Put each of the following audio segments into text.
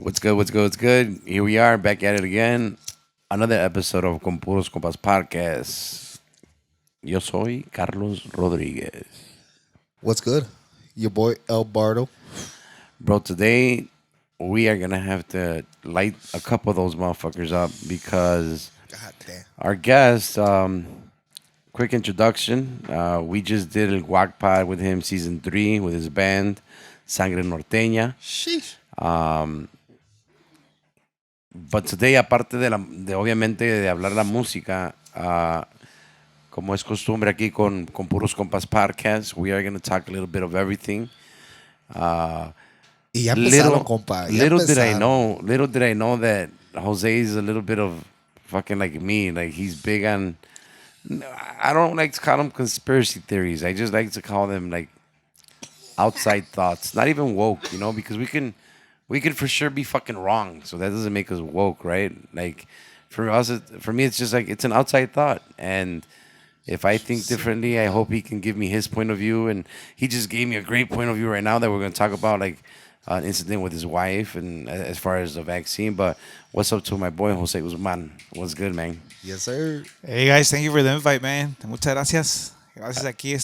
What's good? What's good? What's good? Here we are back at it again. Another episode of Puros Compas podcast. Yo soy Carlos Rodriguez. What's good? Your boy El Bardo. Bro, today we are going to have to light a couple of those motherfuckers up because God damn. our guest, quick introduction. We just did El Guac Pod with him, season 3, with his band, Sangre Norteña. Sheesh. But today, aparte de obviamente de hablar la música, como es costumbre aquí con Puros Compas Podcast, we are going to talk a little bit of everything. Y ya empezaron, compa. Ya empezaron. Little did I know that Jose is a little bit of fucking like me. Like he's big on. I don't like to call them conspiracy theories. I just like to call them like outside thoughts. Not even woke, because we can for sure be fucking wrong. So that doesn't make us woke, right? Like for us, for me, it's just like it's an outside thought. And if I think differently, I hope he can give me his point of view. And he just gave me a great point of view right now that we're going to talk about, like an incident with his wife and as far as the vaccine. But what's up to my boy Jose Guzman? What's good, man? Yes, sir. Hey guys, thank you for the invite, man. Muchas gracias. Gracias aquí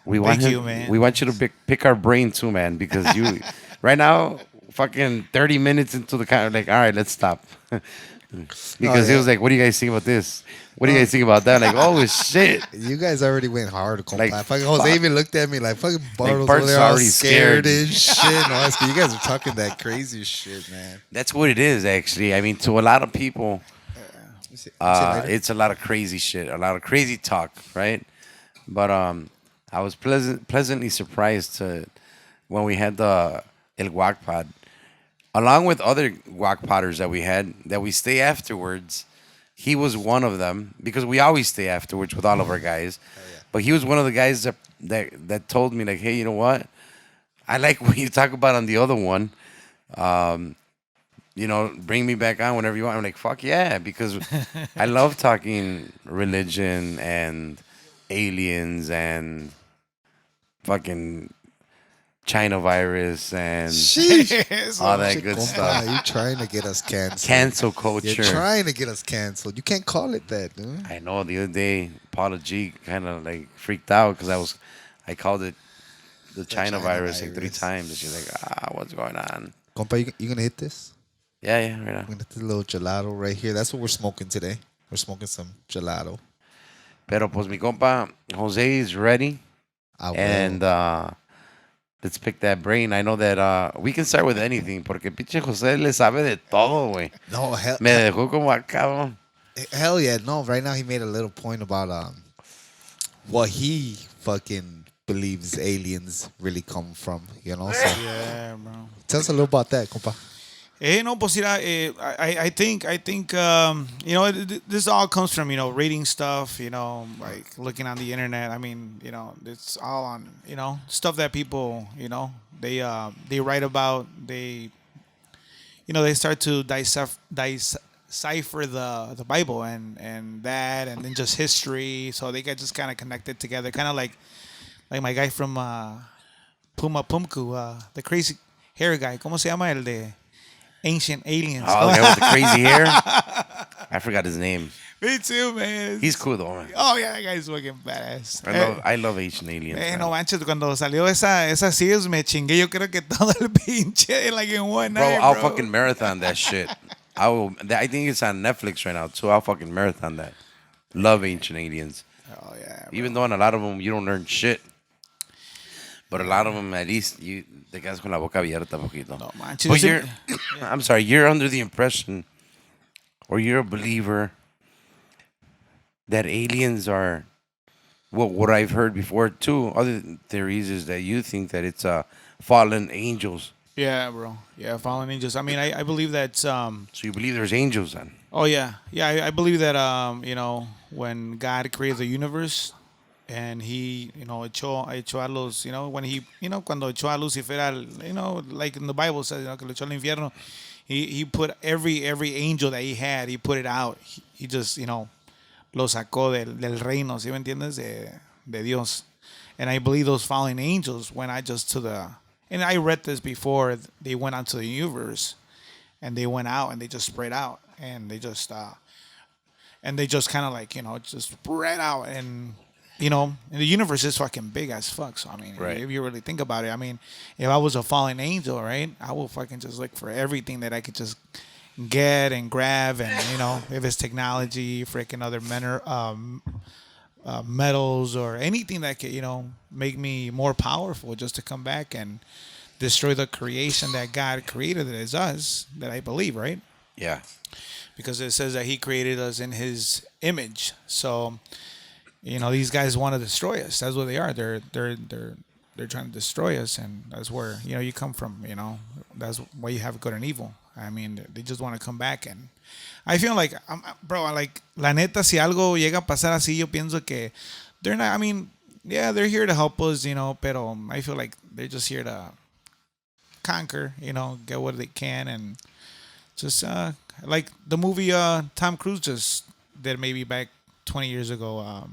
We want Thank him, you, man. We want you to pick our brain too, man, because you right now, fucking 30 minutes into the kind of like, all right, let's stop. Because he was like, what do you guys think about this? What do you guys think about that? Like, oh shit. You guys already went hard, compa. Like, Fucking Jose even looked at me like fucking Bardo's Bart's over there all already scared scared. and shit. No, that's 'cause you guys are talking that crazy shit, man. That's what it is, actually. I mean, to a lot of people, See you later. it's a lot of crazy shit, a lot of crazy talk, right? But I was pleasantly surprised when we had the El Guac Pod, along with other Guac Podders that we had, that we stay afterwards. He was one of them because we always stay afterwards with all of our guys. But he was one of the guys that told me like, hey, you know what? I like what you talk about on the other one. Bring me back on whenever you want. I'm like, fuck yeah, because I love talking religion and aliens and fucking China virus and Sheesh. all that Shit, good compa, stuff. you trying to get us canceled. Cancel You're culture. trying to get us canceled. You can't call it that, dude. I know the other day, Paula G kind of like freaked out because I called it the China virus like 3 times. And she's like, what's going on? Compa, you gonna hit this? Yeah, right We're now. gonna hit this little gelato right here. That's what we're smoking today. We're smoking some gelato. Pero pues mi compa, Jose is ready. I will. And let's pick that brain. I know that we can start with anything porque pinche Jose le sabe de todo, güey. No, Me dejó como acá. hell yeah. No, right now he made a little point about what he fucking believes aliens really come from, So Yeah, bro. tell us a little about that, compa. No, pues mira, I think, this all comes from, reading stuff, like looking on the internet. I mean, it's all on, stuff that people, they write about. They start to decipher the Bible and that, and then just history. So they get just kind of connected together, kind of like my guy from Puma Pumku, the crazy hair guy. ¿Cómo se llama el de Ancient Aliens? Oh, the guy with the crazy hair. I forgot his name. Me too, man. He's cool though, man. Oh, yeah, that guy's fucking badass. I love Asian aliens. Man. No manches, cuando salió esa series me chingué, yo creo que todo el pinche, like in one Bro, night, I'll fucking marathon that shit. I think it's on Netflix right now too. I'll fucking marathon that. Love Ancient Aliens. Oh, yeah. Even though in a lot of them you don't learn shit. But a lot of them, at least, te quedas con la boca abierta poquito. No manches. But I'm sorry, you're under the impression, or you're a believer, that aliens are, well, what I've heard before too, other theories is that you think that it's fallen angels. Yeah, bro. Yeah, fallen angels. I mean, I believe that. So you believe there's angels then? Oh yeah, yeah. I believe that. When God created the universe, and He, echó a los, when He, cuando echó a Lucifer al, like in the Bible says, que lo echó al infierno. He put every angel that He had, He put it out. He just, lo sacó del reino. ¿Sí me entiendes? De Dios. And I believe those fallen angels went out just to the and I read this before. They went onto the universe, and they went out and they just spread out, and they just kind of like just spread out, and the universe is fucking big as fuck. So I mean, Right. if you really think about it, I mean, if I was a fallen angel, right, I will fucking just look for everything that I could just get and grab, and if it's technology, freaking other metals or anything that could make me more powerful, just to come back and destroy the creation that God created, that is us, that I believe, right? Yeah. Because it says that He created us in His image. So these guys want to destroy us. That's what they are. They're trying to destroy us, and that's where you come from. That's why you have good and evil. I mean, they just want to come back, and I feel like, bro, like la neta, si algo llega a pasar así, yo pienso que they're not. I mean, yeah, they're here to help us, pero I feel like they're just here to conquer, get what they can, and just like the movie Tom Cruise just did maybe back 20 years ago.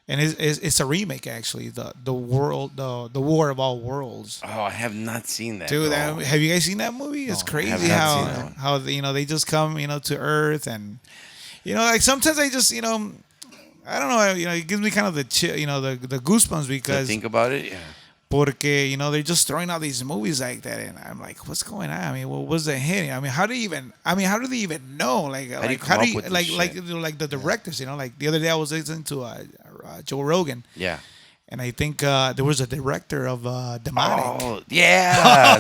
And it's a remake, actually. The War of All Worlds. Oh, I have not seen that. Dude, bro. have you guys seen that movie? It's I have crazy not seen that one. how they just come to Earth, and like sometimes I just I don't know, it gives me kind of the chill, the goosebumps, To because think about it, yeah. porque they're just throwing out these movies like that, and I'm like, what's going on? I mean, what was the hit? I mean, how do they even know? Like, How do you come up with this like the directors? Like the other day I was listening to Joe Rogan. Yeah. And I think there was a director of Demonic. Oh, yeah.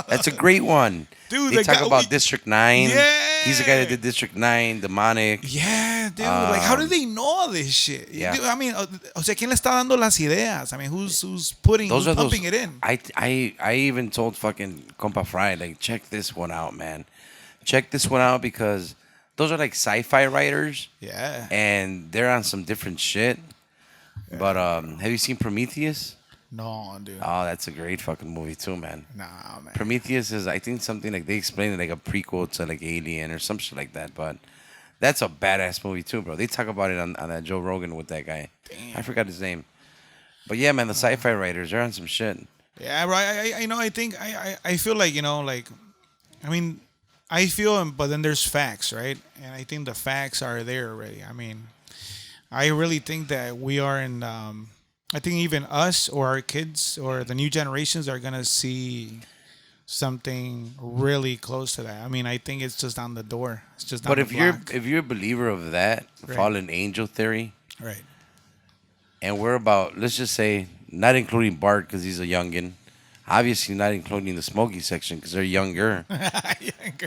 That's a great one. Dude, they the talk guy- about District 9. Yeah. He's the guy that did District 9, Demonic. Yeah, dude. Like, how do they know all this shit? Yeah. Dude, I mean, o sea, ¿quién le está dando las ideas? I mean, who's pumping it in? I even told fucking Compa Fry, like, check this one out, man. Check this one out, because those are like sci-fi writers. Yeah. And they're on some different shit. But have you seen Prometheus? No, dude. Oh, that's a great fucking movie too, man. Nah, man. Prometheus is, I think, something like they explain it like a prequel to like Alien or some shit like that. But that's a badass movie too, bro. They talk about it on that Joe Rogan with that guy. I forgot his name. But yeah, man, the sci-fi writers, they're on some shit. Yeah, right. I think I feel like like, I mean, I feel, but then there's facts, right? And I think the facts are there already. I mean, I really think that we are in. I think even us or our kids or the new generations are gonna see something really close to that. I mean, I think it's just on the door. It's just. But on the block. if you're a believer of that Right. fallen angel theory, Right. and we're about, let's just say, not including Bart because he's a youngin, obviously not including the Smokey section because they're younger.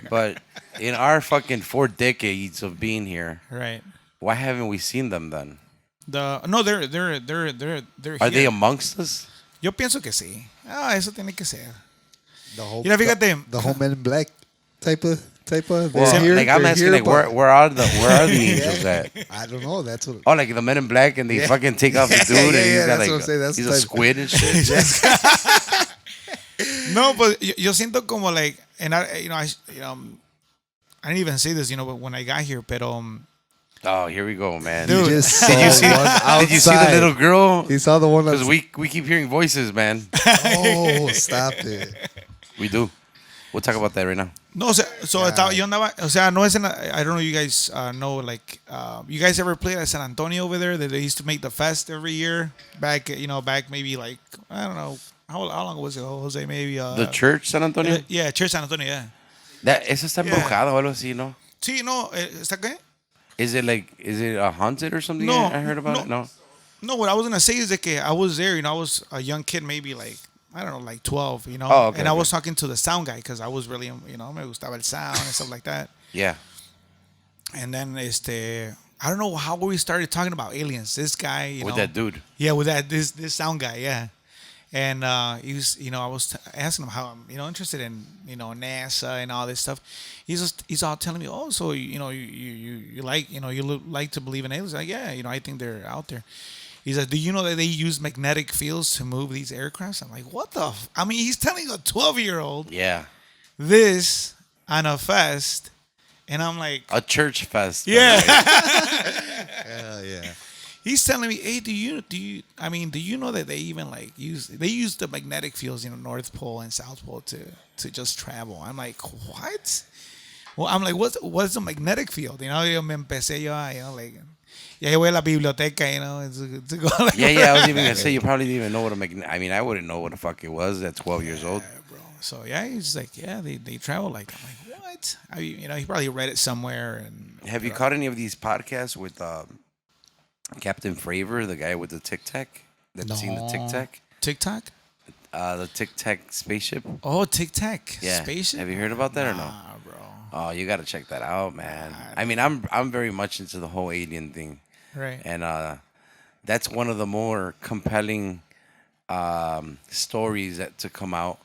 But in our fucking 4 decades of being here, Right. why haven't we seen them then? No, they're Are they here. amongst us? Yo pienso que sí. Eso tiene que ser. The whole, Mira, fíjate. the whole Men in Black type of. Well, they're here- like I'm they're asking, here, like but- where are the angels at? I don't know. That's what. Oh, like the Men in Black, and they fucking take off the dude, Yeah, and he's yeah, got that's like what I'm saying, that's he's the a type- squid and shit. No, but yo siento como like, and I didn't even say this, but when I got here, pero Oh, here we go, man. Dude. You just saw Did you see? one outside. Did you see the little girl? He saw the one. Because That's, we keep hearing voices, man. oh, stop it! We do. We'll talk about that right now. no, o sea, so yo andaba, o sea, no es en, I don't know, you guys know, like, you guys ever played at San Antonio over there? That they used to make the fest every year back, back maybe like, I don't know, how long was it, Jose? Maybe The church, San Antonio. yeah, Church San Antonio, yeah. Esa está Yeah. embrujada o algo así, ¿no? Sí, no, ¿está qué? Is it haunted or something? No, I heard about no. it. No. No, what I was gonna say is that I was there, I was a young kid, maybe like, I don't know, like 12, Oh, okay, and I okay. was talking to the sound guy because I was really, me gustaba el sound and stuff like that. Yeah. And then, I don't know how we started talking about aliens. This guy, With that dude. yeah, with this sound guy, yeah. And he was, I was asking him how I'm, interested in, NASA and all this stuff. He's all telling me, oh, so you like, you like to believe in aliens? Like, yeah, I think they're out there. He's like, do you know that they use magnetic fields to move these aircrafts? I'm like, what the? I mean, he's telling a 12-year-old Yeah. this on a fest, and I'm like, A church fest. yeah. Hell yeah! He's telling me, hey, I mean, do you know that they even like use the magnetic fields, North Pole and South Pole to just travel? I'm like, what? Well, I'm like, what's a magnetic field? Yo me empecé yo, like, ya voy a la biblioteca, to go like, Yeah. I was even gonna say you probably didn't even know what a magnet. I mean, I wouldn't know what the fuck it was at 12 years old. bro. So yeah, he's like, yeah, they travel like that. I'm like, what? I mean, he probably read it somewhere. And Have you caught any of these podcasts with Captain Fravor, the guy with the Tic Tac? That's seen the Tic Tac? TikTok? The Tic Tac spaceship? Oh, TikTok. Yeah. Spaceship? Have you heard about that or no? Nah, bro. Oh, you gotta check that out, man. I mean, I'm very much into the whole alien thing, Right. and that's one of the more compelling stories to come out.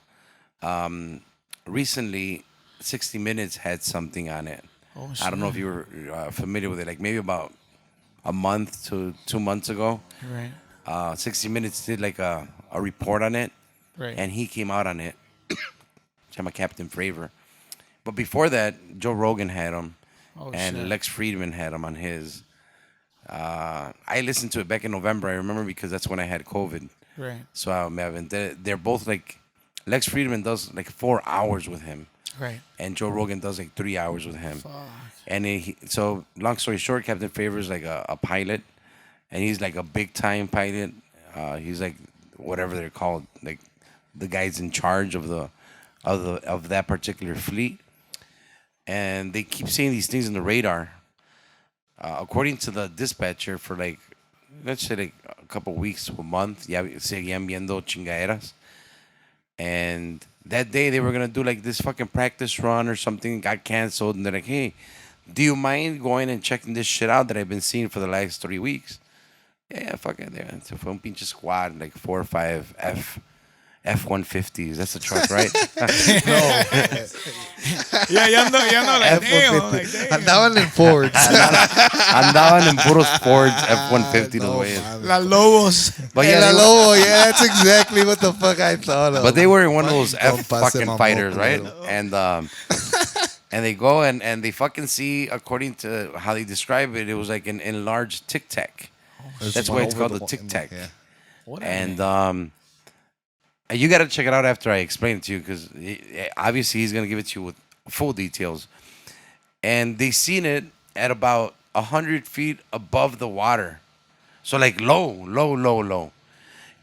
Recently, 60 Minutes had something on it. Oh, I don't know if you were familiar with it. Like maybe about a month to 2 months ago, Right. 60 Minutes did like a report on it, Right. and he came out on it. I'm a Captain Fravor. But before that, Joe Rogan had him, Oh, and shit. Lex Friedman had him on his. I listened to it back in November. I remember because that's when I had COVID. Right. So they're both like, Lex Friedman does like 4 hours with him, Right. and Joe Rogan does like 3 hours with him. Fuck. And so long story short, Captain Favor is like a pilot, and he's like a big time pilot. He's like whatever they're called, like the guys in charge of that particular fleet. And they keep seeing these things in the radar. According to the dispatcher, for like, let's say like a couple weeks to a month, ya seguían viendo chingaderas. And that day they were gonna do like this fucking practice run or something, got canceled, and they're like, "Hey, do you mind going and checking this shit out that I've been seeing for the last 3 weeks?" Yeah, fuck it. Yeah. So fue un pinche squad, like 4 or 5 F-150s. That's a truck, right? Yeah, ya no, like, damn. I'm like, damn. Andaban en Fords. Andaban en puros Fords F-150 No, los güeyes. mames. La Lobos. But Yeah, yeah, La they, Lobo, yeah, that's exactly what the fuck I thought of. but they were in one of those Fucking F Compas fucking en fighters, Mamoco, right? little. And they go and they fucking see, according to how they describe it, it was like an enlarged Tic Tac. That's why it's called the Tic Tac. Yeah. What And you got to check it out after I explain it to you, because obviously he's going to give it to you with full details. And they seen it at about 100 feet above the water. So like low.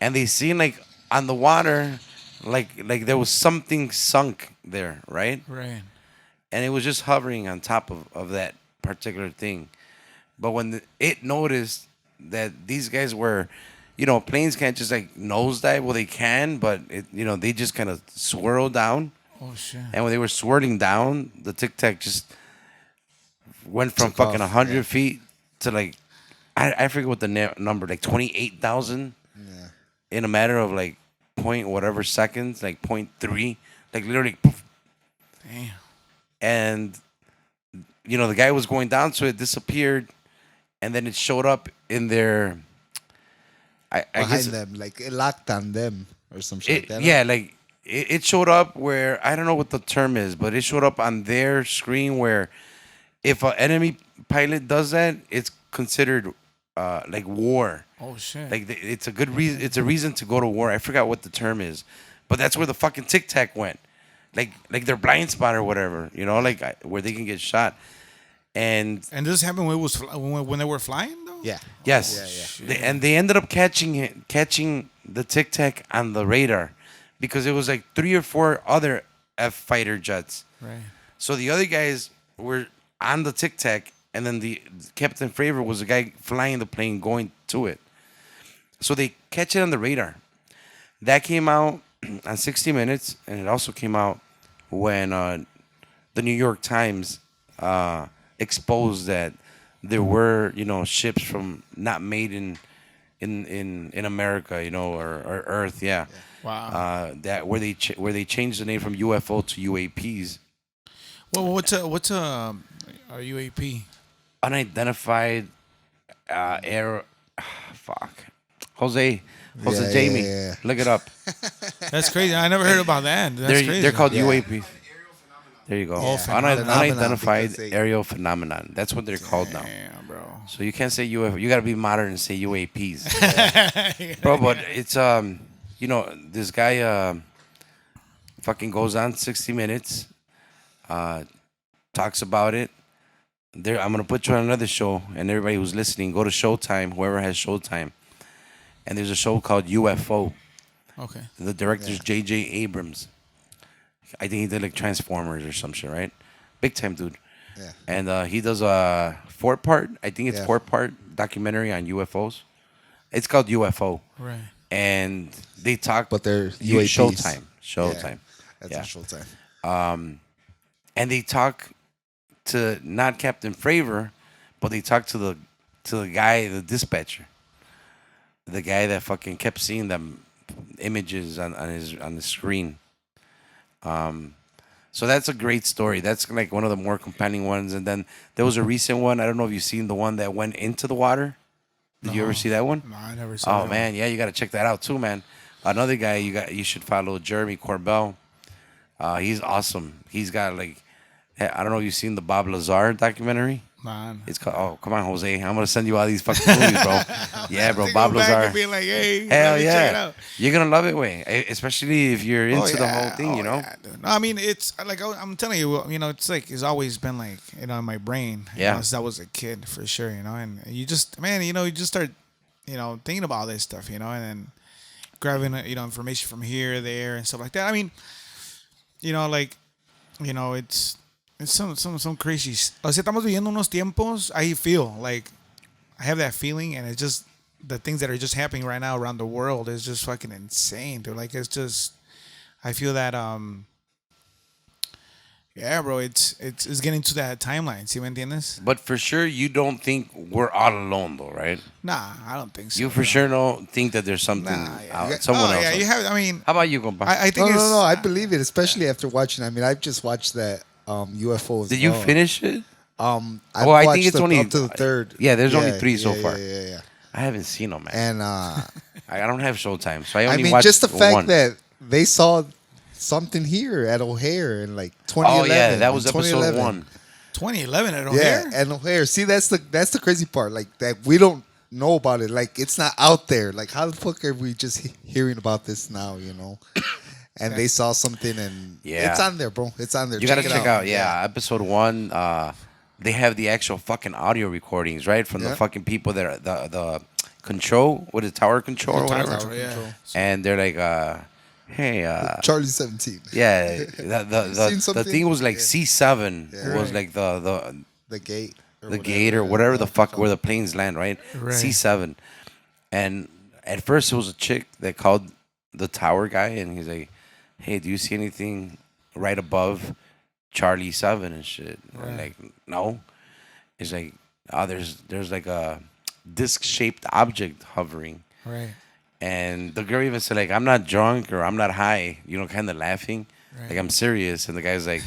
And they seen like on the water, like there was something sunk there, right? Right. And it was just hovering on top of that particular thing. But when it noticed that these guys were, planes can't just like nosedive. Well, they can, but they just kind of swirl down. Oh, shit. And when they were swirling down, the Tic Tac just went from Took fucking off, 100 yeah. feet to like, I forget what the number, like 28,000 Yeah. in a matter of like point whatever seconds, like 0.3, like literally poof. Damn. And the guy was going down, so it disappeared, and then it showed up in their. I Behind guess them, like it locked on them or some shit like that. yeah, like it showed up where I don't know what the term is, but it showed up on their screen where if an enemy pilot does that, it's considered like war. Oh, shit. Like it's a good reason. It's a reason to go to war. I forgot what the term is, but that's where the fucking Tic Tac went. Like their blind spot or whatever, like where they can get shot. And this happened when it was when they were flying, though? Yeah. yes, Yeah. they ended up catching the Tic Tac on the radar because it was like 3 or 4 other F fighter jets. Right. So the other guys were on the Tic Tac, and then the Captain Fravor was the guy flying the plane going to it. So they catch it on the radar. That came out on 60 Minutes, and it also came out when the New York Times exposed that there were ships from not made in America, or Earth, yeah. Wow. That where they changed the name from UFO to UAPs. Well, what's a UAP? Unidentified air. Fuck. Jose Yeah, Jamie. yeah. Look it up. That's crazy. I never heard about that. That's crazy. They're called Yeah. UAPs. There you go. phenomenon. Unidentified Because they- aerial phenomenon. That's what they're called now. Damn, bro. So you can't say UFO. You got to be modern and say UAPs, bro. But it's this guy fucking goes on 60 Minutes, talks about it. There, I'm gonna put you on another show, and everybody who's listening, go to Showtime. Whoever has Showtime, and there's a show called UFO. Okay. The director's J.J. Abrams. I think he did like Transformers or some shit, right? Big time dude. Yeah. And he does a 4-part, I think it's Yeah. 4-part documentary on UFOs. It's called UFO. Right. And they talk. But they're You- UAPs. Showtime. That's Yeah. a Showtime. And they talk to not Captain Fravor, but they talk to the guy, the dispatcher, the guy that fucking kept seeing them images on the screen. So that's a great story. That's like one of the more compelling ones. And then there was a recent one. I don't know if you've seen the one that went into the water. Did you ever see that one? No, I never saw Oh that man, yeah, you got to check that out too, man. Another guy you should follow, Jeremy Corbell. He's awesome. He's got like, I don't know if you've seen the Bob Lazar documentary. Man. It's called. Oh, come on, Jose. I'm gonna send you all these fucking movies, bro. Yeah, bro. Bob Back Lazar. and be like, hey, Hell let me check it yeah, out. you're gonna love it, way. Especially if you're into the yeah. whole thing, you know. Yeah, dude. No, I mean, it's like I'm telling you, it's like it's always been like in my brain. Yeah. Since I was a kid, for sure. And you just, man, you just start, thinking about this stuff, and then grabbing, information from here, there, and stuff like that. I mean, it's some crazy. O sea, estamos viviendo unos tiempos. I feel like I have that feeling, and it's just the things that are just happening right now around the world is just fucking insane, dude. Like it's just, I feel that yeah, bro. It's getting to that timeline. ¿Sí me entiendes? But for sure, you don't think we're all alone, though, right? Nah, I don't think so. You for sure don't think that there's something someone else. Yeah, you have. I mean, How about you, compa? I think it's. No. I believe it, especially after watching. I mean, I've just watched that UFO. Did you finish it? I've Well, I think watched it's only up to the third. Yeah, there's only 3 so far. Yeah. I haven't seen them, man. And I don't have Showtime, so I I only mean, watched just the fact one. that they saw something here at O'Hare in like 2011. Oh yeah, that was in episode 2011. 1. 2011 at Yeah, O'Hare. and O'Hare. See, that's the crazy part. Like that we don't know about it. Like it's not out there. Like how the fuck are we just hearing about this now? And they saw something, and Yeah. it's on there, bro. It's on there. You gotta it check out, episode 1. They have the actual fucking audio recordings, right, from the Yeah. fucking people that are the control, what is it, tower control or Tower whatever, control, yeah. and they're like, hey, Charlie 17. yeah, Seen the something? thing was like Yeah. C7 Yeah. was like the The gate. gate or whatever the fuck where the planes land, right? Right. C7, and at first it was a chick that called the tower guy, and he's like, hey, do you see anything right above Charlie 7 and shit? And I'm like, no. It's like, oh, there's like a disc-shaped object hovering. Right. And the girl even said, like, I'm not drunk or I'm not high, kind of laughing. Right. Like, I'm serious. And the guy's like,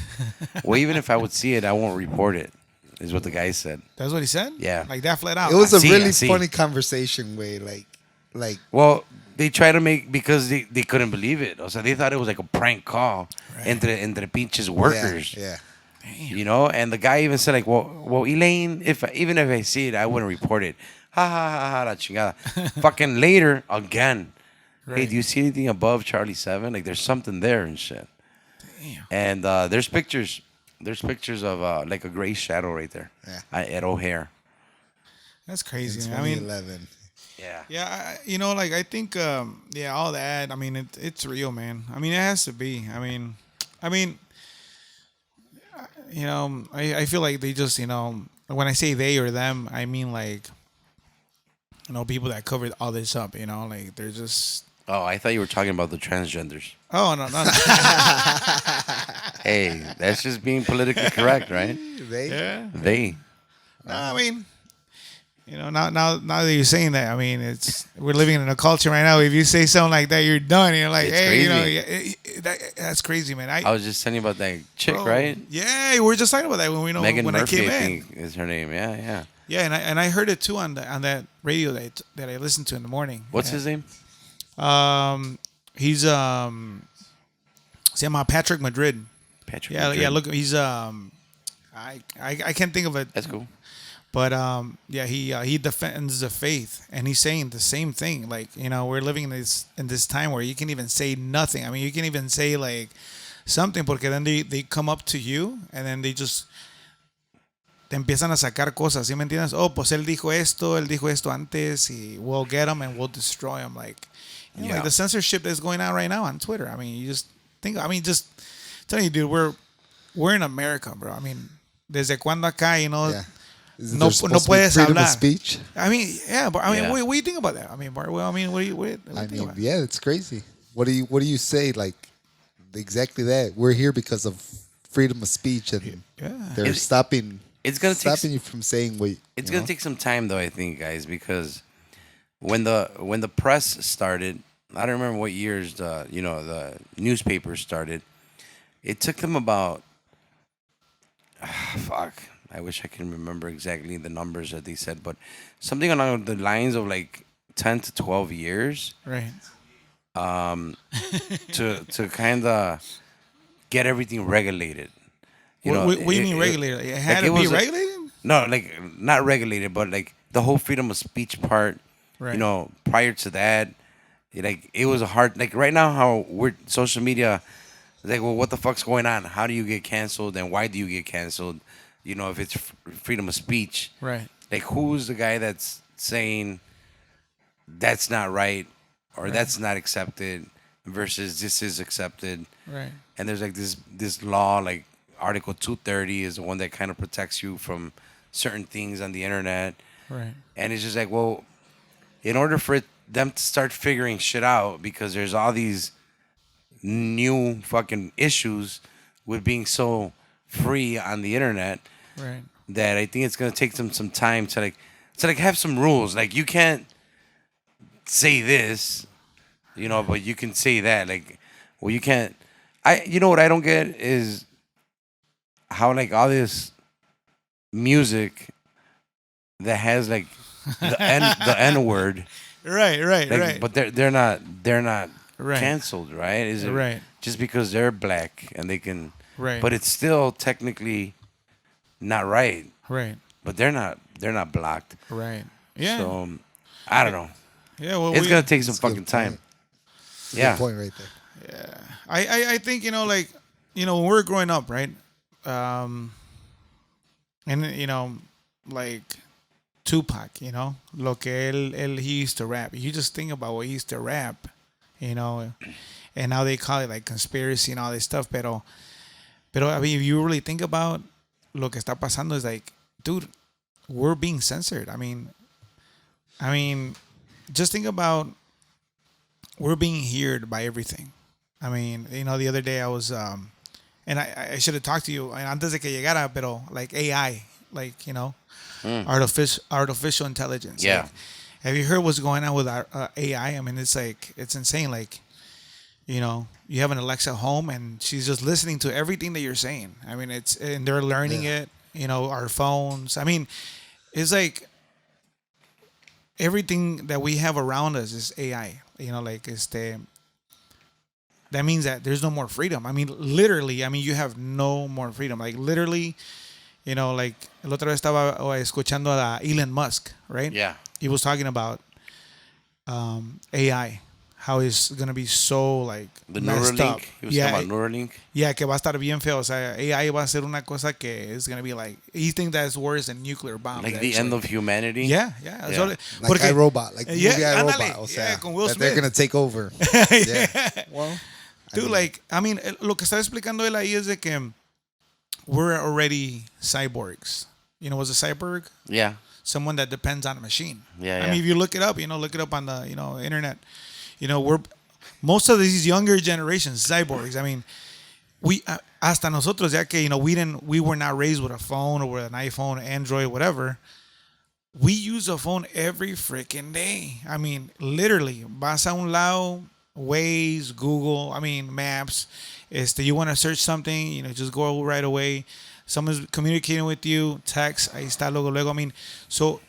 well, even if I would see it, I won't report it, is what the guy said. That's what he said. Yeah. Like that flat out. It was I a see, really I see. funny conversation way, like Well, they try to make, because they couldn't believe it. So they thought it was like a prank call entre pinches workers. Yeah. And the guy even said like, well, Elaine, even if I see it, I wouldn't report it. Ha ha ha ha, la chingada. Fucking later again. Hey, Right. do you see anything above Charlie 7? Like, there's something there and shit. Damn. And there's pictures. There's pictures of like a gray shadow right there. Yeah. At O'Hare. That's In crazy. Man. I mean, 2011. Yeah. yeah, like I think, all that. I mean, it's real, man. I mean, it has to be. I mean, I feel like they just, when I say they or them, I mean like, people that covered all this up. Like they're just. Oh, I thought you were talking about the transgenders. Oh no. Hey, that's just being politically correct, right? They Yeah. They. No, I mean, now that you're saying that, I mean, we're living in a culture right now. If you say something like that, you're done. You're like, It's hey, crazy. that's crazy, man. I was just telling you about that chick, Bro, right? Yeah, we were just talking about that when Megan when Murphy, I came I in. think is her name. Yeah. Yeah, and I heard it too on that radio that I listened to in the morning. What's his name? He's se llama Patrick Madrid. Patrick Yeah, Madrid. yeah. Look, he's I can't think of it, That's cool. but yeah, he defends the faith, and he's saying the same thing. Like, we're living in this time where you can even say nothing. I mean, you can even say like something, porque then they come up to you, and then they just te empiezan a sacar cosas, ¿sí me entiendes? Oh, pues él dijo esto antes, y we'll get him and we'll destroy him. Like, Yeah. like the censorship that's going on right now on Twitter. I mean, you just think. I mean, just telling you, dude, we're in America, bro. I mean, desde cuando acá, Yeah. no puedes freedom hablar. of speech. I mean, yeah, but I mean, Yeah. what do you think about that? I mean, what do you I think mean, about? yeah, it's crazy. What do you say? Like exactly that. We're here because of freedom of speech, and Yeah. they're It's- stopping It's gonna take. you from saying what. It's you gonna know? take some time though, I think, guys, because when the press started, I don't remember what years the newspapers started. It took them about fuck. I wish I can remember exactly the numbers that they said, but something along the lines of like 10 to 12 years Right. to kind of get everything regulated. What do you mean it- regulated? It had like, to it be was a- regulated. No, like not regulated, but like the whole freedom of speech part. Right. Prior to that, it was a hard. Like right now, how we're social media. Like, well, what the fuck's going on? How do you get canceled, and why do you get canceled? If it's freedom of speech, Right. like who's the guy that's saying that's not right or that's not accepted versus this is accepted? Right. And there's like this law, like Article 230 is the one that kind of protects you from certain things on the internet. Right. And it's just like, well, in order for them to start figuring shit out, because there's all these new fucking issues with being so free on the internet, Right. that I think it's gonna take them some time to have some rules. Like you can't say this, but you can say that. Like, well, you can't. What I don't get is how like all this music that has like the N word, Right. Right. like, Right. but they're not Right. canceled, right? Is it Right. just because they're black and they can? Right. But it's still technically not right. Right. But they're not blocked. Right. Yeah. So I don't know. Yeah. Well, It's gonna take some That's a good fucking time. point. Yeah. Good point right there. I think like when we were growing up, right? And like Tupac, lo que he used to rap. You just think about what he used to rap, and now they call it like conspiracy and all this stuff. Pero I mean, if you really think about lo que está pasando, is like, dude, we're being censored. I mean, just think about we're being heard by everything. I mean, the other day I was, and I should have talked to you antes de que llegara, pero like AI, like, artificial intelligence. Yeah. Like, have you heard what's going on with our AI? I mean, it's like, it's insane. Like, you have an Alexa at home and she's just listening to everything that you're saying. I mean, and they're learning it, our phones. I mean, it's like everything that we have around us is AI, that means that there's no more freedom. I mean, literally, you have no more freedom. Like, literally, like, el otra vez estaba escuchando a Elon Musk, right? Yeah. He was talking about AI, how it's going to be so, like, The messed up. Neuralink. He was talking about Neuralink. Yeah, que va a estar bien feo. O sea, AI va a ser una cosa que is going to be like, he thinks that's worse than nuclear bombs. Like the end of humanity. Yeah. Yeah. So, Like porque, iRobot, like the Yeah, movie ándale. iRobot. O sea, Yeah, con Will that they're Smith. gonna take over. Yeah. Well, dude, like, I mean, lo que está explicando él ahí es de que we're already cyborgs. What's a cyborg? Yeah. Someone that depends on a machine. Yeah, I yeah. mean, if you look it up, look it up on the, internet. We're most of these younger generations, cyborgs. I mean, we hasta nosotros, ya que we were not raised with a phone or with an iPhone, Android, whatever. We use a phone every freaking day. I mean, literally, vas a un lado, Waze, Google, Maps. You want to search something, just go right away. Someone's communicating with you, text, ahí está, luego. I mean, so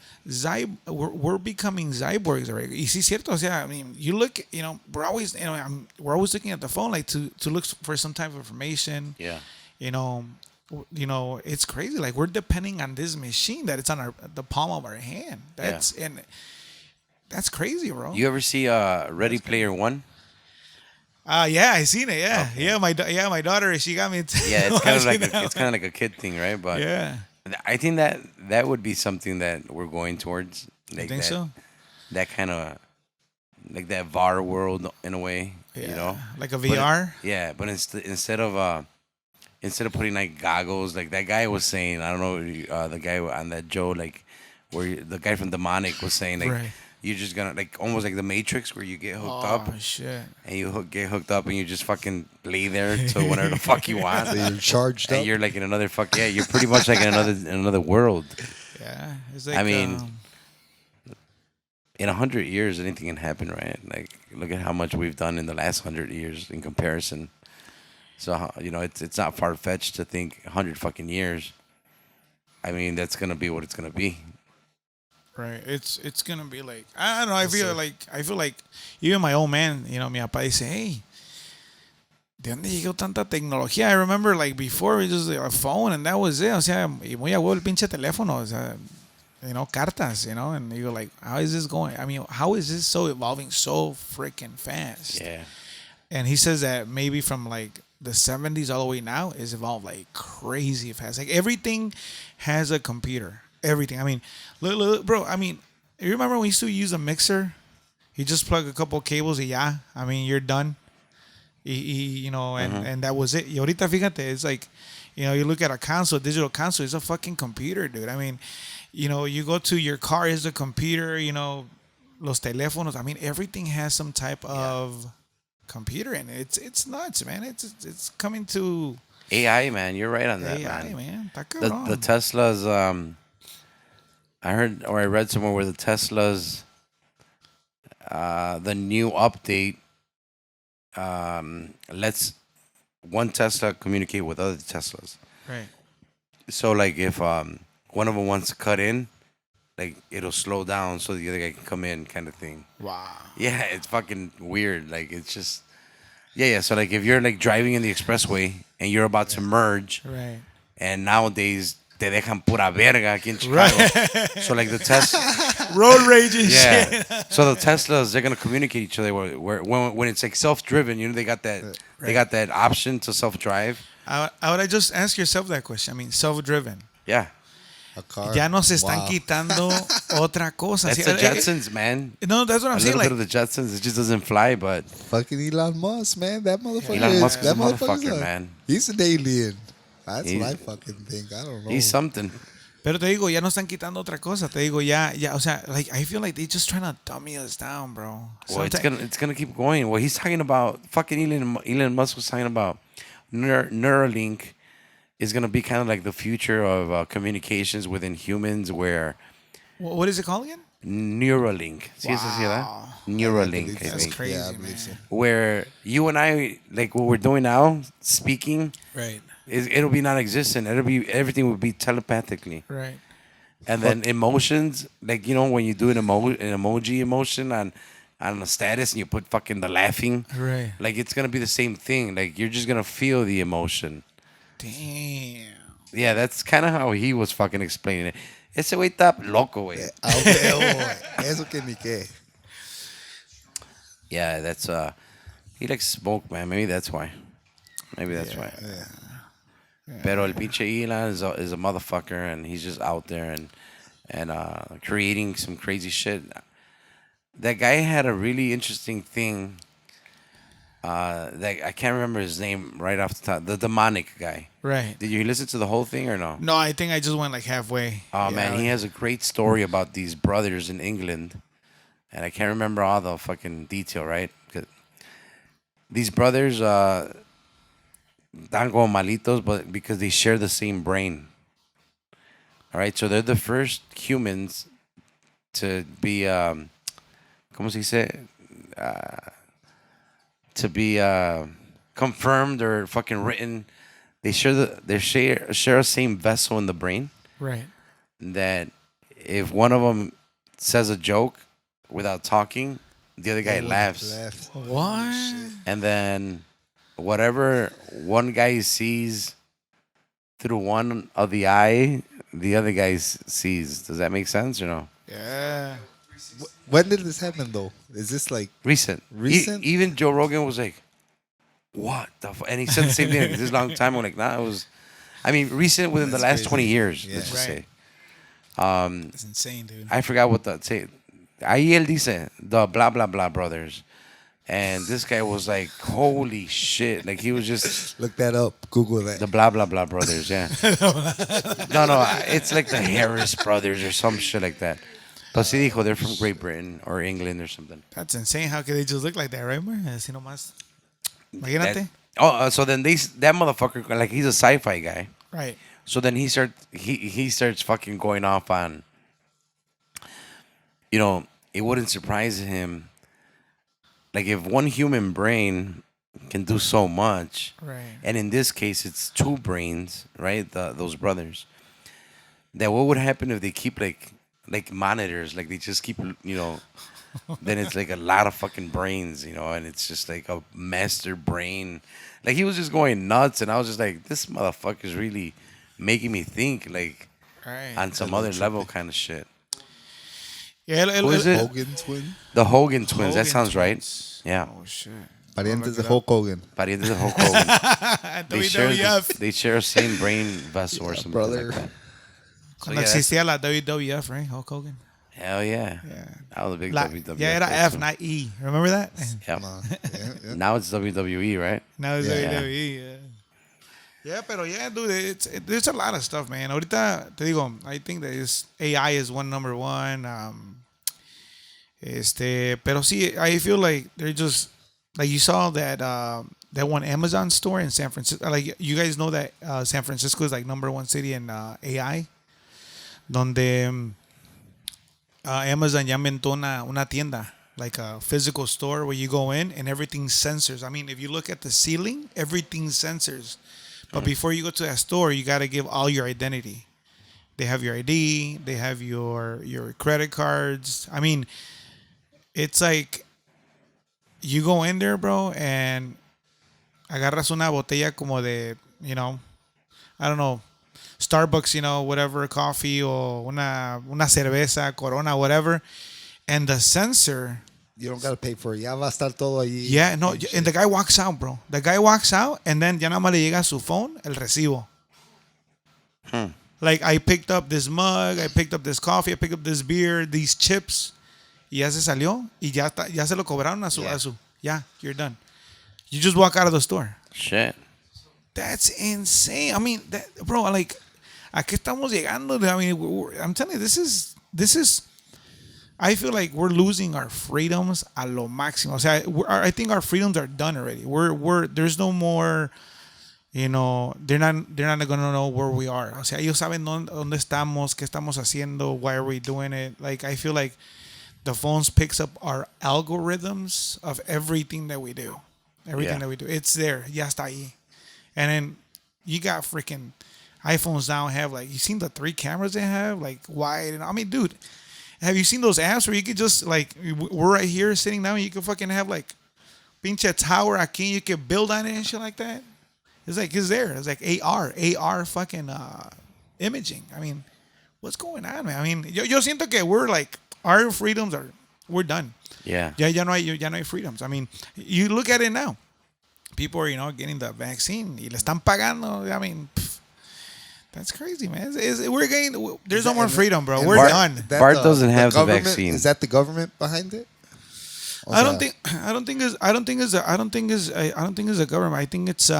we're becoming cyborgs already. Y sí, cierto. O sea, you look, we're always, we're always looking at the phone, like to look for some type of information. Yeah. you know, it's crazy. Like we're depending on this machine that it's on the palm of our hand. That's crazy, bro. You ever see Ready Player One? Yeah, I seen it. Yeah, Okay. my daughter, she got me. Yeah, it's kind of like watching that it's kind of like a kid thing, right? But yeah, I think that would be something that we're going towards, you like think that so? that kind of like that VAR world in a way, Yeah, you know. like a But VR. yeah, but instead of putting like goggles, like that guy was saying, I don't know, the guy on that Joe, like the guy from Demonic was saying, like Right. you're just gonna like almost like the Matrix where you get hooked up Oh shit. and get hooked up and you just fucking lay there till whenever the fuck you want. So you're charged And up. you're like in another you're pretty much like in another world. Yeah, it's like. I mean, in 100 years, anything can happen, right? Like, look at how much we've done in the last 100 years in comparison. So it's not far fetched to think 100 fucking years. I mean, that's gonna be what it's gonna be. right. It's gonna be like I don't know. I feel like even my old man, mi papá dice, hey, ¿de dónde llegó tanta tecnología? I remember like before it was a phone and that was it. O sea, y muy a huevo el pinche teléfono. O sea, cartas, and you go like, how is this going? I mean, how is this so evolving so freaking fast? Yeah. And he says that maybe from like the 70s all the way now is evolved like crazy fast. Like everything has a computer. Everything. I mean, look, bro. I mean, you remember when we used to use a mixer? You just plug a couple cables and yeah. I mean, you're done. And that was it. Y ahorita fíjate, it's like, you look at a console, digital console, it's a fucking computer, dude. I mean, you go to your car, is a computer, los teléfonos. I mean, everything has some type of computer in it. It's nuts, man. It's coming to AI, man. You're right on that, AI, man. man. Está The cabrón. Teslas. I heard or I read somewhere where the Teslas, the new update, lets one Tesla communicate with other Teslas. Right. So like if one of them wants to cut in, like it'll slow down so the other guy can come in, kind of thing. Wow. Yeah, it's fucking weird. Like it's just yeah. So like if you're like driving in the expressway and you're about to merge, Right. and nowadays te dejan pura verga aquí en Chicago. So like the Tesla, Road rage and yeah. shit. So the Teslas they're gonna communicate each other when it's like self-driven. They got that option to self-drive. I would just ask yourself that question. I mean, self-driven. Yeah, A car. Ya nos están Wow. quitando otra cosa. that's Sí, the Jetsons, man. No, that's what I'm A saying. little Like, bit of the Jetsons. It just doesn't fly, but Fucking Elon Musk, man. That motherfucker. Elon Musk is that a motherfucker, man. He's an alien. That's He's- what I fucking think. I don't know. he's something. pero te digo, ya nos están quitando otra cosa. Te digo, o sea, like, I feel like they just trying to dummy us down, bro. Well, it's gonna keep going. Well, he's talking about fucking Elon Musk was talking about Neuralink is gonna be kind of like the future of communications within humans, where What is it called again? Neuralink. ¿Sí es así, verdad? Wow. Neuralink, I That's think. crazy, Yeah, I man. believe so. Where you and I, like what we're doing now, speaking, Right, it'll be non-existent. Everything will be telepathically. right. And then emotions, like when you do an emoji emotion on a status and you put fucking the laughing, Right. like it's gonna be the same thing. Like you're just gonna feel the emotion. Damn. Yeah, that's kind of how he was fucking explaining it. Ese güey está loco, güey. Ah, huevo. Eso que ni qué. Yeah, that's he likes smoke, man. Maybe that's why. Maybe that's why. Pero el pinche Elon is a motherfucker, and he's just out there and creating some crazy shit. That guy had a really interesting thing. That I can't remember his name right off the top. The demonic guy. Right. Did you listen to the whole thing or no? No, I think I just went like halfway. Oh Yeah, man, he like- has a great story about these brothers in England, and I can't remember all the fucking detail, right? 'Cause these brothers, dan como malitos, but because they share the same brain. All right, so they're the first humans to be, ¿cómo se dice? To be confirmed or fucking written. They share share a same vessel in the brain. Right. That if one of them says a joke without talking, the other guy laughs. What? And then whatever one guy sees through one of the eye, the other guy sees. Does that make sense or no? Yeah. When did this happen though? Is this like Recent. Recent? Even Joe Rogan was like, "What the?" And he said the same thing. Like, this is a long time. I'm like, nah, it was. I mean, recent within the That's last crazy. 20 years. Yeah. Let's just Right. say. It's insane, dude. I forgot what the say. Ahí él dice the blah blah blah brothers, and this guy was like, "Holy shit!" Like he was just look that up? Google that. the blah blah blah brothers. Yeah. No, it's like the Harris brothers or some shit like that. But sí dijo they're from Great Britain or England or something. That's insane. How could they just look like that, right, man? Así nomás. Imagínate. So then that motherfucker, like he's a sci-fi guy. Right. So then he starts fucking going off on. It wouldn't surprise him. Like if one human brain can do so much, Right. and in this case it's two brains, right? Those brothers. That what would happen if they keep like monitors, like they just keep then it's like a lot of fucking brains, and it's just like a master brain. Like he was just going nuts, and I was just like, this motherfucker's really making me think like Right. on some other level kind of shit. Yeah. Who is it? Hogan twin. The Hogan twins. That Hogan sounds twins. right. Yeah. Oh shit. Parientes de Hulk Hogan. Parientes de Hulk Hogan. WWF. They share a same brain vessel or something brother. like that. Cuando yeah, existía la WWF, right? Hulk Hogan. Hell yeah. Yeah. I was a big La, WWF. yeah, era guy, F, too. not E. Remember that? Yeah. Yeah. Now it's WWE, right? Now it's Yeah. WWE. Yeah. Yeah, pero yeah, dude, there's a lot of stuff, man. Ahorita te digo, I think that AI is number one. Pero sí, I feel like they're just like you saw that one Amazon store in San Francisco. Like you guys know that San Francisco is like number one city in AI, donde Amazon ya inventó una tienda, like a physical store where you go in and everything sensors. I mean, if you look at the ceiling, everything sensors. But before you go to that store, you got to give all your identity. They have your ID, they have your credit cards. I mean, it's like you go in there, bro, and agarras una botella como de, I don't know, Starbucks, whatever, coffee or una cerveza, Corona, whatever, and the sensor. You don't gotta pay for it. Ya va a estar todo allí. Yeah, no, and the guy walks out, bro. The guy walks out, and then ya nada más le llega a su phone el recibo. Like, I picked up this mug, I picked up this coffee, I picked up this beer, these chips, y ya se salió, y ya se lo cobraron a su. Yeah, you're done. You just walk out of the store. Shit. That's insane. I mean, bro, like, ¿a qué estamos llegando? I mean, I'm telling you, this is. I feel like we're losing our freedoms a lo máximo. O sea, I think our freedoms are done already. There's no more. They're not gonna know where we are. O sea, ellos saben dónde estamos, qué estamos haciendo, why are we doing it. Like, I feel like the phones picks up our algorithms of everything that we do. Everything that we do. It's there. Ya está ahí. And then you got freaking iPhones now have like, you seen the 3 cameras they have? Like wide. I mean, dude, have you seen those apps where you could just like, we're right here sitting down and you can fucking have like pinche tower aquí, you can build on it and shit like that? It's like, it's there. It's like AR fucking imaging. I mean, what's going on, man? I mean, yo siento que we're like, our freedoms we're done. Yeah. Ya no hay freedoms. I mean, you look at it now. People are, getting the vaccine y le están pagando. I mean, that's crazy, man. There's no more freedom, bro. We're done. Bart doesn't have the government? vaccine. Is that the government behind it? I don't think it's the government. I think it's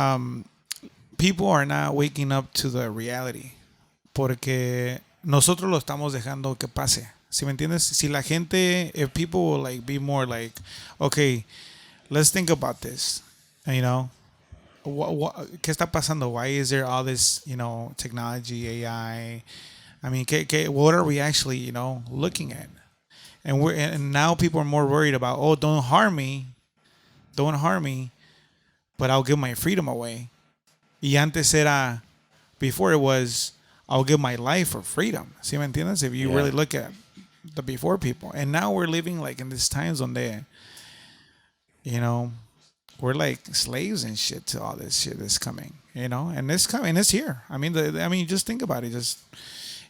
people are not waking up to the reality. Porque nosotros lo estamos dejando que pase. ¿Sí me entiendes? Si la gente, if people will like be more like, okay, let's think about this. ¿Qué está pasando? Why is there all this, technology, AI? I mean, what are we actually, looking at? And now people are more worried about, oh, don't harm me, but I'll give my freedom away. Y antes era, before it was, I'll give my life for freedom. ¿Sí me entiendes? If you really look at the before people. And now we're living like in these times donde, we're like slaves and shit to all this shit that's coming, and it's coming, it's here. I mean, just think about it. Just,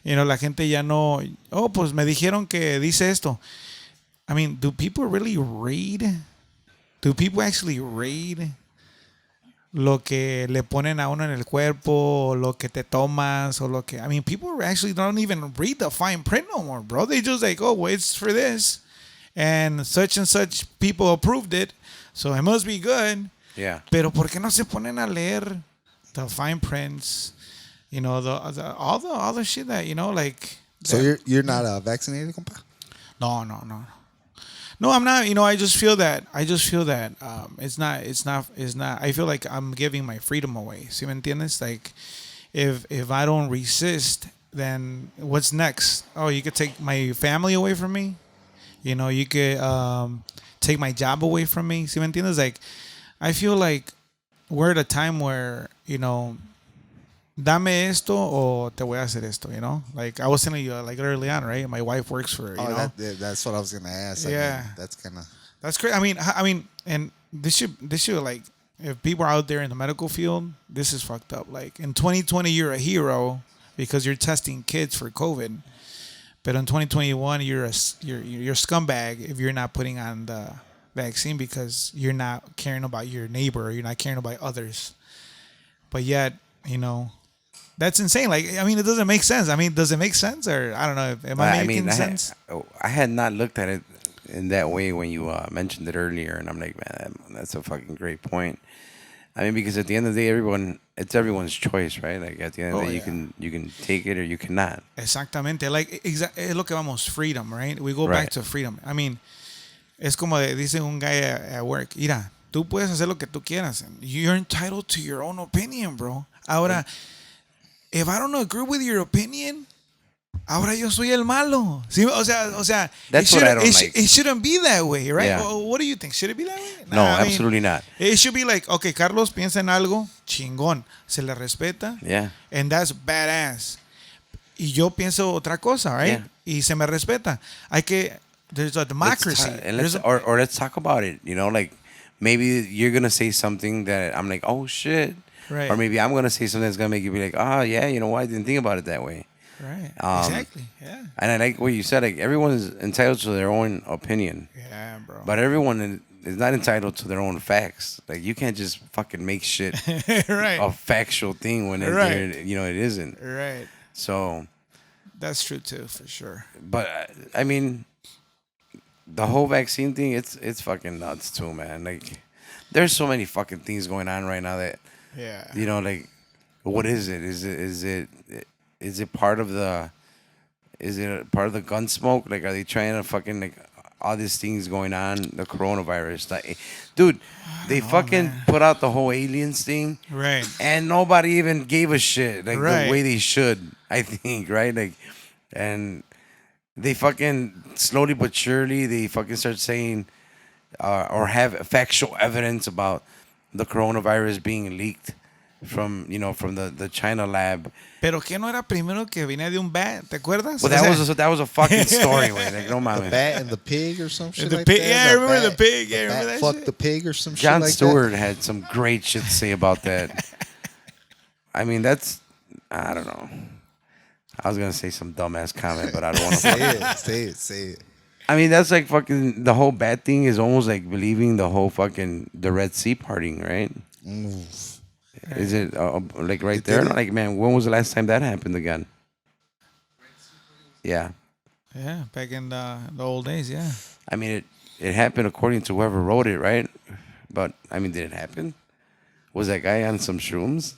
la gente ya no. Oh, pues me dijeron que dice esto. I mean, do people really read? Do people actually read lo que le ponen a uno en el cuerpo, o lo que te tomas, o lo que? I mean, people actually don't even read the fine print no more, bro. They just like, oh, well, it's for this, and such people approved it, so it must be good. Yeah. Pero ¿por qué no se ponen a leer the fine prints? All the shit that like. So you're not vaccinated, compa? No. No, I'm not. I just feel that. It's not. I feel like I'm giving my freedom away. ¿Sí me entiendes? Like, if I don't resist, then what's next? Oh, you could take my family away from me. You could take my job away from me. ¿Sí me entiendes? Like, I feel like we're at a time where dame esto o te voy a hacer esto, Like I was telling you, like early on, right? My wife works for, That's what I was gonna ask. Yeah. That's crazy. I mean, and this should like, if people are out there in the medical field, this is fucked up. Like in 2020, you're a hero because you're testing kids for COVID, but in 2021, you're a scumbag if you're not putting on the vaccine because you're not caring about your neighbor, or you're not caring about others. But yet, that's insane. Like, I mean, it doesn't make sense. I mean, does it make sense? Or I don't know. Am I making sense? I had not looked at it in that way when you mentioned it earlier, and I'm like, man, that's a fucking great point. I mean, because at the end of the day, it's everyone's choice, right? Like at the end of the day, you can take it or you cannot. Exactamente. Like, es lo que vamos, freedom, right? We go back to freedom. I mean, es como dice un guy at work, mira, tú puedes hacer lo que tú quieras. You're entitled to your own opinion, bro. Ahora, if I don't agree with your opinion, ahora yo soy el malo. ¿Sí? O sea, that's what I don't like. It shouldn't be that way, right? Yeah. Well, what do you think? Should it be that way? No, absolutely not. It should be like, okay, Carlos piensa en algo, chingón, se le respeta, Yeah. and that's badass. Y yo pienso otra cosa, right? Yeah. Y se me respeta. There's a democracy. Let's talk about it. Like maybe you're gonna say something that I'm like, oh shit. Right. Or maybe I'm gonna say something that's gonna make you be like, oh yeah, you know what? I didn't think about it that way. Right. Exactly. Yeah. And I like what you said. Like everyone's entitled to their own opinion. Yeah, bro. But everyone is not entitled to their own facts. Like you can't just fucking make shit right. a factual thing when it isn't. Right. So that's true too, for sure. But I mean, the whole vaccine thing, it's fucking nuts too, man. Like there's so many fucking things going on right now that like what is it? Is it part of the gun smoke? Like, are they trying to fucking like all these things going on? The coronavirus, like, dude, they fucking put out the whole aliens thing, right? And nobody even gave a shit, like the way they should. I think, right? Like, and they fucking slowly but surely they fucking start saying or have factual evidence about the coronavirus being leaked from the China lab. Pero que no era primero que venía de un bat, ¿te acuerdas? Well, that was a fucking story, man. Like, no mames. The bat and the pig or some shit like that. Yeah, I remember the pig. Yeah, remember that fuck shit? the pig or some Jon shit like Stewart that. had some great shit to say about that. I mean, I don't know. I was gonna say some dumbass comment, but I don't want to. Say it. I mean, that's like fucking the whole bat thing is almost like believing the whole fucking the Red Sea parting, right? Is it like right there? Like, man, when was the last time that happened again? Yeah. Yeah, back in the old days, yeah. I mean, it happened according to whoever wrote it, right? But, I mean, did it happen? Was that guy on some shrooms?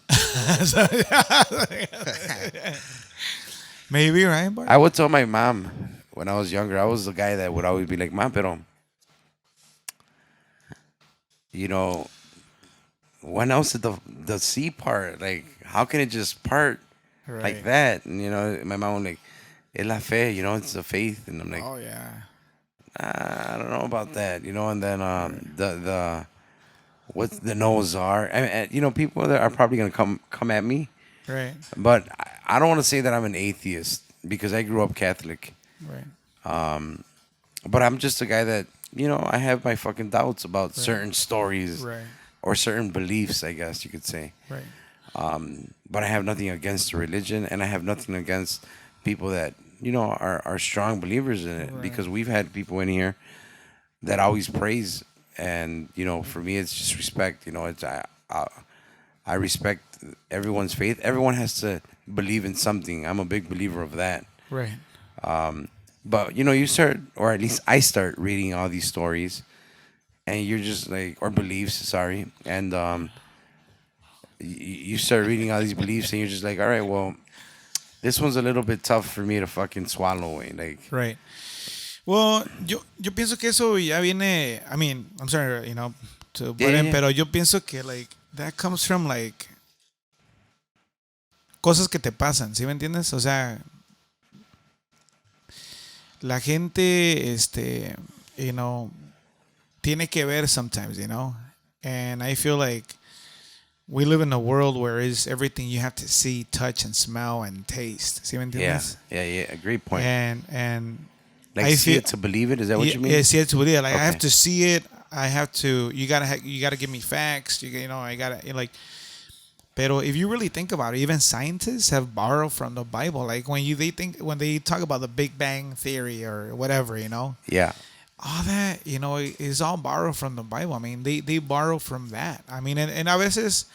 Maybe, right? Bart? I would tell my mom when I was younger, I was the guy that would always be like, Mom, pero, when else did the sea part? Like, how can it just part like that? And, my mom was like, es la fe, it's the faith. And I'm like, oh, yeah. I don't know about that, and then the what's the Noah's Ark? I mean, people that are probably gonna come at me, right? But I don't want to say that I'm an atheist because I grew up Catholic, right? But I'm just a guy that I have my fucking doubts about certain stories Right. or certain beliefs, I guess you could say. Right. But I have nothing against the religion, and I have nothing against people that are strong believers in it, Right. because we've had people in here that always praise, and for me, it's just respect. It's I respect everyone's faith. Everyone has to believe in something. I'm a big believer of that. Right. But you start, or at least I start reading all these stories, and you're just like, or beliefs, sorry, and you start reading all these beliefs, and you're just like, all right, well, this one's a little bit tough for me to fucking swallow. Like, Right. Well, yo pienso que eso ya viene. I mean, I'm sorry, to Yeah, butt yeah, in, yeah. pero yo pienso que like that comes from like cosas que te pasan, ¿sí me entiendes? O sea, la gente, tiene que ver sometimes, and I feel like we live in a world where is everything you have to see, touch, and smell and taste. ¿Sí me yeah, entiendes? yeah, a great point. And Like, I see feel it to believe it. Is that what you mean? Yeah, see it to believe it. Like I have Okay. to see it. I have to. You gotta give me facts. I gotta like. Pero if you really think about it, even scientists have borrowed from the Bible. Like when they talk about the Big Bang theory or whatever, Yeah. all that is all borrowed from the Bible. I mean, they borrow from that. I mean, and a veces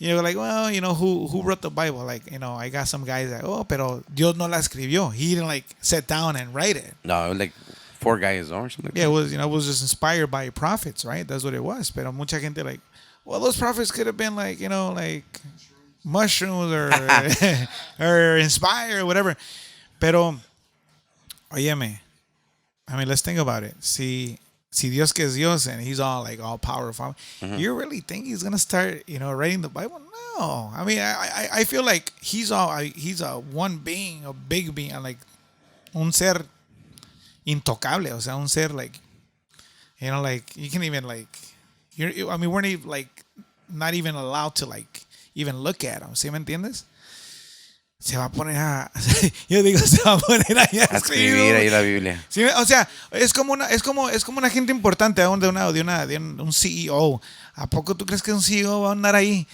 like, well, who wrote the Bible? Like, I got some guys that, oh, pero Dios no la escribió. He didn't like sit down and write it. No, like 4 guys or something. Like Yeah, that. it was just inspired by prophets, right? That's what it was. Pero mucha gente like, well, those prophets could have been like, like mushrooms or or inspired, whatever. Pero, óyeme, I mean, let's think about it. Si Dios que es Dios and he's all powerful, you really think he's gonna start, writing the Bible? No. I mean, I feel like he's a one being, a big being, like un ser intocable, o sea, un ser like, like you can even like, I mean, we're not, like not even allowed to like even look at him. ¿Sí me entiendes? Se va a poner a, yo digo, se va a poner ahí a A escribir ahí la Biblia. Sí, o sea, es como una gente importante de un CEO. ¿A poco tú crees que un CEO va a andar ahí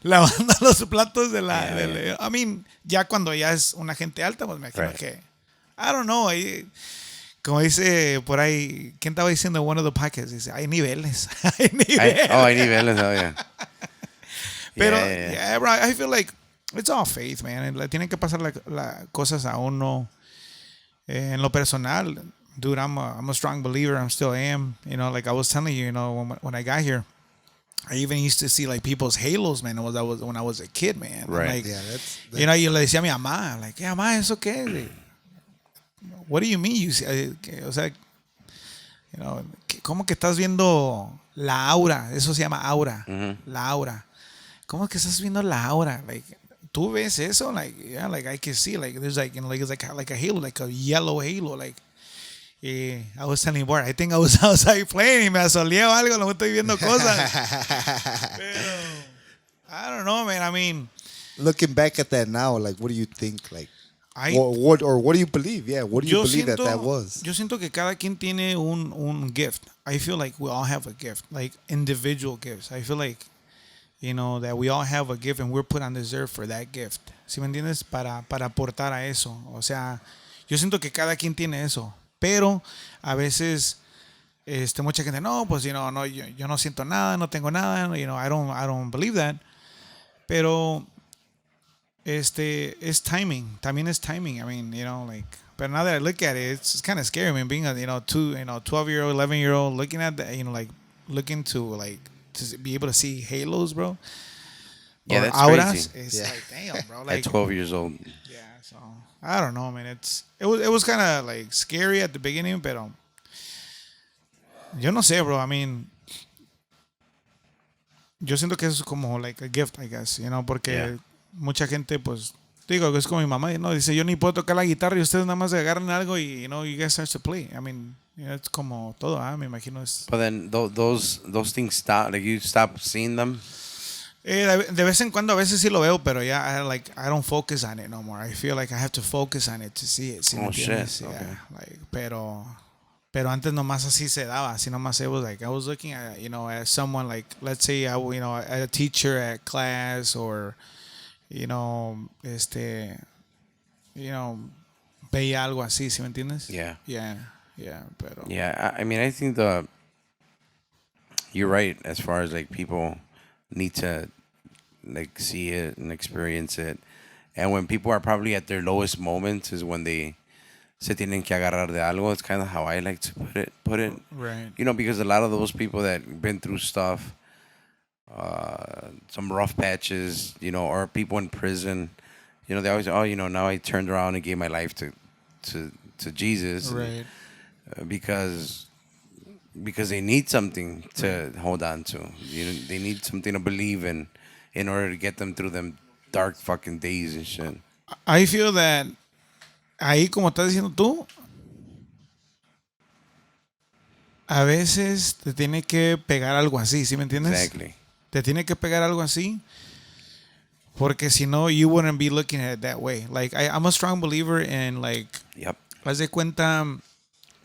lavando los platos I mean, ya cuando ya es una gente alta, pues me imagino Right. que I don't know, como dice por ahí, ¿quién estaba diciendo one of the podcasts? Dice, hay niveles. Hay niveles. Hay niveles, oh, yeah. Pero, Yeah. yeah, bro, I feel like it's all faith, man. Le tienen que pasar las cosas a uno. En lo personal, dude, I'm a strong believer. I still am. Like I was telling you, when I got here, I even used to see like people's halos, man. When I was a kid, man. Right. Like, Yeah, that's yo le decía a mi mamá, like, yeah, mamá, ¿eso qué? What do you mean? You see, o sea, ¿cómo que estás viendo la aura? Eso se llama aura. La aura. ¿Cómo que estás viendo la aura? Like, ¿tú ves eso? Like, yeah, like I can see, like there's like, like it's like a halo, like a yellow halo, like. I was telling Bart, I think I was outside playing y me asoleé o algo, no estoy viendo cosas. Pero, I don't know, man. I mean, looking back at that now, like, what do you think? Like, I, what do you believe? Yeah, what do you believe that was? Yo siento que cada quien tiene un gift. I feel like we all have a gift, like individual gifts. I feel like, that we all have a gift and we're put on this earth for that gift. ¿Sí me entiendes? Para aportar a eso. O sea, yo siento que cada quien tiene eso. Pero a veces mucha gente, no, pues, no, yo no siento nada, no tengo nada, I don't believe that. Pero es timing. También es timing. I mean, like, but now that I look at it, it's kind of scary. I mean, being a 12-year-old, 11-year-old, looking at that, like looking to be able to see halos, bro. Yeah, or that's auras. crazy. It's Yeah. like, damn, bro. At Like, 12 years old. yeah. So I don't know, man. It was kind of like scary at the beginning, pero yo no sé, bro. I mean, yo siento que es como like a gift, I guess, porque Yeah. mucha gente, pues, digo, es como mi mamá, dice, yo ni puedo tocar la guitarra y ustedes nada más agarran algo y, you guys start to play. I mean, it's como todo, me imagino es. But then those things stop. Like, you stop seeing them. De vez en cuando a veces sí lo veo, pero ya I don't focus on it no more. I feel like I have to focus on it to see it. ¿Sí me Oh, shit. entiendes? Yeah, Okay. like, pero Pero antes nomás así se daba, así nomás it was like I was looking at at someone like let's say at a teacher at class or you know veía algo así, ¿sí me entiendes? Yeah. Yeah, pero Yeah, I mean, I think you're right as far as like people need to like see it and experience it, and when people are probably at their lowest moments is when they se tienen que agarrar de algo. It's kind of how I like to put it. right. Because a lot of those people that been through stuff, some rough patches, or people in prison, they always, now I turned around and gave my life to Jesus, Right. because they need something to hold on to. They need something to believe in order to get them through them dark fucking days and shit. I feel that ahí como estás diciendo tú, a veces te tiene que pegar algo así, ¿sí me entiendes? Exactly. Te tiene que pegar algo así. Porque si no, you wouldn't be looking at it that way. Like, I'm a strong believer in, like, Yep. haz de cuenta,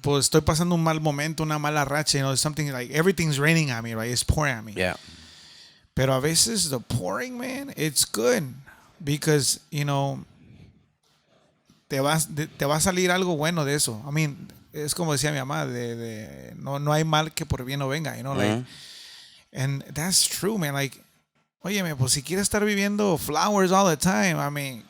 pues estoy pasando un mal momento, una mala racha, something like, everything's raining at me, right? It's pouring at me. Yeah. Pero a veces the pouring, man, it's good. Because, te va a salir algo bueno de eso. I mean, es como decía mi mamá, no hay mal que por bien no venga, like, and that's true, man. Like, óyeme, pues si quieres estar viviendo flowers all the time, I mean,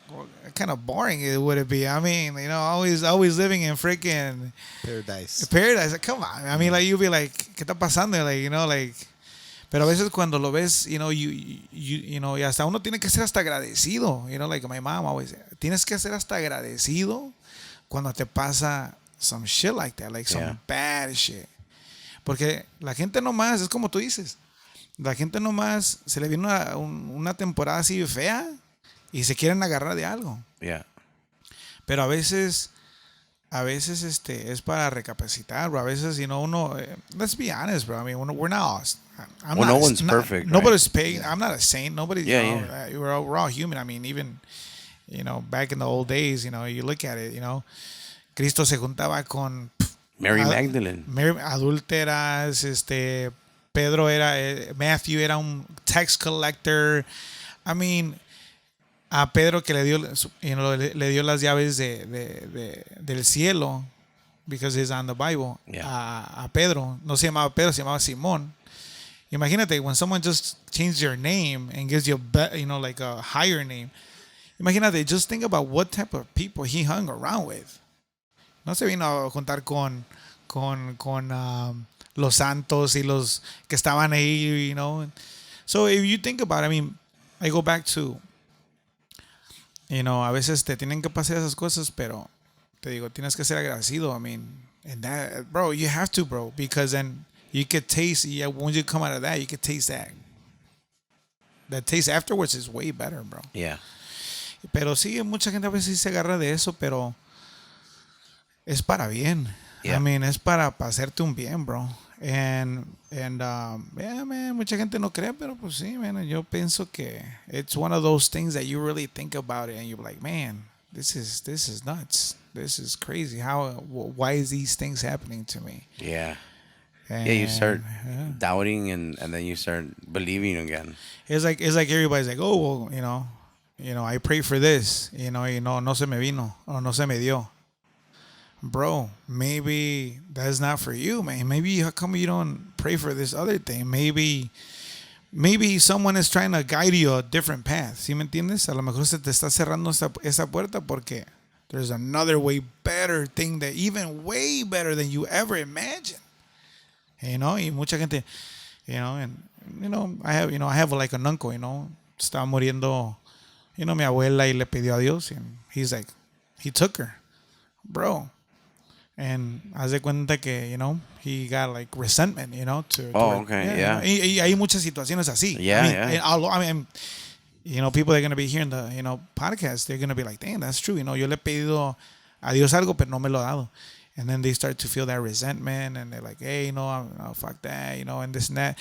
kind of boring it would it be. I mean, always living in freaking paradise. Like, come on. I mean, like, you'll be like, ¿qué está pasando? Like, like, pero a veces cuando lo ves, y hasta uno tiene que ser hasta agradecido. Like my mom always said, tienes que ser hasta agradecido cuando te pasa some shit like that, like some bad shit. Porque la gente nomás, es como tú dices, la gente nomás se le viene una temporada así fea y se quieren agarrar de algo. Yeah. Pero a veces es para recapacitar, bro. A veces, uno, let's be honest, bro. I mean, we're not, No one's perfect. Nobody's right? paid. I'm not a saint. Nobody's, we're all human. I mean, even, back in the old days, you look at it, Cristo se juntaba con Mary Magdalene. Adúlteras, Pedro Matthew era un tax collector. I mean, a Pedro que le dio las llaves del cielo, because he's on the Bible. Yeah. A Pedro, no se llamaba Pedro, se llamaba Simón. Imagínate, when someone just changed your name and gives you like a higher name. Imagínate, just think about what type of people he hung around with. No se vino a juntar con los santos y los que estaban ahí, So if you think about it, I mean, I go back to, a veces te tienen que pasar esas cosas, pero te digo, tienes que ser agradecido. I mean, and that, bro, you have to, bro, because then you could taste, when you come out of that, you could taste that. That taste afterwards is way better, bro. Yeah. Pero sí, mucha gente a veces se agarra de eso, pero es para bien. Yeah. I mean, es para hacerte un bien, bro. And yeah, man, mucha gente no cree, pero pues sí, man, yo pienso que it's one of those things that you really think about it and you're like, man, this is nuts. This is crazy. Why is these things happening to me? Yeah. And, You start doubting and then you start believing again. It's like everybody's like, oh, well, I pray for this, no se me vino, or no se me dio. Bro, maybe that's not for you, man. Maybe how come you don't pray for this other thing? Maybe someone is trying to guide you a different path. ¿Sí me entiendes? A lo mejor se te está cerrando esa puerta porque there's another way better thing that even way better than you ever imagined. Y mucha gente, I have like an uncle, estaba muriendo, mi abuela y le pidió a Dios and he's like, he took her, bro. And haz de cuenta que, he got like resentment, Okay, yeah. Y hay muchas situaciones así. Yeah, I mean, people that are going to be hearing the, podcast, they're going to be like, damn, that's true. Yo le he pedido a Dios algo, pero no me lo ha dado. And then they start to feel that resentment and they're like, hey, no, fuck that, and this and that.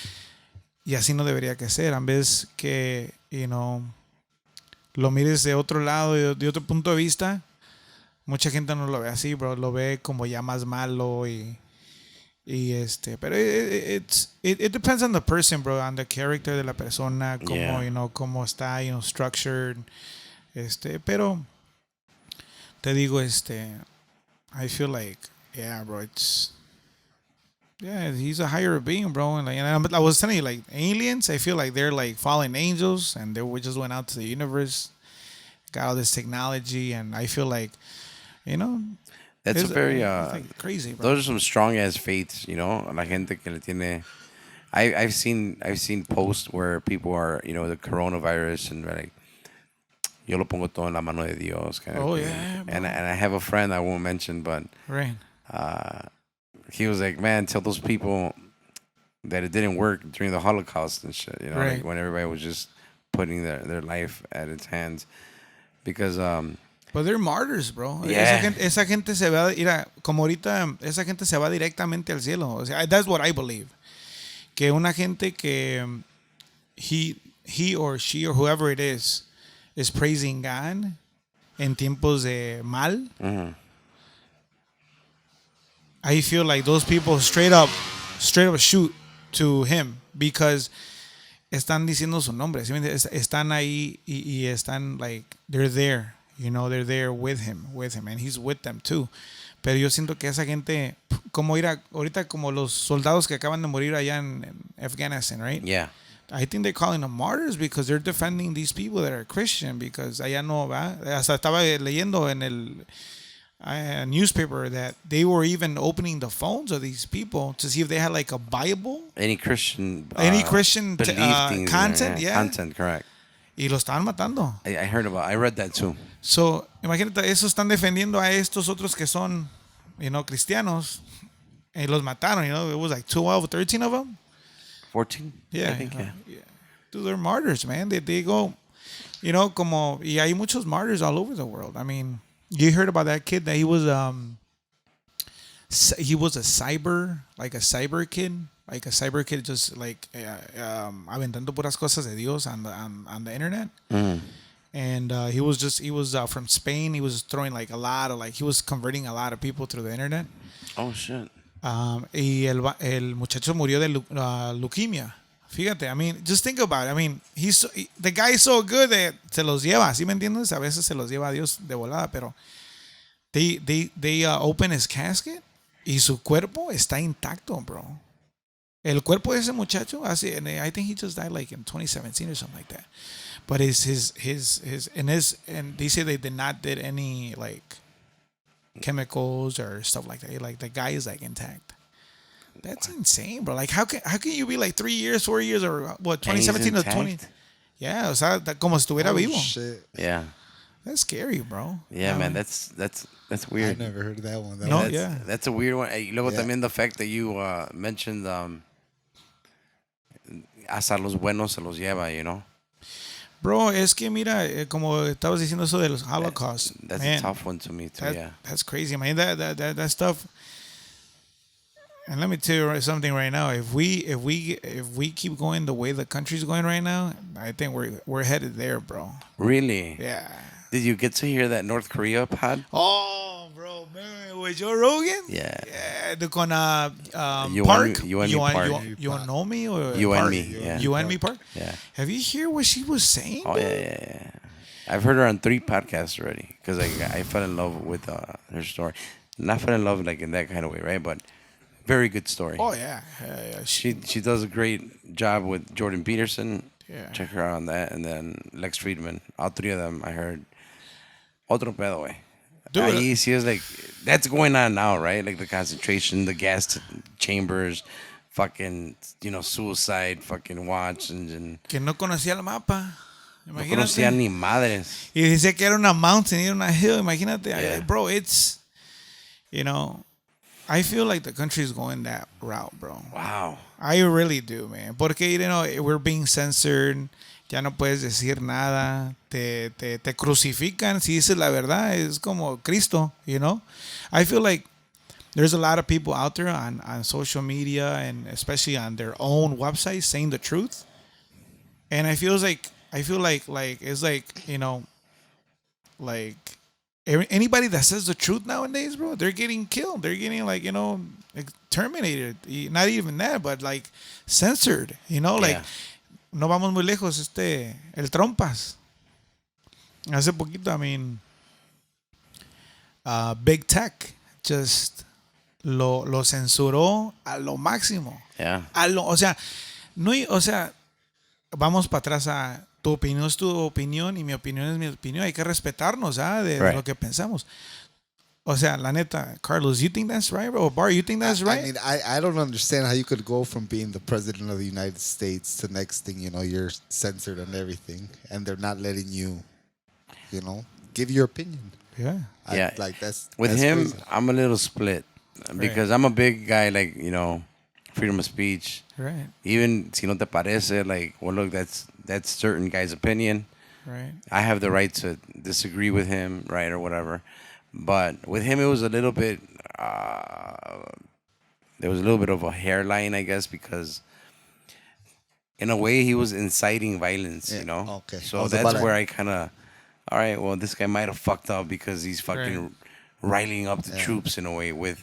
Y así no debería que ser. En vez que, lo mires de otro lado, de otro punto de vista. Mucha gente no lo ve así, bro. Lo ve como ya más malo y Pero it depends on the person, bro, on the character de la persona, como, Yeah. cómo está, structured. Pero te digo, I feel like, yeah, bro, yeah, he's a higher being, bro. And I was telling you, like, aliens, I feel like they're like fallen angels, and they just went out to the universe, got all this technology, and I feel like, you know, That's a very it's like crazy, bro. those are some strong ass faiths, La gente que le tiene. I've seen posts where people are, the coronavirus, and they're like, yo lo pongo todo en la mano de Dios, kind of Oh, thing. yeah, bro. And I have a friend I won't mention, but Right. he was like, man, tell those people that it didn't work during the Holocaust and shit, Right. like when everybody was just putting their life at its hands, because But they're martyrs, bro. Yeah. Esa gente se va, mira, como ahorita, esa gente se va directamente al cielo. O sea, that's what I believe. Que una gente que he or she or whoever it is praising God en tiempos de mal. mhm. I feel like those people straight up shoot to him because están diciendo su nombre. ¿Sí me entiendes? Están ahí y están like they're there, they're there with him, and he's with them too. Pero yo siento que esa gente, como ahorita como los soldados que acaban de morir allá en Afghanistan, right? Yeah. I think they're calling them martyrs because they're defending these people that are Christian, because allá no va. Hasta estaba leyendo en el newspaper that they were even opening the phones of these people to see if they had like a Bible, Any Christian belief things, content, yeah. content, correct. Y lo estaban matando. I read that too. So, imagínate, esos están defendiendo a estos otros que son, cristianos, y los mataron, it was like 12, 13 of them. 14? Yeah. I think, yeah. Dude, they're martyrs, man. They go, como, y hay muchos martyrs all over the world. I mean, you heard about that kid that he was a cyber kid, just like aventando puras cosas de Dios on the internet. Mm. And he was from Spain. He was throwing like a lot of, he was converting a lot of people through the internet. Oh, shit. Y el muchacho murió de leukemia. Fíjate, I mean, just think about it. I mean, the guy is so good that se los lleva, ¿sí me entiendes? A veces se los lleva a Dios de volada, pero they open his casket y su cuerpo está intacto, bro. El cuerpo de ese muchacho, I think he just died like in 2017 or something like that. But and they say they did not did any like chemicals or stuff like that. Like the guy is like intact. That's insane, bro. Like how can you be like 3 years, 4 years, or what, And he's 2017 or 20? intact? Yeah, o sea, como si estuviera Oh, vivo. shit. Yeah. That's scary, bro. Yeah, I man, mean, that's I weird. never heard of that one. No, that's, yeah. That's a weird one. Y luego Yeah. también the fact that you mentioned hasta los buenos se los lleva. Bro, es que mira, como estabas diciendo eso de los Holocaust. That's man, a tough one to me too, yeah. That's crazy, man. That stuff. And let me tell you something right now. If we keep going the way the country's going right now, I think we're headed there, bro. Really? Yeah. Did you get to hear that North Korea pod? Oh, bro, man, with Joe Rogan. Yeah. Yeah, con You Park. and me Park. You know me or You and Park? me, yeah. You and me Park. Yeah. Have you heard what she was saying? Oh, bro? yeah. I've heard her on 3 podcasts already because I fell in love with her story. Not fell in love like in that kind of way, right? But very good story. Oh yeah. Yeah. She does a great job with Jordan Peterson. Yeah. Check her out on that. And then Lex Friedman. All 3 of them, I heard. Otro pedo, güey. Dude. Ahí sí is like, that's going on now, right? Like the concentration, the gas chambers, fucking, suicide, fucking watch. And Que no conocía el mapa. no conocía ni madres. Y dice que era una mountain, era una hill. Imagínate, Yeah. bro. It's, I feel like the country is going that route, bro. Wow. I really do, man. Porque, we're being censored. Ya no puedes decir nada. Te crucifican. Si dices la verdad, es como Cristo, I feel like there's a lot of people out there on social media and especially on their own websites saying the truth. And I feel like it's like, like anybody that says the truth nowadays, bro, they're getting killed. They're getting like terminated. Not even that, but like censored. You know, like Yeah. no vamos muy lejos. El Trompas. Hace poquito, I mean, Big Tech just lo censuró a lo máximo. Yeah. O sea, no, o sea, vamos para atrás a tu opinión es tu opinión y mi opinión es mi opinión. Hay que respetarnos, de Right. lo que pensamos. O sea, la neta, Carlos, you think that's right, bro? Bar, you think that's right? I mean, I don't understand how you could go from being the president of the United States to next thing, you're censored and everything, and they're not letting you, give your opinion. Yeah. Yeah. Like that's With that's him, crazy. I'm a little split because I'm a big guy, like, freedom of speech. Right. Even si no te parece, like, well, look, that's certain guy's opinion. Right. I have the right to disagree with him, right, or whatever. But with him, it was a little bit. There was a little bit of a hairline, I guess, because in a way he was inciting violence. Yeah, okay. I So was that's about to- where I kind of. All right, well, this guy might have fucked up because he's fucking Right. riling up the troops in a way with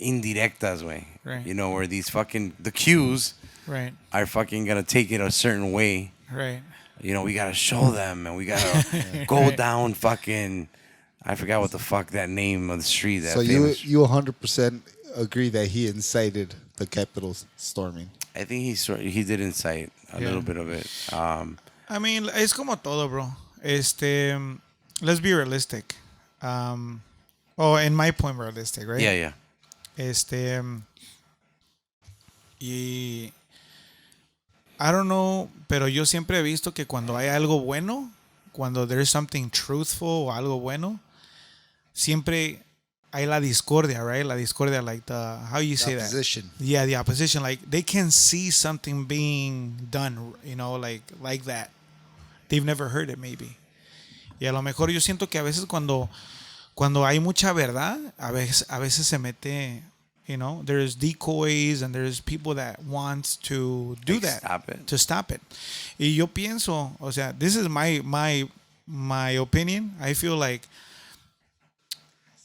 indirectas way. Right. Where these fucking the cues Right. are fucking gonna take it a certain way. Right. We gotta show them, and we gotta go down fucking. I forgot what the fuck that name of the street. That So you famous, you 100% agree that he incited the Capitol storming? I think he did incite a Yeah. little bit of it. I mean, es como todo, bro. Let's be realistic. In my point, realistic, right? Yeah. Y I don't know, pero yo siempre he visto que cuando hay algo bueno, cuando there's something truthful o algo bueno, siempre hay la discordia, right? La discordia, like how you say that? Opposition. Yeah, the opposition. Like they can see something being done, like that. They've never heard it, maybe. Y a lo mejor yo siento que a veces cuando hay mucha verdad, a veces se mete, there's decoys and there's people that want to do Like, that. stop it. To stop it. Y yo pienso, o sea, this is my opinion. I feel like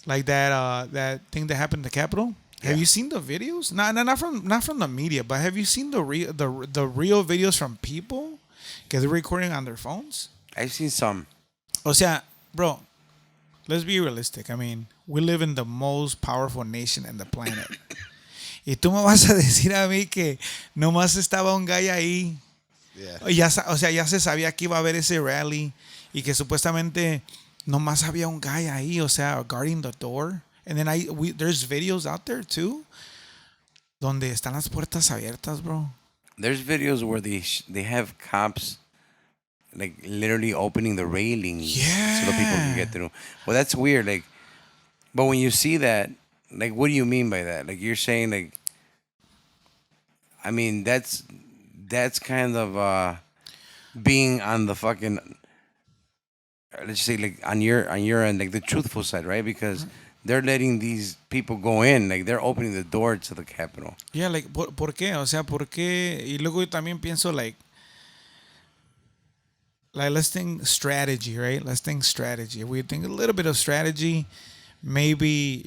that thing that happened in the Capitol. Have Yeah. you seen the videos? Not from the media, but have you seen the real videos from people? Que they're recording on their phones. I've seen some. O sea, bro, let's be realistic. I mean, we live in the most powerful nation in the planet. Y tú me vas a decir a mí que nomás estaba un guy ahí. Yeah. O sea, ya se sabía que iba a haber ese rally y que supuestamente nomás había un guy ahí, o sea, guarding the door. And then there's videos out there too donde están las puertas abiertas, bro. There's videos where they have cops like literally opening the railing so the people can get through. Well, that's weird. Like, but when you see that, like, what do you mean by that? Like, you're saying like, I mean, that's kind of being on the fucking, let's say, like on your end, like the truthful side, right? Because they're letting these people go in, like they're opening the door to the Capitol. Yeah, like, ¿por qué? O sea, ¿por qué? Y luego yo también pienso, like, let's think strategy, right? Let's think strategy. If we think a little bit of strategy, maybe,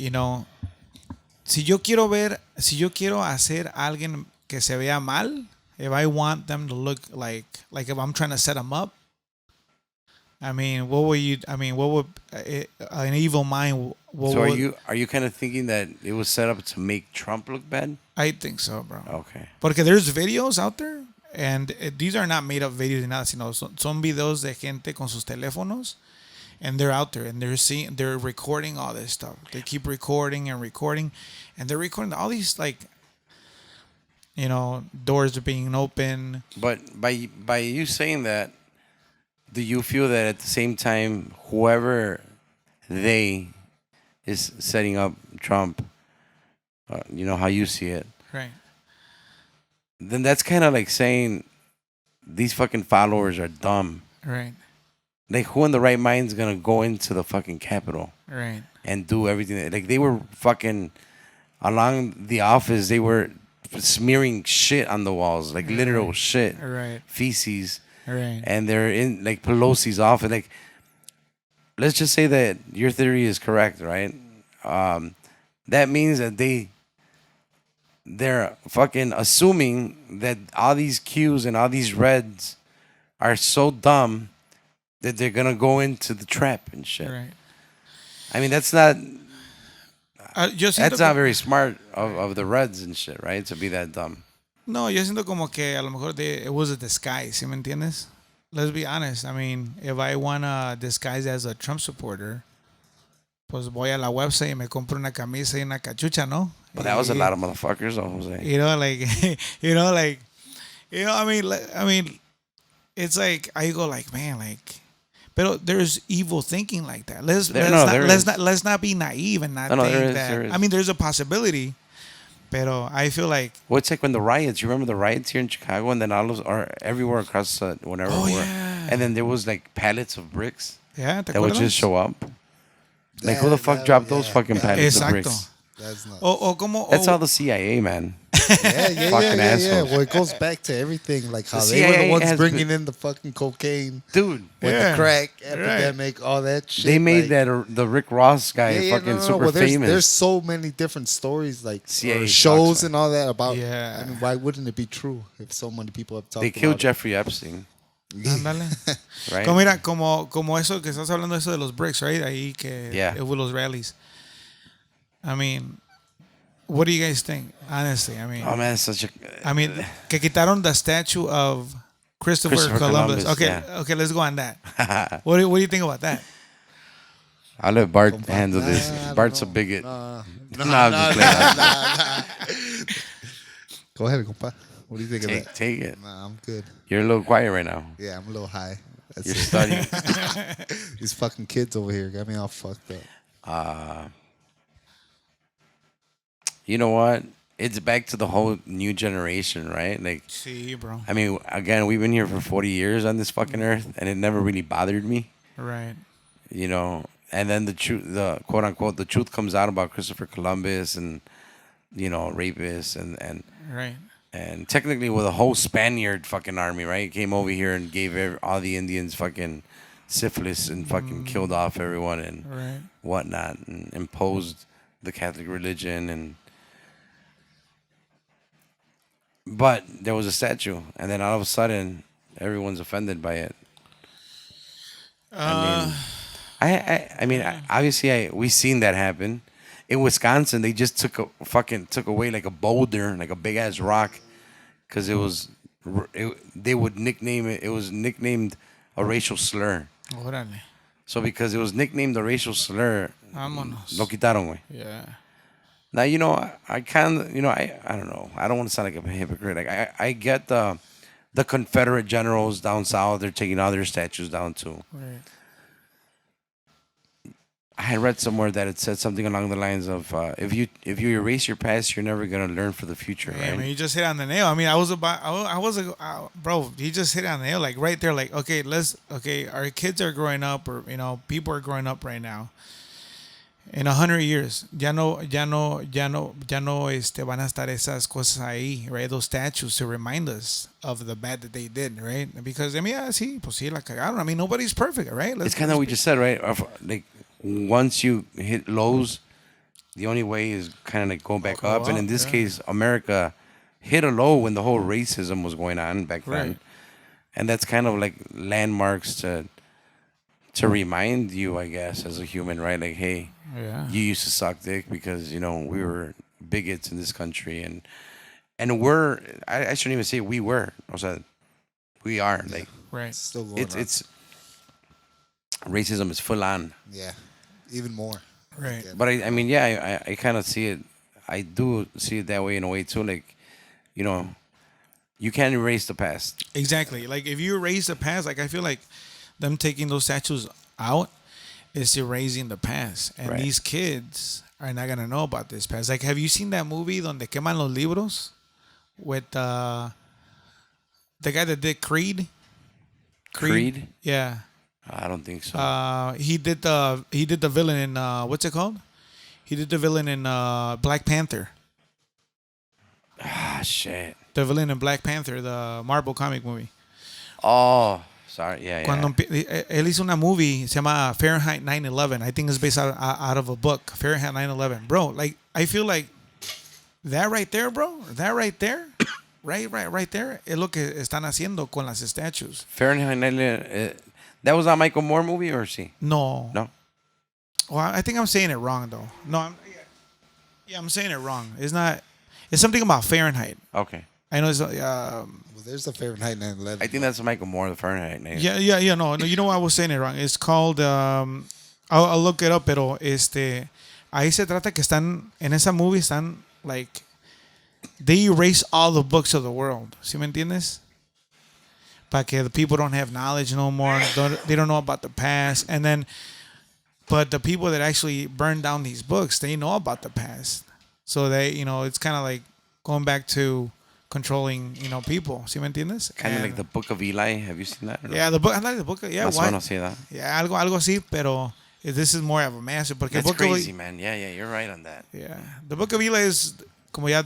si yo quiero hacer a alguien que se vea mal, if I want them to look like if I'm trying to set them up, what would an evil mind? So are you kind of thinking that it was set up to make Trump look bad? I think so, bro. Okay. Porque there's videos out there, and these are not made up videos ni nada, sino son videos de gente con sus teléfonos, and they're out there, and they're recording all this stuff. They keep recording and recording, and they're recording all these, like, doors are being open. But by you saying that, do you feel that at the same time, whoever they is setting up Trump, how you see it, Right. then that's kind of like saying these fucking followers are dumb. Right. Like, who in the right mind is gonna go into the fucking Capitol Right. and do everything? Like, they were fucking along the office. They were smearing shit on the walls, like literal shit, Right. feces. Right. And they're in like Pelosi's office. Like, let's just say that your theory is correct, right? that means that they're fucking assuming that all these Qs and all these reds are so dumb that they're gonna go into the trap and shit. Right. I mean, that's not Yo siento that's not como, very smart of the Reds and shit, right? To be that dumb. no, yo siento como que a lo mejor it was a disguise, ¿sí me entiendes? Let's be honest. I mean, if I want to disguise as a Trump supporter, pues voy a la website y me compro una camisa y una cachucha, ¿no? But that was a Y- lot of motherfuckers, though, Jose. You know, like, you know, like, you know, I mean, it's like I go like, man, like, but there's evil thinking like that. Let's not be naive and not No, think there is, that. there is. I mean, there's a possibility, but I feel like, Well, it's like when the riots. You remember the riots here in Chicago, and then all those are everywhere across whenever oh we were. yeah, And then there was like pallets of bricks yeah, ¿te that would acuerdas? just show up. Like who the fuck dropped those fucking pallets of Exacto. bricks? That's not. O como, That's o- all the CIA, man. Yeah. Fucking assholes. Well, it goes back to everything, like how The they were the CIA ones has bringing been- in the fucking cocaine Dude, with Yeah. the crack Right. epidemic, all that shit. they made like, that the Rick Ross guy fucking super Well, there's, famous. there's so many different stories, like CIA or talks shows about and all that about. Yeah. I mean, why wouldn't it be true if so many people have talked They about killed it? Jeffrey Epstein, ándale. right? Como mira, como eso que estás hablando eso de los bricks, right? Ahí que Yeah. with los rallies. I mean, what do you guys think? Honestly, I mean, Oh man, it's such a. I mean, que quitaron the statue of Christopher Christopher Columbus. Columbus, Okay, yeah. okay, let's go on that. What do you think about that? I'll let Bart handle this. I don't Bart's a know. bigot. Nah, I'm just playing. Go ahead, compa. What do you think of Take, that? take it. Nah, I'm good. You're a little quiet right now. Yeah, I'm a little high. That's You're it. studying. These fucking kids over here got me all fucked up. You know what? It's back to the whole new generation, right? Like, Sí, bro. I mean, again, we've been here for 40 years on this fucking earth, and it never really bothered me, Right. you know. And then the truth, the quote unquote, the truth comes out about Christopher Columbus and, you know, rapists Right. and technically with a whole Spaniard fucking army, right? Came over here and gave all the Indians fucking syphilis and fucking killed off everyone and Right. whatnot and imposed the Catholic religion and. But there was a statue, and then all of a sudden, everyone's offended by it. I mean, obviously, we seen that happen. In Wisconsin, they just took away like a boulder, like a big ass rock, because they would nickname it. It was nicknamed a racial slur. Órale. So because it was nicknamed a racial slur, Vámonos. lo quitaron, güey. Yeah. Now, you know, I kind of, you know, I don't know. I don't want to sound like a hypocrite. Like, I get the Confederate generals down south. They're taking all their statues down too. Right. I had read somewhere that it said something along the lines of, if you erase your past, you're never gonna learn for the future, Yeah, I right? mean, you just hit on the nail. I mean, bro, he just hit on the nail, like right there, like, okay, our kids are growing up, or, you know, people are growing up right now. In 100 years, ya no, van a estar esas cosas ahí, right? Those statues to remind us of the bad that they did, right? Because, I mean, yeah, sí, pues sí, la cagaron. I mean, nobody's perfect, right? It's kind of what we just said, right? Like, once you hit lows, the only way is kind of like go back Go up. And in up, this yeah. case, America hit a low when the whole racism was going on back then. Right. And that's kind of like landmarks to remind you, I guess, as a human, right? Like, hey, Yeah. you used to suck dick because, you know, we were bigots in this country. And I shouldn't even say we were. O sea, we are. Like, Right. Still going on. it's racism is full on. Yeah, even more. Right. But I mean, yeah, I kind of see it. I do see it that way in a way too. Like, you know, you can't erase the past. Exactly. Like, if you erase the past, like, I feel like them taking those statues out is erasing the past. And Right. these kids are not going to know about this past. Like, have you seen that movie donde queman los libros with the guy that did Creed? Creed? Yeah. I don't think so. He did the villain in what's it called? He did the villain in Black Panther. Ah, shit. The villain in Black Panther, the Marvel comic movie. Oh, Sorry, yeah, Cuando yeah. él hizo una movie, se llama Fahrenheit 9/11. I think it's based out of a book, Fahrenheit 9/11. Bro, like, I feel like that right there, bro, that right there, right there, es lo que están haciendo con las statues. Fahrenheit 9/11. That was a Michael Moore movie, or sí? No. No. Well, I think I'm saying it wrong, though. No, yeah, I'm saying it wrong. It's not, it's something about Fahrenheit. Okay. I know it's, Well, there's a Fahrenheit 9/11. I think that's Michael Moore, the Fahrenheit 9. yeah, no, you know why I was saying it wrong. It's called, I'll look it up, pero ahí se trata que están, en esa movie están, like, they erase all the books of the world. ¿Sí me entiendes? Para que the people don't have knowledge no more. They don't know about the past. And then, but the people that actually burned down these books, they know about the past. So they, it's kind of like going back to controlling, people. ¿Sí me entiendes? Kind of And- like the Book of Eli. Have you seen that? Yeah, the book. I like the book. Yeah, Más o why? menos, sí, that. Yeah, algo así, pero this is more of a master. Porque That's el book crazy, of, man. Yeah, you're right on that. yeah, the book of Eli is como ya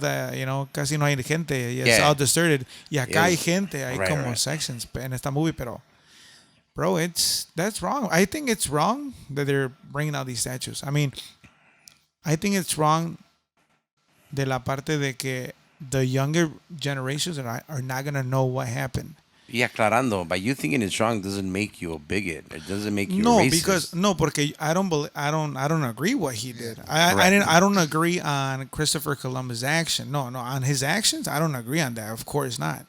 casi no hay gente. It's Yeah. all deserted. Y acá hay Yes. gente, hay Right, como right. sections en esta movie, pero bro, that's wrong. I think it's wrong that they're bringing out these statues. I mean, I think it's wrong de la parte de que the younger generations are not gonna know what happened. Y aclarando, by you thinking it's wrong doesn't make you a bigot. It doesn't make you No, racist. because porque I don't agree what he did. Correct. I don't agree on Christopher Columbus' action. No, on his actions I don't agree on that. Of course not.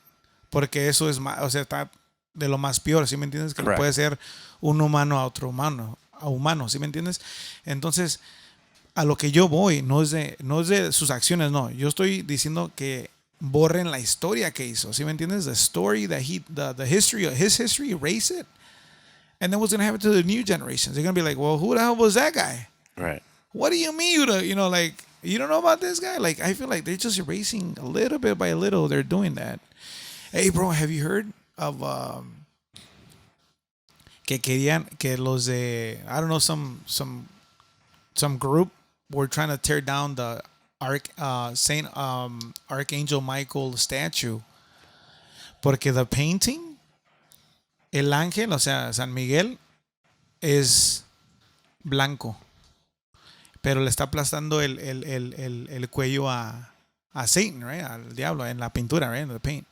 Porque eso es más, o sea, está de lo más peor, ¿sí me entiendes? Que no Correct. puede ser un humano a otro humano, ¿sí me entiendes? Entonces, a lo que yo voy no es de sus acciones, no. Yo estoy diciendo que borren la historia que hizo, ¿sí me entiendes? The story that the history of his history, erase it. And then what's going to happen to the new generations? They're going to be like, well, who the hell was that guy? Right. What do you mean like, you don't know about this guy? Like, I feel like they're just erasing a little bit by little. They're doing that. Hey, bro, have you heard of que querían que los de, I don't know, some group were trying to tear down the Saint Archangel Michael statue porque the painting, el ángel, o sea, San Miguel es blanco, pero le está aplastando el cuello a Satan, right? Al diablo en la pintura, right? In the paint.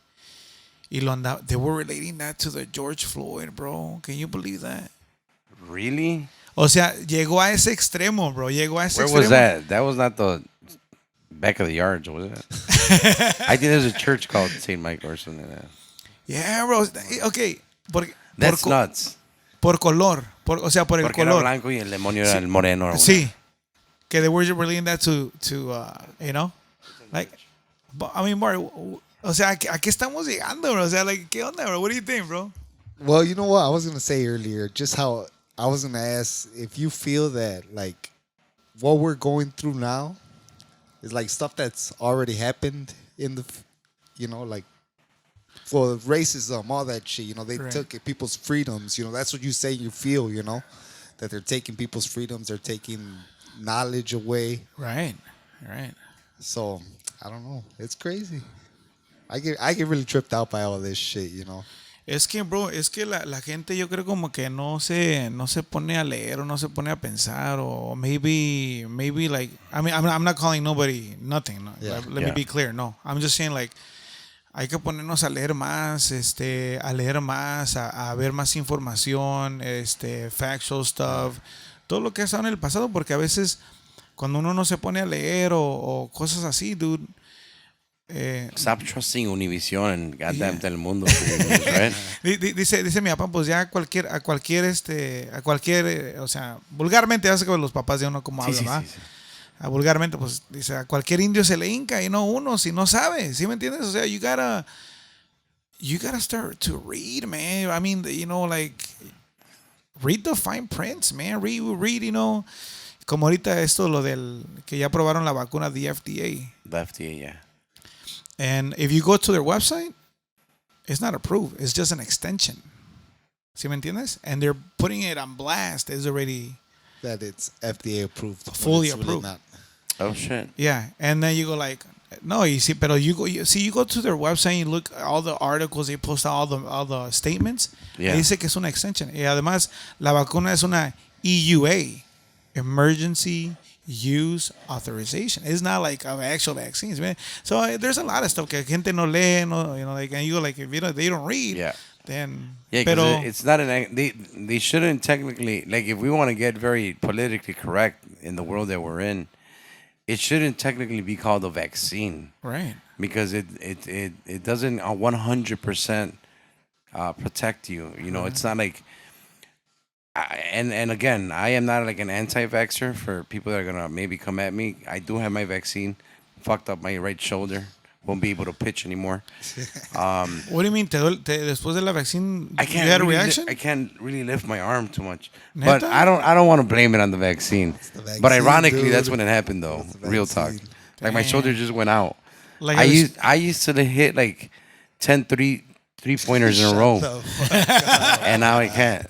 Y they were relating that to the George Floyd, bro. Can you believe that? Really? O sea, llegó a ese extremo, bro. Llegó a ese Where extremo. was that? That was not the back of the yards, was it? I think there's a church called St. Michael or something like that. Yeah, bro. Okay. That's nuts. Por color. O sea, por el Porque era color. blanco y el demonio era el moreno. or Sí. Que they were relating that to like, but, I mean, bro, o sea, ¿a qué estamos llegando, bro? O sea, like, ¿qué onda, bro? What do you think, bro? Well, you know what I was gonna say earlier, just how I was gonna ask if you feel that like what we're going through now is like stuff that's already happened in the, like for racism, all that shit. They Right. took people's freedoms. That's what you say you feel. That they're taking people's freedoms, they're taking knowledge away. Right. So I don't know. It's crazy. I get really tripped out by all this shit. Es que, bro, la gente yo creo como que no se pone a leer o no se pone a pensar o maybe like, I mean, I'm not calling nobody nothing. No? Yeah. Let me be clear. No, I'm just saying like, hay que ponernos a leer más, a ver más información, factual stuff, todo lo que ha estado en el pasado, porque a veces cuando uno no se pone a leer o cosas así, dude. Stop trusting Univision and goddamn Yeah. Telemundo. Right? Dice mi papá, pues ya a cualquier, o sea, vulgarmente, ya sé que los papás de uno como hablan, ¿verdad? Sí. Vulgarmente, pues dice, a cualquier indio se le hinca y no uno si no sabe, ¿sí me entiendes? O sea, you gotta start to read, man. I mean, like, read the fine prints, man. Read, como ahorita esto, lo del, que ya aprobaron la vacuna, the FDA. The FDA, yeah. And if you go to their website, it's not approved. It's just an extension. ¿Sí me entiendes? And they're putting it on blast. It's already That it's FDA approved, but Fully it's really approved. not. Oh, shit. Yeah, and then you go like, No, you see, pero you go to their website and you look at all the articles, they post all the statements. Yeah. Dice que es una extension. Y además, la vacuna es una EUA, Emergency Use Authorization. It's not like actual vaccines, man. So there's a lot of stuff que gente no lee, no, like, and you go like, if you know, they don't read, Yeah. then. Yeah, because it's not they shouldn't technically, like, if we want to get very politically correct in the world that we're in, it shouldn't technically be called a vaccine Right. because it doesn't 100% protect you. You know, it's not like. And again, I am not like an anti-vaxxer for people that are gonna maybe come at me. I do have my vaccine. Fucked up my right shoulder. Won't be able to pitch anymore. What do you mean? Después de la vaccine, I you can't. had a Really reaction? I can't really lift my arm too much. But Neta? I don't want to blame it on the vaccine. the vaccine, But ironically, dude. that's when it happened, though. It's the Real talk. vaccine. Like my shoulder just went out. Like I used to hit like 10 three-pointers in a row, The fuck. and now I can't.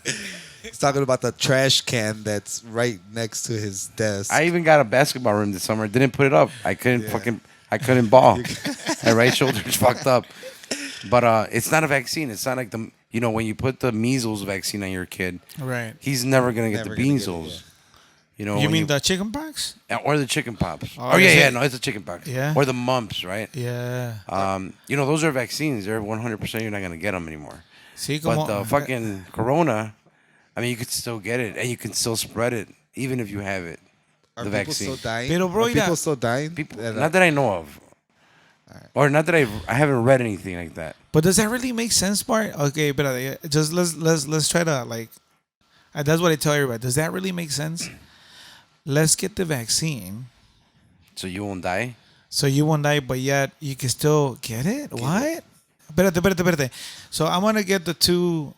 He's talking about the trash can that's right next to his desk. I even got a basketball rim this summer. Didn't put it up. I couldn't ball. My right shoulder's fucked up. But it's not a vaccine. It's not like when you put the measles vaccine on your kid, Right. he's never gonna get Never the gonna get it, measles. You know, You when mean the chicken pox? or the chicken pops? Oh, Oh, is yeah, it? no, it's a chicken pox. Yeah. Or the mumps, right? Yeah. Those are vaccines. They're 100%. You're not gonna get them anymore. Sí, But como, the fucking corona, I mean, you could still get it and you can still spread it even if you have it. Are the people vaccine. still dying? Pero, bro, Are people mira, still dying? People, That, not that I know of, or not that I haven't read anything like that. But does that really make sense, Bart? Okay, but just let's try to like. That's what I tell everybody. Does that really make sense? Let's get the vaccine So you won't die. so you won't die, but yet you can still get it. What? Espérate. So I'm gonna get the two.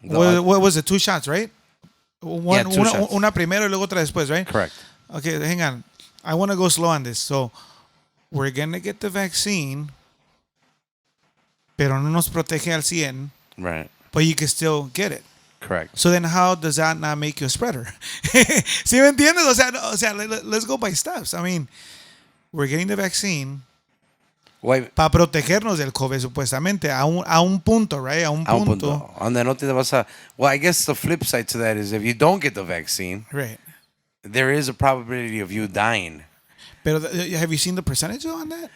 What was it? 2 shots, right? Yeah, 2 shots. Una primero y luego otra después, right? Correct. Okay, hang on. I want to go slow on this. So we're gonna get the vaccine, pero no nos protege al 100, Right. but you can still get it. Correct. So then how does that not make you a spreader? ¿Sí me entiendes? O sea, let's go by steps. I mean, we're getting the vaccine Wait. para protegernos del COVID supuestamente a un punto, right? A un A un punto. punto. Donde no te vas a. Well, I guess the flip side to that is if you don't get the vaccine, Right. there is a probability of you dying. Pero have you seen the percentage on that?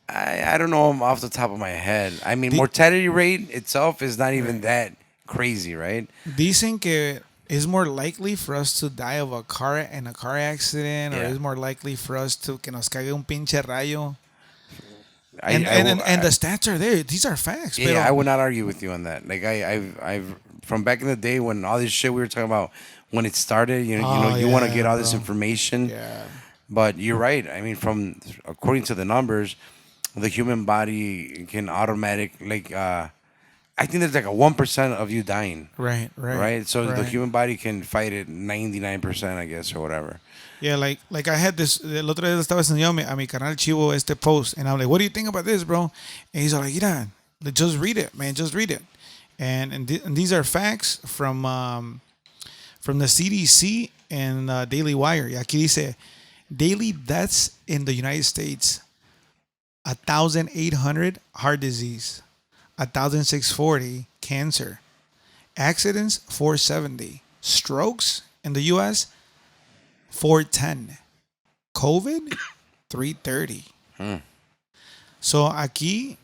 I don't know off the top of my head. I mean, mortality rate itself is not even that crazy, right? Dicen que it's more likely for us to die of a car accident, or Yeah. it's more likely for us to que nos caiga un pinche rayo. I And the stats are there. These are facts. Yeah, pero, I would not argue with you on that. Like I've from back in the day when all this shit we were talking about when it started, you want to yeah, get all this bro. information. Yeah. But you're right. I mean, according to the numbers, the human body can I think there's like a 1% of you dying. Right. So the right. human body can fight it 99%, I guess, or whatever. Yeah, like I had this. El otro día le estaba enseñando a mi canal Chivo este post, and I'm like, "What do you think about this, bro?" And he's like, "Yeah, just read it, man. Just read it." And these are facts from the CDC and Daily Wire. Y aquí dice, daily deaths in the United States: 1,800 heart disease, 1,640 cancer, accidents 470, strokes in the U.S. 410, COVID 330. So aquí,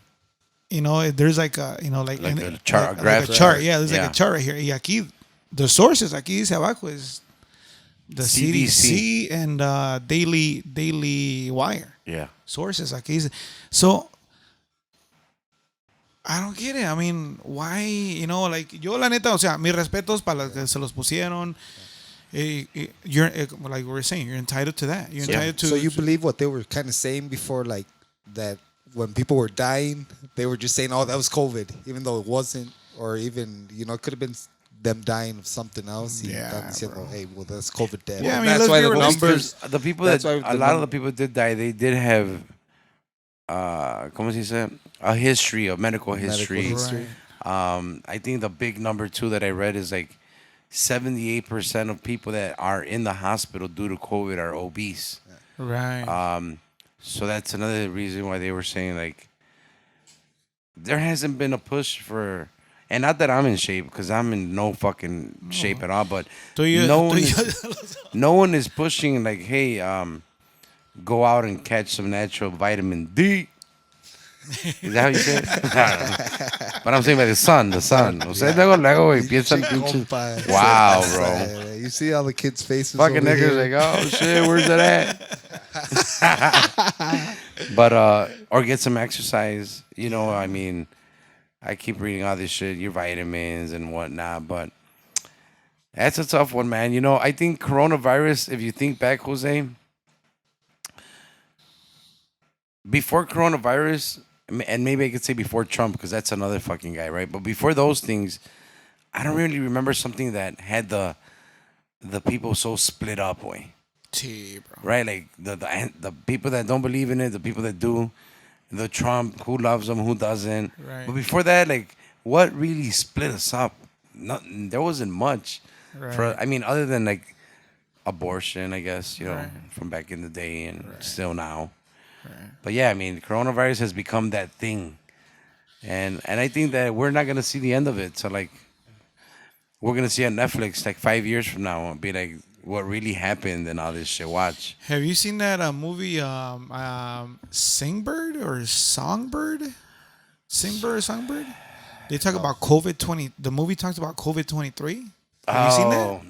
there's like a, Like a chart, a graph. like a chart. Yeah, there's Yeah. like a chart right here. Y aquí, the sources, aquí dice abajo is the CDC and Daily Wire. Yeah. Sources, aquí dice. So, I don't get it. I mean, why, like, yo la neta, o sea, mis respetos para los que se los pusieron. You're like we were saying, you're entitled to that. You're entitled to. So you believe what they were kind of saying before, like that when people were dying, they were just saying, "Oh, that was COVID," even though it wasn't, or even it could have been them dying of something else. Yeah, Estaban diciendo, "Hey, well, that's COVID death." Yeah, I mean, that's let's why be the realistic. numbers. The people That's that why a lot of the people that did die, they did have, ¿cómo se dice? A history, a medical history. history. I think the big number too that I read is like 78% of people that are in the hospital due to COVID are obese. Right. So that's another reason why they were saying like there hasn't been a push for, and not that I'm in shape because I'm in no fucking shape at all, but no one is, no one is pushing like, hey, go out and catch some natural vitamin D. Is that how you say it? I don't know. But I'm saying by the sun, the sun. Ustedes luego, güey, piensan pinches. Compa. Wow, bro. You see all the kids' faces. Fucking over niggas here? like, oh shit, where's that at? But or get some exercise. You know, I mean, I keep reading all this shit, your vitamins and whatnot, but that's a tough one, man. You know, I think coronavirus, if you think back, Jose, before coronavirus, and maybe I could say before Trump, because that's another fucking guy, right? But before those things, I don't really remember something that had the people so split up, way. Sí, bro. Right? Like the people that don't believe in it, the people that do, the Trump, who loves him, who doesn't. Right. But before that, like, what really split us up? Nothing. There wasn't much. Right. I mean, other than like abortion, I guess, you know, Right. from back in the day and still now. But yeah, I mean, coronavirus has become that thing, and I think that we're not gonna see the end of it. So like, we're gonna see on Netflix like 5 years from now and be like, what really happened and all this shit. Watch. Have you seen that movie, Singbird or Songbird? Singbird or Songbird? They talk about COVID-20. The movie talks about COVID-23. Have you seen that?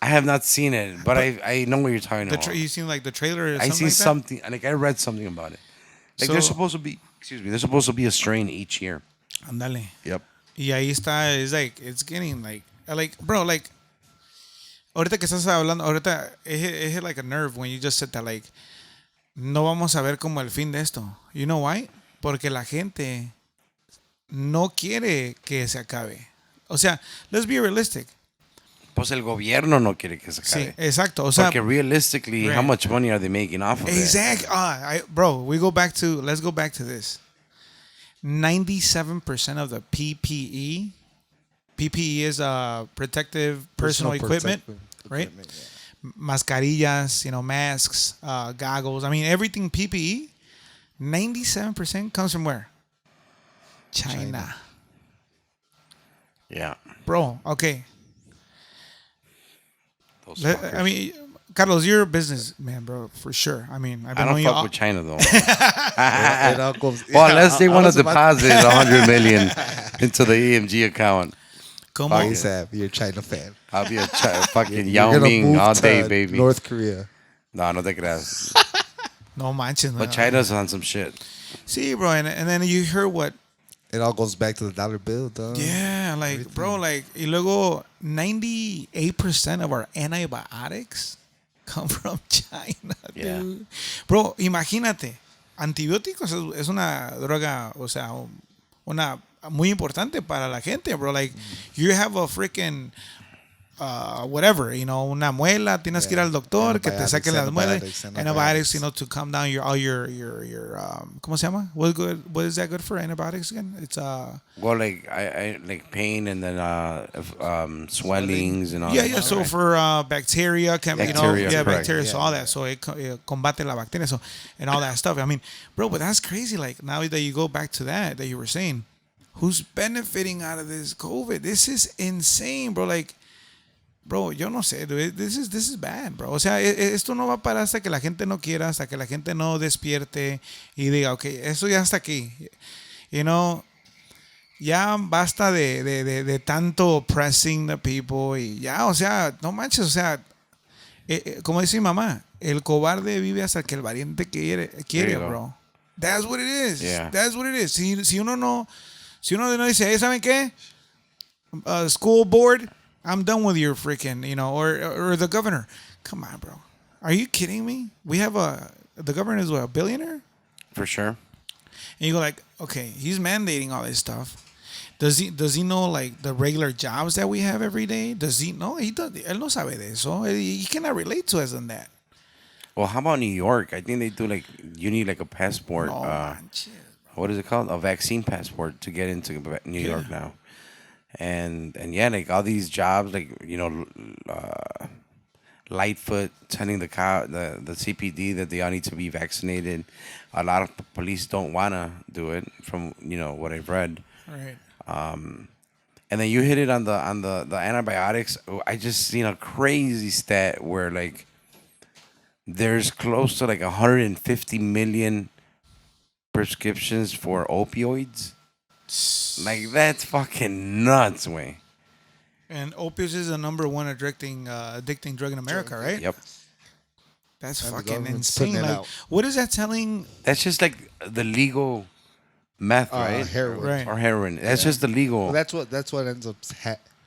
I have not seen it, but I know what you're talking about. You seen like the trailer? Or I something see like something, like I read something about it. Like So- there's supposed to be, excuse me, there's supposed to be a strain each year. That? Ándale. Yep. Y ahí está, it's like, it's getting like, bro, like, ahorita que estás hablando, ahorita, it hit like a nerve when you just said that, like, no vamos a ver como el fin de esto. You know why? Porque la gente no quiere que se acabe. O sea, let's be realistic. Pues el gobierno no quiere que se Sí, acabe. exacto. O sea, Porque realistically, how Right. much money are they making off of it? exact. Bro, let's go back to this. 97% of the PPE is protective personal equipment, right? Mascarillas, masks, goggles. I mean, everything PPE, 97% comes from where? China. Yeah. Bro, okay. Those fuckers. I mean, Carlos, you're a businessman, bro, for sure. I mean, I've I been don't knowing you fuck all- with China though. It all goes- Well, Yeah, unless they I want to was about- deposit 100 million into the EMG account, Como? ASAP, you're a China fan. I'll be a fucking You're Yao gonna Ming move all to day, baby. North Korea. No te creas. No manches. But no. China's on some shit. See, bro, and then you hear what? It all goes back to the dollar bill, dog. Yeah, like, bro, like, y luego 98% of our antibiotics come from China, Yeah. dude. Bro, imagínate, antibióticos es una droga, o sea, una muy importante para la gente, bro. Like, you have a freaking whatever, una muela, tienes que ir al doctor, que te saquen las muelas, antibiotics, to calm down all your ¿cómo se llama? What is that good for, antibiotics again? It's Well, like I like pain and then swellings and all. yeah, that yeah. shit, So right? for bacteria, Bacteria, correct. bacteria, so Yeah. all that. So it combate la bacteria, so and all that stuff. I mean, bro, but that's crazy. Like now that you go back to that you were saying, who's benefiting out of this COVID? This is insane, bro. Like, bro, yo no sé, dude. This is bad, bro. O sea, esto no va a parar hasta que la gente no quiera, hasta que la gente no despierte y diga, okay, esto ya está aquí. Ya basta de tanto pressing the people y ya, o sea, no manches, o sea, como dice mi mamá, el cobarde vive hasta que el valiente quiere, There you go. bro. That's what it is. Yeah. That's what it is. Si uno no dice, hey, ¿saben qué? School board, I'm done with your freaking, or the governor. Come on, bro. Are you kidding me? We have the governor is what, a billionaire? For sure. And you go like, okay, he's mandating all this stuff. Does he know like the regular jobs that we have every day? Does he know? Él no sabe de eso. He cannot relate to us on that. Well, how about New York? I think they do like you need like a passport. No manches. What is it called? A vaccine passport to get into New York now. And yeah, like all these jobs, like Lightfoot telling the CPD that they all need to be vaccinated. A lot of police don't want to do it, from what I've read. Right. And then you hit it on the antibiotics. I just seen a crazy stat where like there's close to like 150 million prescriptions for opioids. Like that's fucking nuts, way. And opiates is the number one addicting drug in America, right? Yep. That's And the fucking government's putting insane. it Like, out. what is that telling? That's just like the legal meth, right? Heroin. Right. Or heroin. That's just the legal. Well, that's what ends up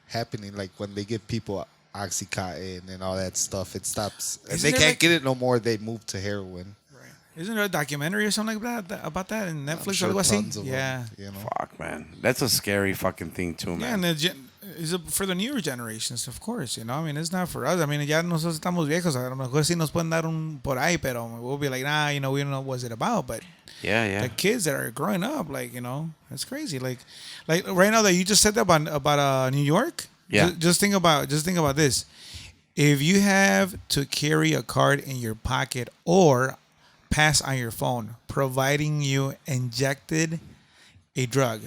happening. Like when they give people oxycontin and all that stuff, it stops. If Isn't they there can't like- get it no more, they move to heroin. Right. Isn't there a documentary or something like that about that in I'm Netflix sure or algo así? tons of Yeah. them, you know. Fuck, man. That's a scary fucking thing too, Yeah, man. and is for the newer generations, of course, I mean, it's not for us. I mean, ya nosotros estamos viejos. A lo mejor sí nos pueden dar un por ahí, pero we'll be like, nah, we don't know what it about. But Yeah. the kids that are growing up, like, it's crazy. Like right now that you just said that about New York. Yeah. Just think about this. If you have to carry a card in your pocket or pass on your phone, providing you injected a drug,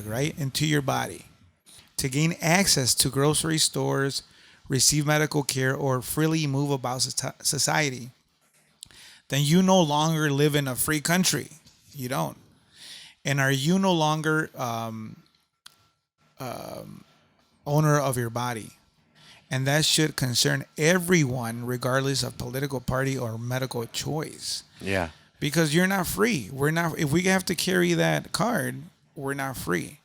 right, into your body to gain access to grocery stores, receive medical care, or freely move about society, then you no longer live in a free country. You don't. And are you no longer owner of your body? And that should concern everyone, regardless of political party or medical choice. Yeah. Because you're not free. We're not. If we have to carry that card, we're not free.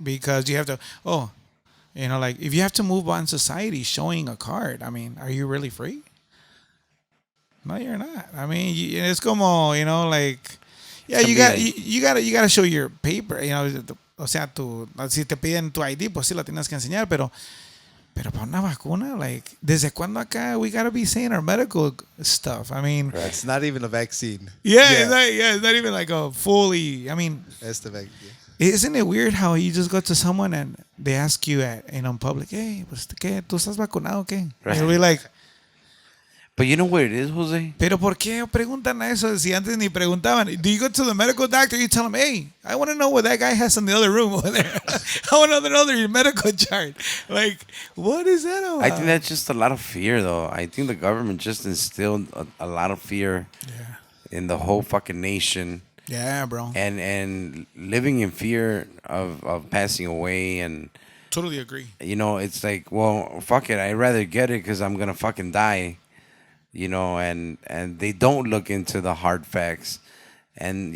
Because you have to. Like if you have to move on society showing a card, I mean, are you really free? No, you're not. I mean, it's como, like, yeah, you got to show your paper. O sea, si te piden tu ID, pues sí la tienes que enseñar, pero para una vacuna, like, ¿desde cuándo acá we gotta be saying our medical stuff? I mean, It's not even a vaccine. it's not even like a fully. I mean, That's the vaccine. isn't it weird how you just go to someone and they ask you in public, hey, pues, ¿qué? ¿Tú estás vacunado o qué? Right. And you'll be like, But you know what it is, Jose? ¿pero por qué preguntan eso si antes ni preguntaban? Do you go to the medical doctor, you tell him, hey, I want to know what that guy has in the other room over there. I want to know their medical chart. Like, what is that about? I think that's just a lot of fear, though. I think the government just instilled a lot of fear in the whole fucking nation. Yeah, bro. And living in fear of passing away, and Totally agree. it's like, well, fuck it, I'd rather get it because I'm gonna fucking die, and they don't look into the hard facts, and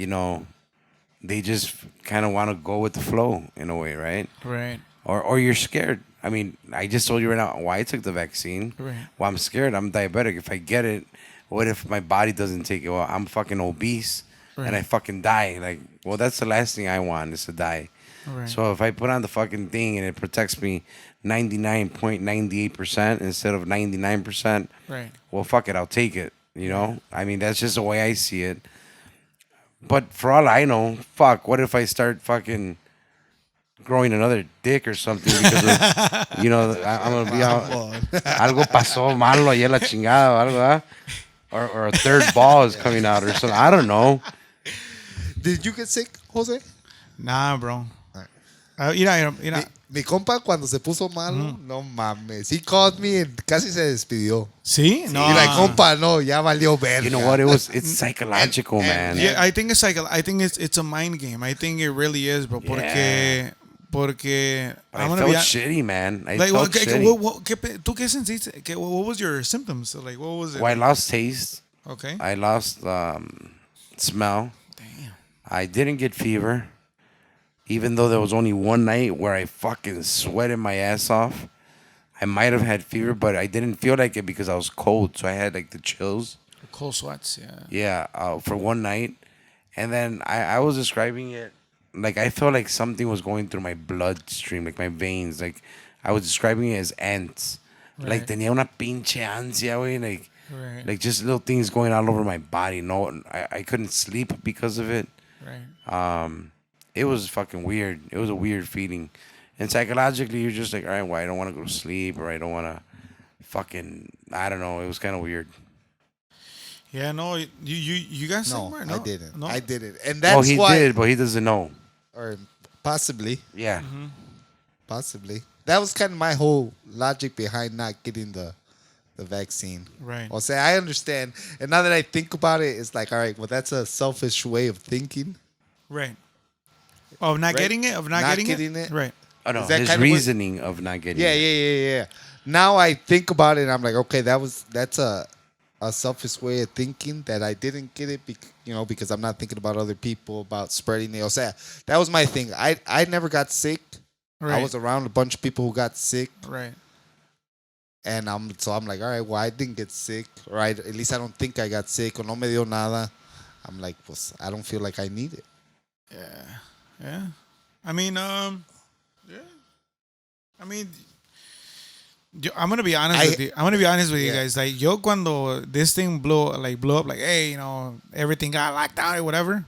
they just kind of want to go with the flow in a way, right? Right. Or you're scared. I mean, I just told you right now why I took the vaccine. Right. Well, I'm scared. I'm diabetic. If I get it, what if my body doesn't take it? Well, I'm fucking obese. Right. And I fucking die. Like, well, that's the last thing I want is to die. Right. So if I put on the fucking thing and it protects me 99.98% instead of 99%, Right. well, fuck it, I'll take it. I mean, that's just the way I see it. But for all I know, fuck, what if I start fucking growing another dick or something because of, I'm gonna be out. Algo pasó malo ayer la chingada, o algo, ¿verdad? Or a third ball is coming out or something. I don't know. Did you get sick, Jose? Nah, bro. Mi compa cuando se puso malo, no mames. He called me and casi se despidió. ¿Sí? No. Y la compa, no, ya valió verga. You know what? It's psychological, man. Yeah, I think it's it's a mind game. I think it really is, bro. Porque But I I'm felt gonna be shitty, man. I like, felt shitty. ¿tú qué sentiste? What was your symptoms? So, like, what was it? Well, I lost taste. Okay. I lost smell. Damn. I didn't get fever. Even though there was only one night where I fucking sweated my ass off. I might have had fever, but I didn't feel like it because I was cold. So I had like the chills. Cold sweats, yeah. Yeah, for one night. And then I was describing it like I felt like something was going through my bloodstream, like my veins. Like I was describing it as ants. Like Right. tenía una pinche ansia, güey. Right. Like just little things going all over my body. No, I couldn't sleep because of it. Right. It was fucking weird. It was a weird feeling. And psychologically, you're just like, all right, well, I don't want to go to sleep, or I don't want to fucking, I don't know. It was kind of weird. Yeah, no, you got sick, No, Mark? I didn't. No. I didn't, and Well, that's he why, did, but he doesn't know. or possibly, Yeah. possibly. That was kind of my whole logic behind not getting the vaccine. Right. I'll say I understand, and now that I think about it, it's like, all right, well, that's a selfish way of thinking. Right. Of not Right? getting it? Of not, Not getting, getting it? it? Right. Oh, no. Is that His kind of what- reasoning of not getting Yeah, it. yeah. Now I think about it, and I'm like, okay, that's a selfish way of thinking that I didn't get it, because I'm not thinking about other people, about spreading it. O sea, that was my thing. I never got sick. Right. I was around a bunch of people who got sick, Right. and I'm like, all right, well, I didn't get sick, or at least I don't think I got sick, or no me dio nada. I'm like, pues, I don't feel like I need it. Yeah. I mean, yeah. I mean, I'm gonna be honest with you. I'm gonna be honest with you Yeah. guys. Like, yo, cuando this thing blew up, like, hey, everything got locked down or whatever.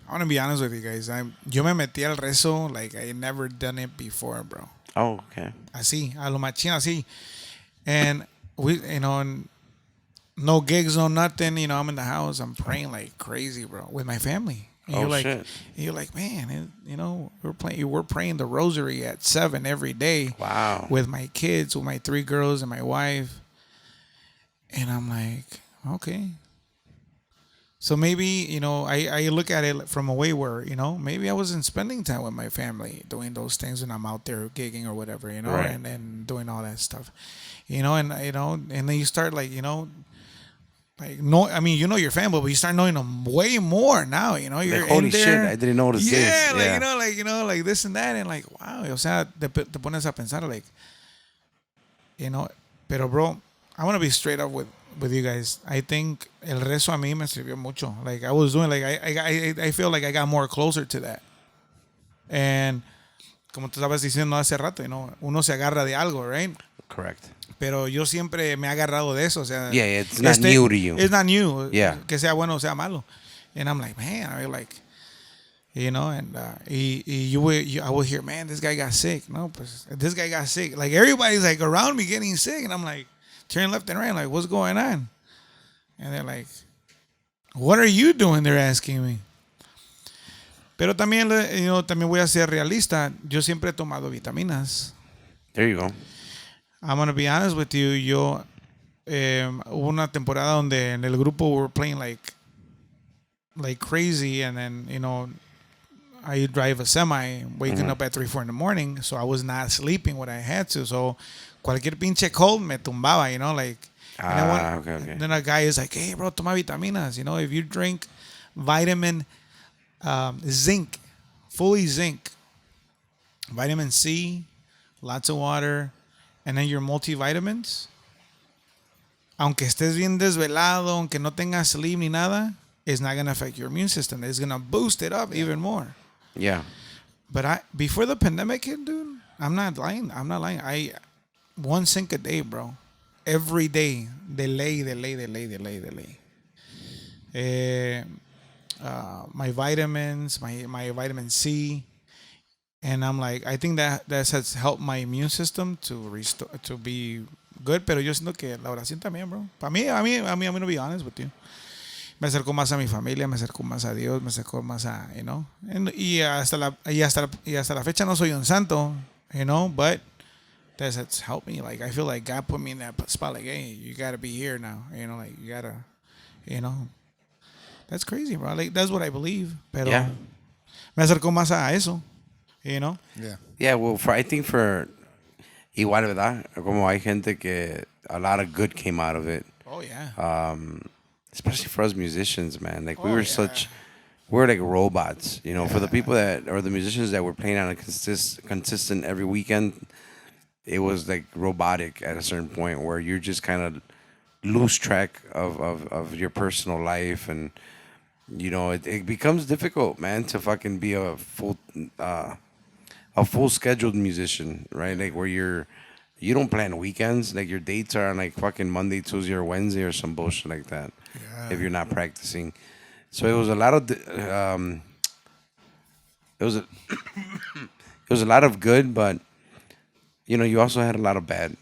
I wanna be honest with you guys. Yo me metí al rezo like I never done it before, bro. Oh, okay. Así, a lo machín, así. And and no gigs, no nothing. I'm in the house. I'm praying like crazy, bro, with my family. And Oh, you're like, shit. you're like, man, we're praying the rosary at 7 every day. Wow. With my kids, with my 3 girls and my wife. And I'm like, okay. So maybe, I look at it from a way where, maybe I wasn't spending time with my family doing those things when I'm out there gigging or whatever, Right. and doing all that stuff. And then you start like, like, no, I mean, your family, but you start knowing them way more now. You're Like, holy in there. shit, I didn't notice this. Yeah, like, Yeah. like this and that, and like, wow, o sea, te pones a pensar, like, pero bro, I want to be straight up with you guys. I think el rezo a mí me sirvió mucho. Like, I was doing, like, I feel like I got more closer to that. And como tú estabas diciendo hace rato, uno se agarra de algo, right? Correct. Pero yo siempre me he agarrado de eso, o sea. Yeah, it's not new to you. It's not new. Yeah. Que sea bueno o sea malo. And I'm like, man, I like, and I will hear, man, this guy got sick. No, pues, this guy got sick. Like, everybody's like around me getting sick, and I'm like, turning left and right, like, what's going on? And they're like, what are you doing? They're asking me. Pero también, también voy a ser realista. Yo siempre he tomado vitaminas. There you go. I'm gonna be honest with you. Yo hubo una temporada donde en el grupo we were playing like crazy, and then I drive a semi, waking up at 3, 4 in the morning, so I was not sleeping what I had to. So cualquier pinche cold me tumbaba, like. And then Okay. Then a guy is like, hey, bro, toma vitaminas. If you drink vitamin zinc, fully zinc, vitamin C, lots of water, and then your multivitamins, aunque estés bien desvelado, aunque no tengas sleep ni nada, it's not going to affect your immune system. It's going to boost it up even more. Yeah. But before the pandemic hit, dude, I'm not lying. I 1 zinc a day, bro. Every day. De ley. My vitamins, my vitamin C. And I'm like, I think that has helped my immune system to be good. Pero yo siento que la oración también, bro. Para mí, I'm gonna be honest with you. Me acerco más a mi familia, me acerco más a Dios, me acerco más a, y hasta la fecha no soy un santo, but that's helped me. Like, I feel like God put me in that spot. Like, hey, you gotta be here now. Like, you gotta, that's crazy, bro. Like, that's what I believe. Pero Yeah. me acerco más a eso. Yeah. Yeah, well, I think for igual, ¿verdad? Como hay gente que a lot of good came out of it. Oh, yeah. Especially for us musicians, man. Like, Oh, yeah. we're like robots, for the people or the musicians that were playing on a consistent every weekend, it was like robotic at a certain point where you're just kind of lose track of your personal life, and it becomes difficult, man, to fucking be a full scheduled musician, right? Like, where you don't plan weekends, like your dates are on like fucking Monday, Tuesday, or Wednesday or some bullshit like that. Yeah. If you're not practicing, so it was a lot of it was it was a lot of good, but you also had a lot of bad.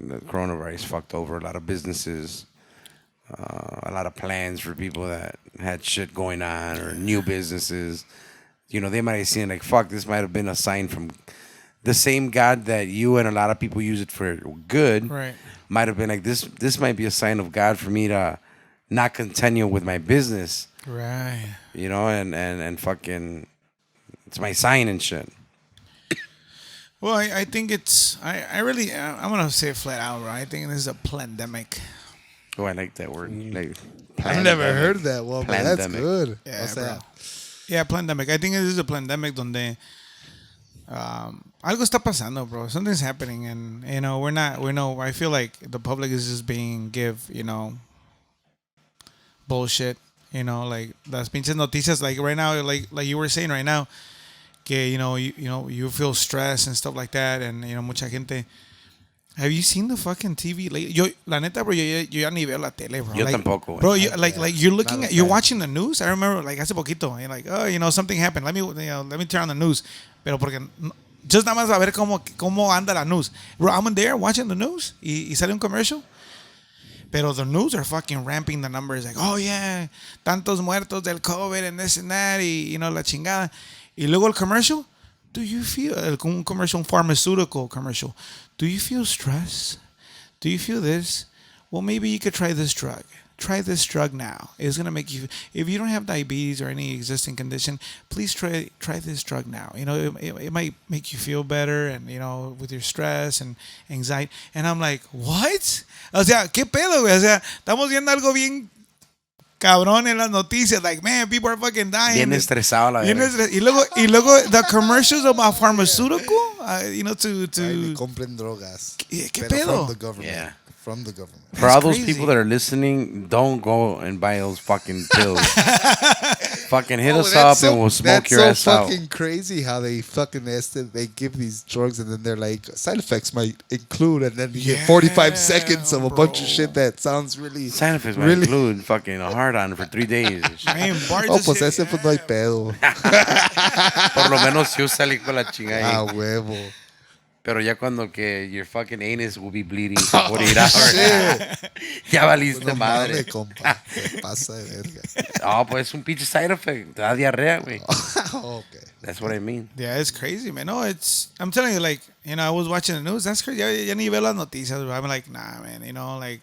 the coronavirus fucked over a lot of businesses, a lot of plans for people that had shit going on or new businesses. They might have seen like, fuck, this might have been a sign from the same God that you and a lot of people use it for good. Right. Might have been like, this might be a sign of God for me to not continue with my business. Right. And fucking, it's my sign and shit. Well, I think it's I really I'm gonna say it flat out, right? I think this is a pandemic. Oh, I like that word. Like, I've never heard that one, but that's Pandemic. good. Yeah, What's bro. that? Yeah, pandemic. I think this is a pandemic donde algo está pasando, bro. Something's happening, and I feel like the public is just being bullshit. Like las pinches noticias, like right now, like you were saying right now, que you feel stress and stuff like that, and mucha gente. Have you seen the fucking TV lately? La neta, bro, yo ya ni veo la tele, bro. Yo Like, tampoco, bro. güey. Like you're looking Not a you're fan. watching the news. I remember like hace poquito, you're like, oh, something happened. Let me turn on the news. Pero porque just nada más a ver cómo anda la news. Bro, I'm in there watching the news y sale un commercial. Pero the news are fucking ramping the numbers. Like, oh yeah, tantos muertos del COVID and this and that y la chingada. Y luego el commercial. Do you feel un commercial, un pharmaceutical commercial? Do you feel stress? Do you feel this? Well, maybe you could try this drug. Try this drug now. It's gonna make you. If you don't have diabetes or any existing condition, please try this drug now. It might make you feel better, and with your stress and anxiety. And I'm like, what? O sea, qué pedo, güey. O sea, estamos viendo algo bien cabrón en las noticias. Like, man, people are fucking dying. Bien estresado la verga. Y luego the commercials about pharmaceutical, to Right, compren drogas. ¿Qué Pero pedo? From the government. Yeah. From the government. For all those crazy. people that are listening, don't go and buy those fucking pills. Fucking hit us up and we'll smoke your ass That's so out. fucking crazy how they fucking they give these drugs and then they're like, side effects might include, and then you get 45 seconds of a bunch of bro. shit that sounds really. Side effects might Really? include fucking a hard on for 3 days. and shit. Man, Bart Oh, just pues hit- ese pues no hay pedo. Por lo menos si usa el hijo de la Ah, chingada. huevo. Pero ya cuando que your fucking anus will be bleeding for 48 hours. Ya valiste No madre. mames, compa. Se pasa de verga. Oh, pues es un pinche side effect. Te da diarrea, güey. Okay. That's what I mean. Yeah, it's crazy, man. No, I'm telling you, like, I was watching the news. That's crazy. Ya ni veo las noticias. Bro. I'm like, nah, man. Like,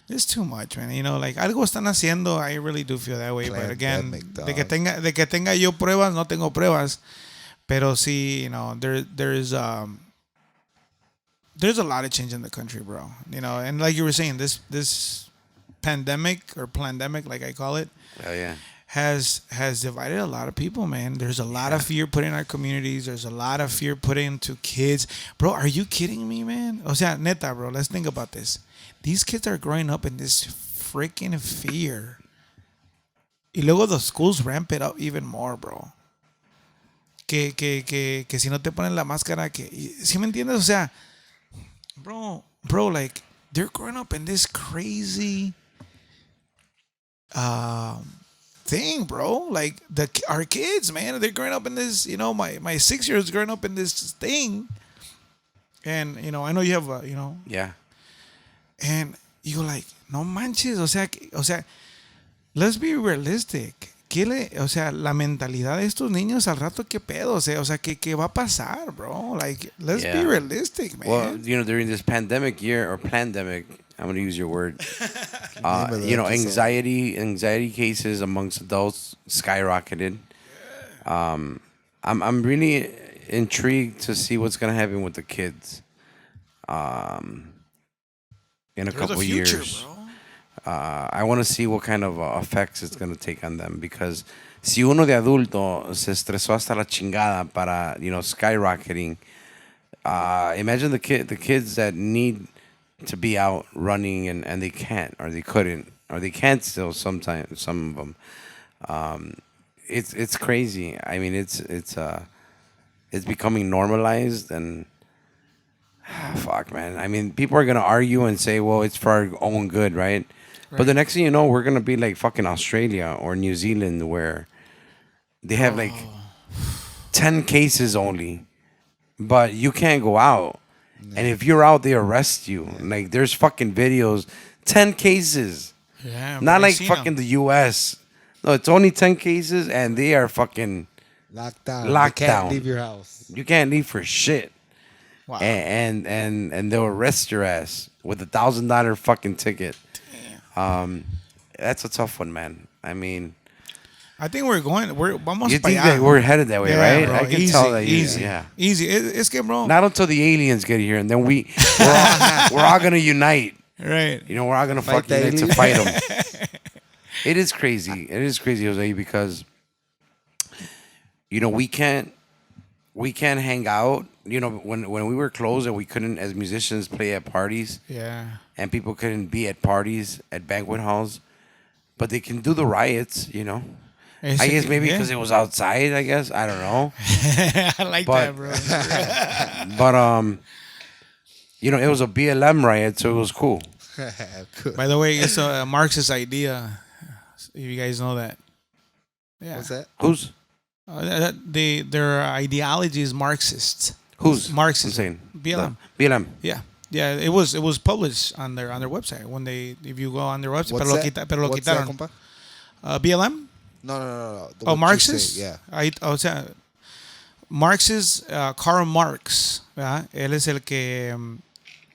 it's too much, man. Like, algo están haciendo. I really do feel that way. But again, Pandemic, dog. de que tenga yo pruebas, no tengo pruebas. Pero sí, there's a lot of change in the country, bro. And like you were saying, this pandemic or plandemic, like I call it, Hell yeah. has divided a lot of people, man. There's a lot of fear put in our communities. There's a lot of fear put into kids. Bro, are you kidding me, man? O sea, neta, bro, let's think about this. These kids are growing up in this freaking fear. Y luego the schools ramp it up even more, bro. Que si no te ponen la máscara, ¿sí me entiendes? O sea, bro, like, they're growing up in this crazy thing, bro. Like our kids, man, they're growing up in this. My 6-year-old's growing up in this thing, and I know you have Yeah. and you go like, no manches, o sea, let's be realistic. O sea, la mentalidad de estos niños al rato, qué pedo, o sea, ¿qué va a pasar, bro? Like, let's be Yeah. realistic, man. Well, during this pandemic year or pandemic, I'm going to use your word. Name of the episode. Anxiety cases amongst adults skyrocketed. I'm really intrigued to see what's going to happen with the kids. In a There's couple future, years. bro. I want to see what kind of effects it's going to take on them, because si uno de adulto se estresó hasta la chingada para, skyrocketing, imagine the kids that need to be out running and they can't, or they couldn't, or they can't still sometimes, some of them. It's crazy. I mean, it's becoming normalized, and fuck, man. I mean, people are gonna argue and say, well, it's for our own good, right? But the next thing you know, we're gonna be like fucking Australia or New Zealand, where they have like 10 cases only, but you can't go out. And if you're out, they arrest you. Like there's fucking videos, 10 cases. Yeah, Not I've like seen fucking 'em. the U.S. No, it's only 10 cases, and they are fucking Locked down. Locked They can't down. leave your house. you can't leave for shit. Wow. And they'll arrest your ass with $1,000 fucking ticket. That's a tough one, man. I mean, I think we're vamos you para think allá. that we're headed that way, Yeah, right? bro, I can easy, tell that. easy, Yeah. easy. Es que, bro, Not until the aliens get here, and then we're all gonna unite. right? You know, we're all gonna Fight fucking the unite to aliens. fight them. It is crazy. It is crazy, Jose, because we can't hang out. When we were closed and we couldn't, as musicians, play at parties, Yeah. and people couldn't be at parties at banquet halls, but they can do the riots. I guess maybe because it was outside. I guess I don't know, I like But- that, bro. but it was a BLM riot, so it was cool. Good. By the way, it's a Marxist idea. If you guys know that. Yeah. What's that? Who's Their ideology is Marxist. who's Marxism. I'm saying BLM. The BLM. Yeah. Yeah, it was published on their website when if you go on their website, What's that? pero lo What's that, quitaron. compa? BLM? No. Oh, What you Marxist? say, Yeah. O sea, Marxist, Karl Marx, ¿verdad? Él es el que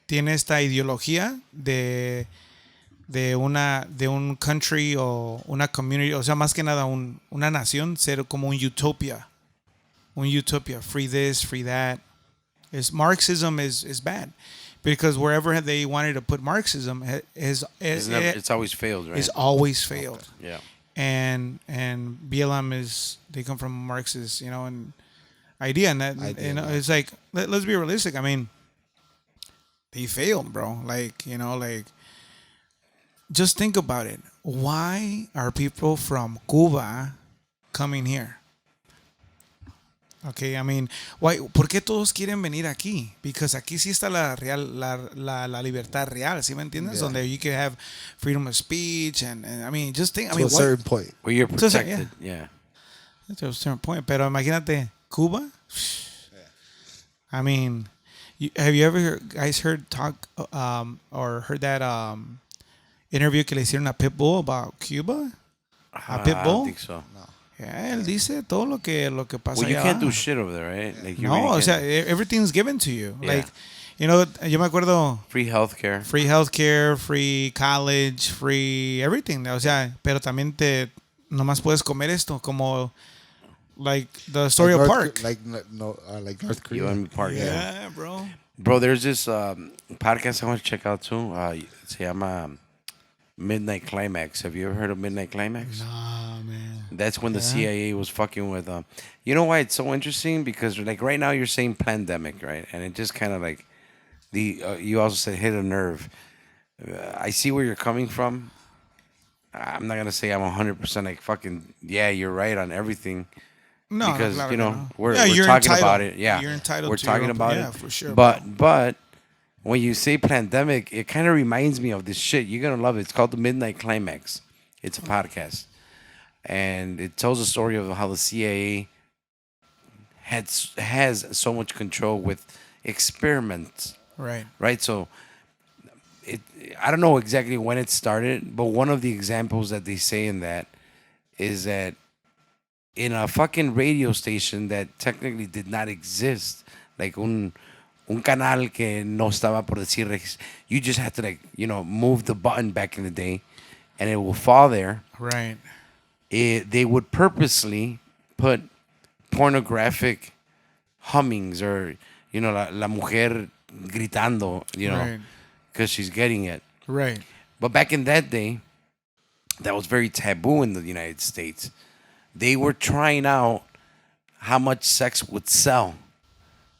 tiene esta ideología de un country o una community, o sea, más que nada una nación, ser como un utopia, free this, free that. Marxism is bad because wherever they wanted to put Marxism It's always failed, right? is always failed. Yeah. And BLM they come from Marxist, and idea, and that, Idea, you know, yeah. it's like let's be realistic. I mean, they failed, bro. Just think about it. Why are people from Cuba coming here? Okay, I mean, why? ¿Por qué todos quieren venir aquí? Because aquí sí está la libertad real, ¿sí me entiendes? Yeah. Donde you can have freedom of speech and I mean, just think. I To mean, a certain point. Well, you're So, protected. Yeah. to a certain point. Pero imagínate, Cuba. I mean, have you ever guys heard talk or heard that interview que le hicieron a Pitbull about Cuba? A I don't Pitbull. think so. Yeah, él dice todo lo que pasa Well, you allá. can't do shit over there, right? Like you No, really o sea, can't. everything's given to you. Yeah. Like, yo me acuerdo, Free healthcare. free healthcare, free college, free everything. O sea, pero también nomás puedes comer esto, como like the story of Park. Like North Korea. You and Park. Yeah. Yeah, bro. Bro, there's this podcast I want to check out too. Se llama Midnight Climax. Have you ever heard of Midnight Climax? Nah, man. That's when the CIA was fucking with. You know why it's so interesting? Because like right now you're saying pandemic, right? And it just kind of like you also said hit a nerve. I see where you're coming from. I'm not gonna say I'm 100% like fucking yeah. You're right on everything. No, Because claro you que know no. we're you're talking entitled. about it. Yeah, You're entitled we're to talking your about yeah, it. for sure. But when you say pandemic, it kind of reminds me of this shit. You're gonna love it. It's called the Midnight Climax. It's a podcast, and it tells the story of how the CIA has so much control with experiments. right. Right. So I don't know exactly when it started, but one of the examples that they say in that is that in a fucking radio station that technically did not exist, like un canal que no estaba por decir, you just had to like, move the button back in the day and it will fall there. Right. They would purposely put pornographic hummings or, la mujer gritando, Right. because she's getting it. Right. But back in that day, that was very taboo in the United States. They were trying out how much sex would sell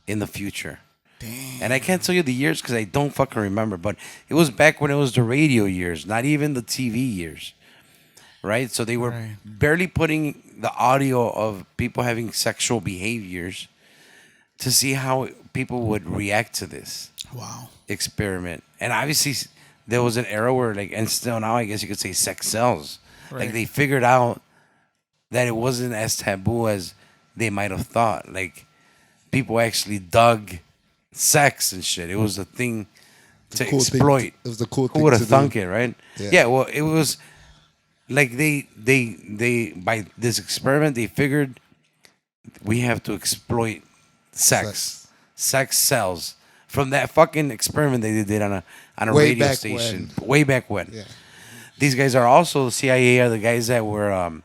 in the future. Damn. And I can't tell you the years because I don't fucking remember, but it was back when it was the radio years, not even the TV years. Right? So they were Right. barely putting the audio of people having sexual behaviors to see how people would react to this Wow. experiment. And obviously there was an era where and still now I guess you could say sex sells. Right. Like they figured out that it wasn't as taboo as they might have thought. Like people actually dug sex and shit. It was a thing to Cool thing exploit. it was the cool Who thing would to have do. thunk it, right? Yeah. Yeah. Well, it was like they by this experiment they figured we have to exploit sex. Sex sells. From that fucking experiment they did on a Way radio back station way back when. Yeah. These guys are also CIA are the guys that were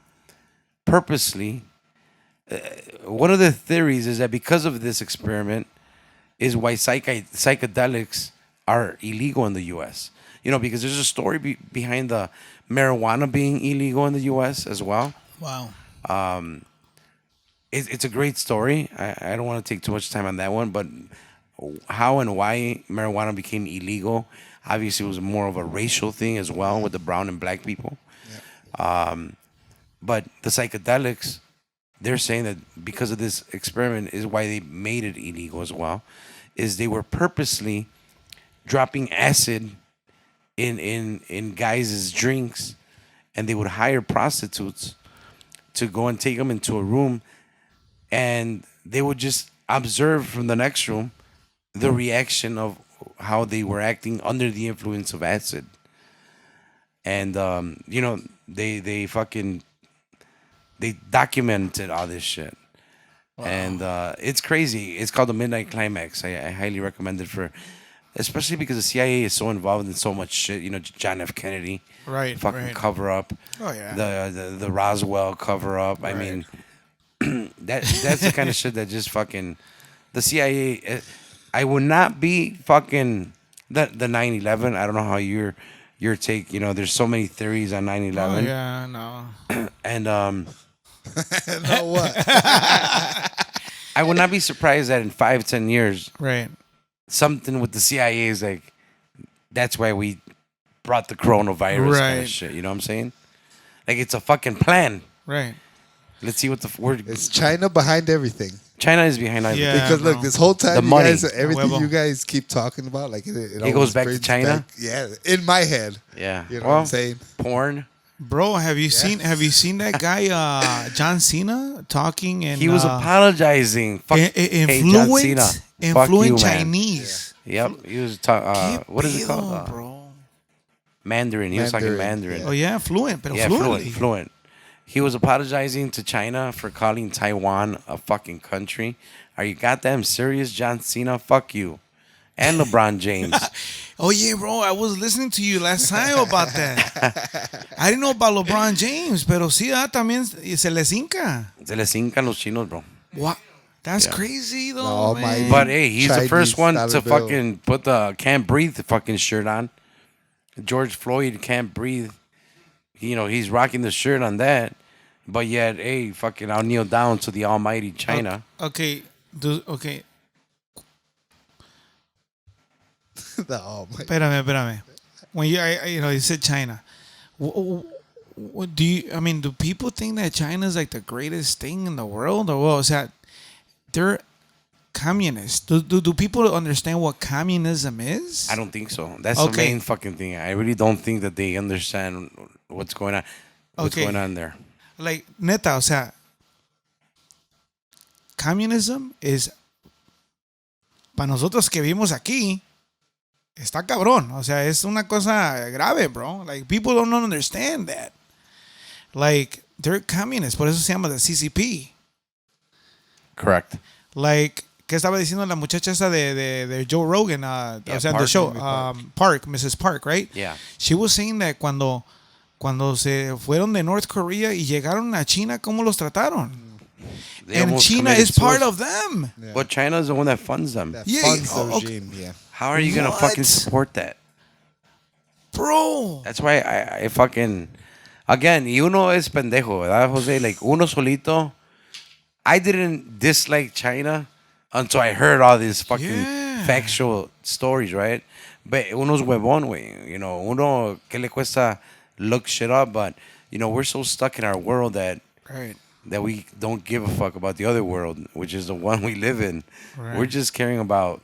purposely. One of the theories is that because of this experiment, is why psychedelics are illegal in the U.S. You know, because there's a story behind the marijuana being illegal in the U.S. as well. Wow. It's a great story. I don't want to take too much time on that one, but how and why marijuana became illegal, obviously, it was more of a racial thing as well with the brown and black people. But the psychedelics, they're saying that because of this experiment is why they made it illegal as well, is they were purposely dropping acid in guys' drinks, and they would hire prostitutes to go and take them into a room, and they would just observe from the next room the reaction of how they were acting under the influence of acid. And you know, they fucking they documented all this shit. And it's crazy. It's called the Midnight Climax. I highly recommend it for, especially because the CIA is so involved in so much shit. You know, John F. Kennedy, Right, fucking right. cover up. Oh, yeah. The Roswell cover up. I mean, that's the kind of shit that just fucking the CIA. I would not be fucking the 9/11. I don't know how your take. You know, there's so many theories on 9/11. Oh, yeah, no. And No, what? I would not be surprised that in 5-10 years, Right. something with the CIA is like, that's why we brought the coronavirus kind Right. of shit. You know what I'm saying? Like it's a fucking plan. Right. Let's see what the word. It's China behind everything. China is behind everything. Yeah. Because look, bro. this whole time The you money. guys, everything Huevo. you guys keep talking about, like it goes always back to brings China? yeah, in my head. Yeah. You know well, what I'm saying? porn. Bro, have you seen that guy John Cena talking and He was apologizing. Fuck. Hey, John influent Cena. influent Fuck you, man. Chinese. Yep. He was talking. ¿Qué What is it pedo, called? bro? Mandarin. He was talking Mandarin, Mandarin. Oh yeah, fluent, but Yeah, fluently. fluent. He was apologizing to China for calling Taiwan a fucking country. Are you goddamn serious, John Cena? Fuck you. And LeBron James. Oh yeah, bro. I was listening to you last time about that. I didn't know about LeBron James, pero sí, también se les hinca. Se les hincan los chinos, bro. What? That's Yeah. crazy though, almighty. man. But hey, he's the Chinese first one dollar to bill. fucking put the can't breathe fucking shirt on. George Floyd can't breathe. You know, he's rocking the shirt on that. But yet, hey, fucking, I'll kneel down to the almighty China. Okay, okay. Oh my. Espérame. When you said China, what do you? I mean, do people think that China is like the greatest thing in the world, or what? O sea, they're communists. Do people understand what communism is? I don't think so. That's the Okay. main fucking thing. I really don't think that they understand what's going on. What's Okay. going on there? Like neta, o sea, communism is para nosotros que vivimos aquí. Está cabrón. O sea, es una cosa grave, bro. Like, people don't understand that. Like, they're communists. Por eso se llama the CCP. Correct. Like, ¿qué estaba diciendo la muchacha esa de Joe Rogan? Yeah, o sea, the Park, show. Amy Park, Mrs. Park, right? Yeah. She was saying that cuando se fueron de North Korea y llegaron a China, ¿cómo los trataron? They And almost China committed is part suicide. of them. Yeah. But China is the one that funds them. That Yeah, funds the okay. regime, yeah. How are you gonna What? fucking support that? Bro. That's why I fucking again. Y uno es pendejo, ¿verdad, Jose? Like uno solito. I didn't dislike China until I heard all these fucking Yeah. factual stories, right? But uno's huevón, güey. You know, uno que le cuesta look shit up, but you know we're so stuck in our world that Right. we don't give a fuck about the other world, which is the one we live in. Right. We're just caring about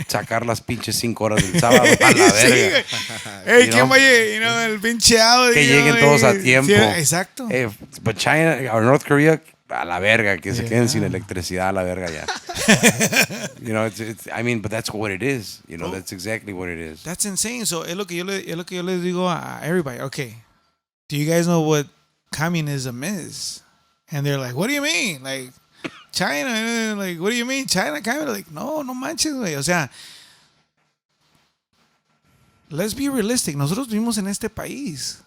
sacar las pinches 5 horas del sábado a la verga. Hey, You ¿quién know? va a llegar? El pinche audio. Que lleguen todos a tiempo. Sí, exacto. But China or North Korea a la verga, que se queden sin Yeah. electricidad a la verga ya. You know, I mean, but that's what it is. You know, Oh. that's exactly what it is. That's insane. So es lo que yo le digo a everybody. Okay, do you guys know what communism is? And they're like, what do you mean? Like China? Like, what do you mean China? Communism? Like, no manches, güey. O sea, let's be realistic. Nosotros vivimos en este país.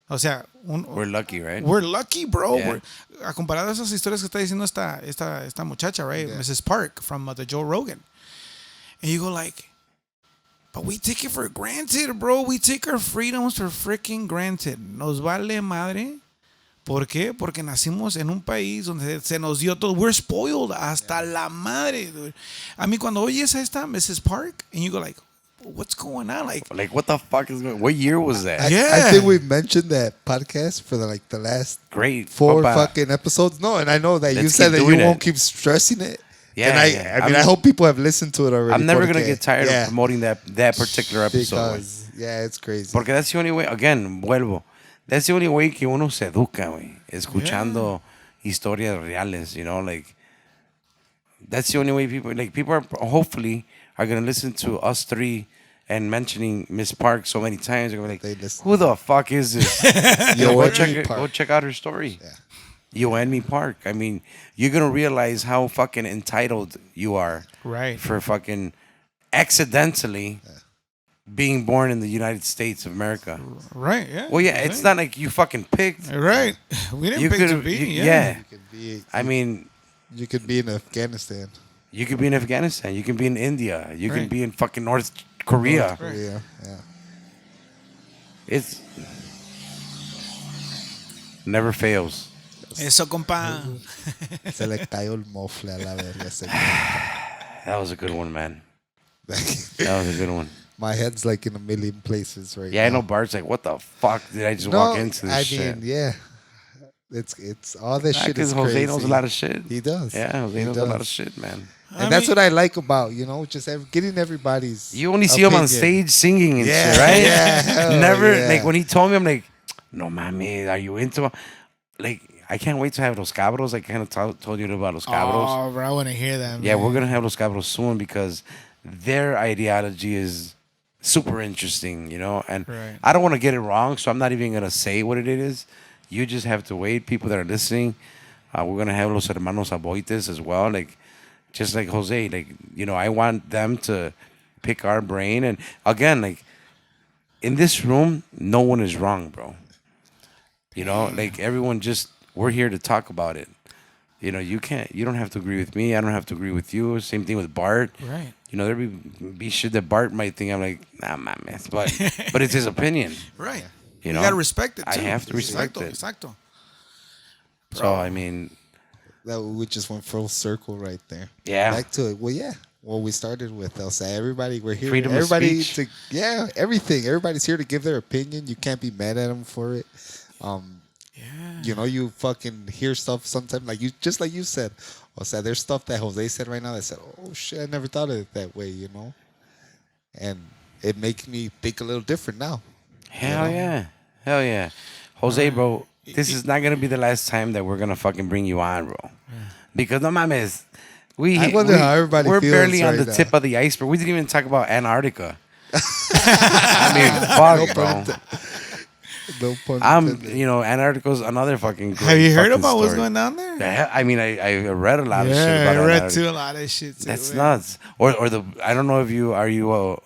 O sea, We're lucky, right? we're lucky, bro. Yeah. A comparado a esas historias que está diciendo esta muchacha, right? Yeah. Mrs. Park from the Joe Rogan. And you go like, but we take it for granted, bro. We take our freedoms for freaking granted. Nos vale madre. ¿Por qué? Porque nacimos en un país donde se nos dio todo. We're spoiled hasta la madre, dude. A mí cuando oyes a esta Mrs. Park and you go like, what's going on? Like, what the fuck is going? What year was that? Yeah. I think we mentioned that podcast for the last Great. 4 Compa. fucking episodes. No, and I know that you Let's said keep that you doing it. won't keep stressing it. Yeah, and yeah. I mean, I hope people have listened to it already. I'm never gonna porque- get tired yeah, of promoting that particular episode. güey. because yeah, it's crazy. Porque that's the only way, again, vuelvo. That's the only way que uno se educa, güey. Escuchando historias reales, you know, like, that's the only way people are hopefully are going to listen to us three and mentioning Miss Park so many times. They're gonna be They like, listen. who the fuck is this? Yo, go, Annie Park. go check out her story. Yeah. Yo, Annie Park. I mean, you're going to realize how fucking entitled you are Right. for fucking accidentally being born in the United States of America. Right, yeah. Well, yeah, it's not like you fucking picked. Right. We didn't You pick to could, be. yeah. You could be, I mean, you could be in Afghanistan, you could be in Afghanistan. You can be in India. You can Right. be in fucking North Korea. Right. Korea. Yeah. It's never fails. Eso, compa. Se le cayó el mofle a la verga. That was a good one, man. That was a good one. My head's like in a million places right Yeah, I now. know Bart's like, what the fuck did I just No, walk into this I shit? mean, yeah. It's all this shit Because is Jose crazy. knows a lot of shit. He does. Yeah, Jose He knows a lot of does. shit, man. And that's what I like about, just getting everybody's You only see him on opinion. stage singing and Yeah, shit, right? yeah, hell Never, yeah. like, when he told me, I'm like, no, mami, are you into it? Like, I can't wait to have Los Cabros. I kind of told you about Los Cabros. Oh, bro, I want to hear that. Yeah, man. we're going to have Los Cabros soon because their ideology is super interesting, And Right. I don't want to get it wrong, so I'm not even going to say what it is. You just have to wait. People that are listening, we're going to have Los Hermanos Aboites as well. Like, just like Jose, like, I want them to pick our brain. And again, like, in this room, no one is wrong, bro. Like, everyone we're here to talk about it. You don't have to agree with me. I don't have to agree with you. Same thing with Bart. Right. There be shit that Bart might think I'm like, nah, man, but it's his opinion. Right. You You know? got to respect it, I too. have to respect Exacto, it. Exacto. So I mean, That we just went full circle right there. Yeah. Back to it. Well, yeah. What we started with, they'll say everybody, we're here. Freedom of everybody speech. everything. Everybody's here to give their opinion. You can't be mad at them for it. Yeah. You fucking hear stuff sometimes like you said. O sea, there's stuff that Jose said right now that said, oh shit, I never thought of it that way, And it makes me think a little different now. hell yeah. Jose, bro, this is not gonna be the last time that we're gonna fucking bring you on, bro. Because no mames, I wonder how everybody we're feels barely on right the now. tip of the iceberg. We didn't even talk about Antarctica. I mean, fuck, bro. No pun I'm, intended. Antarctica's another fucking. Great Have you heard fucking about what's story. going on there? Yeah, I mean, I read a lot of shit Yeah, about I read Antarctica. too a lot of shit. Too, That's man. nuts. Or I don't know if are you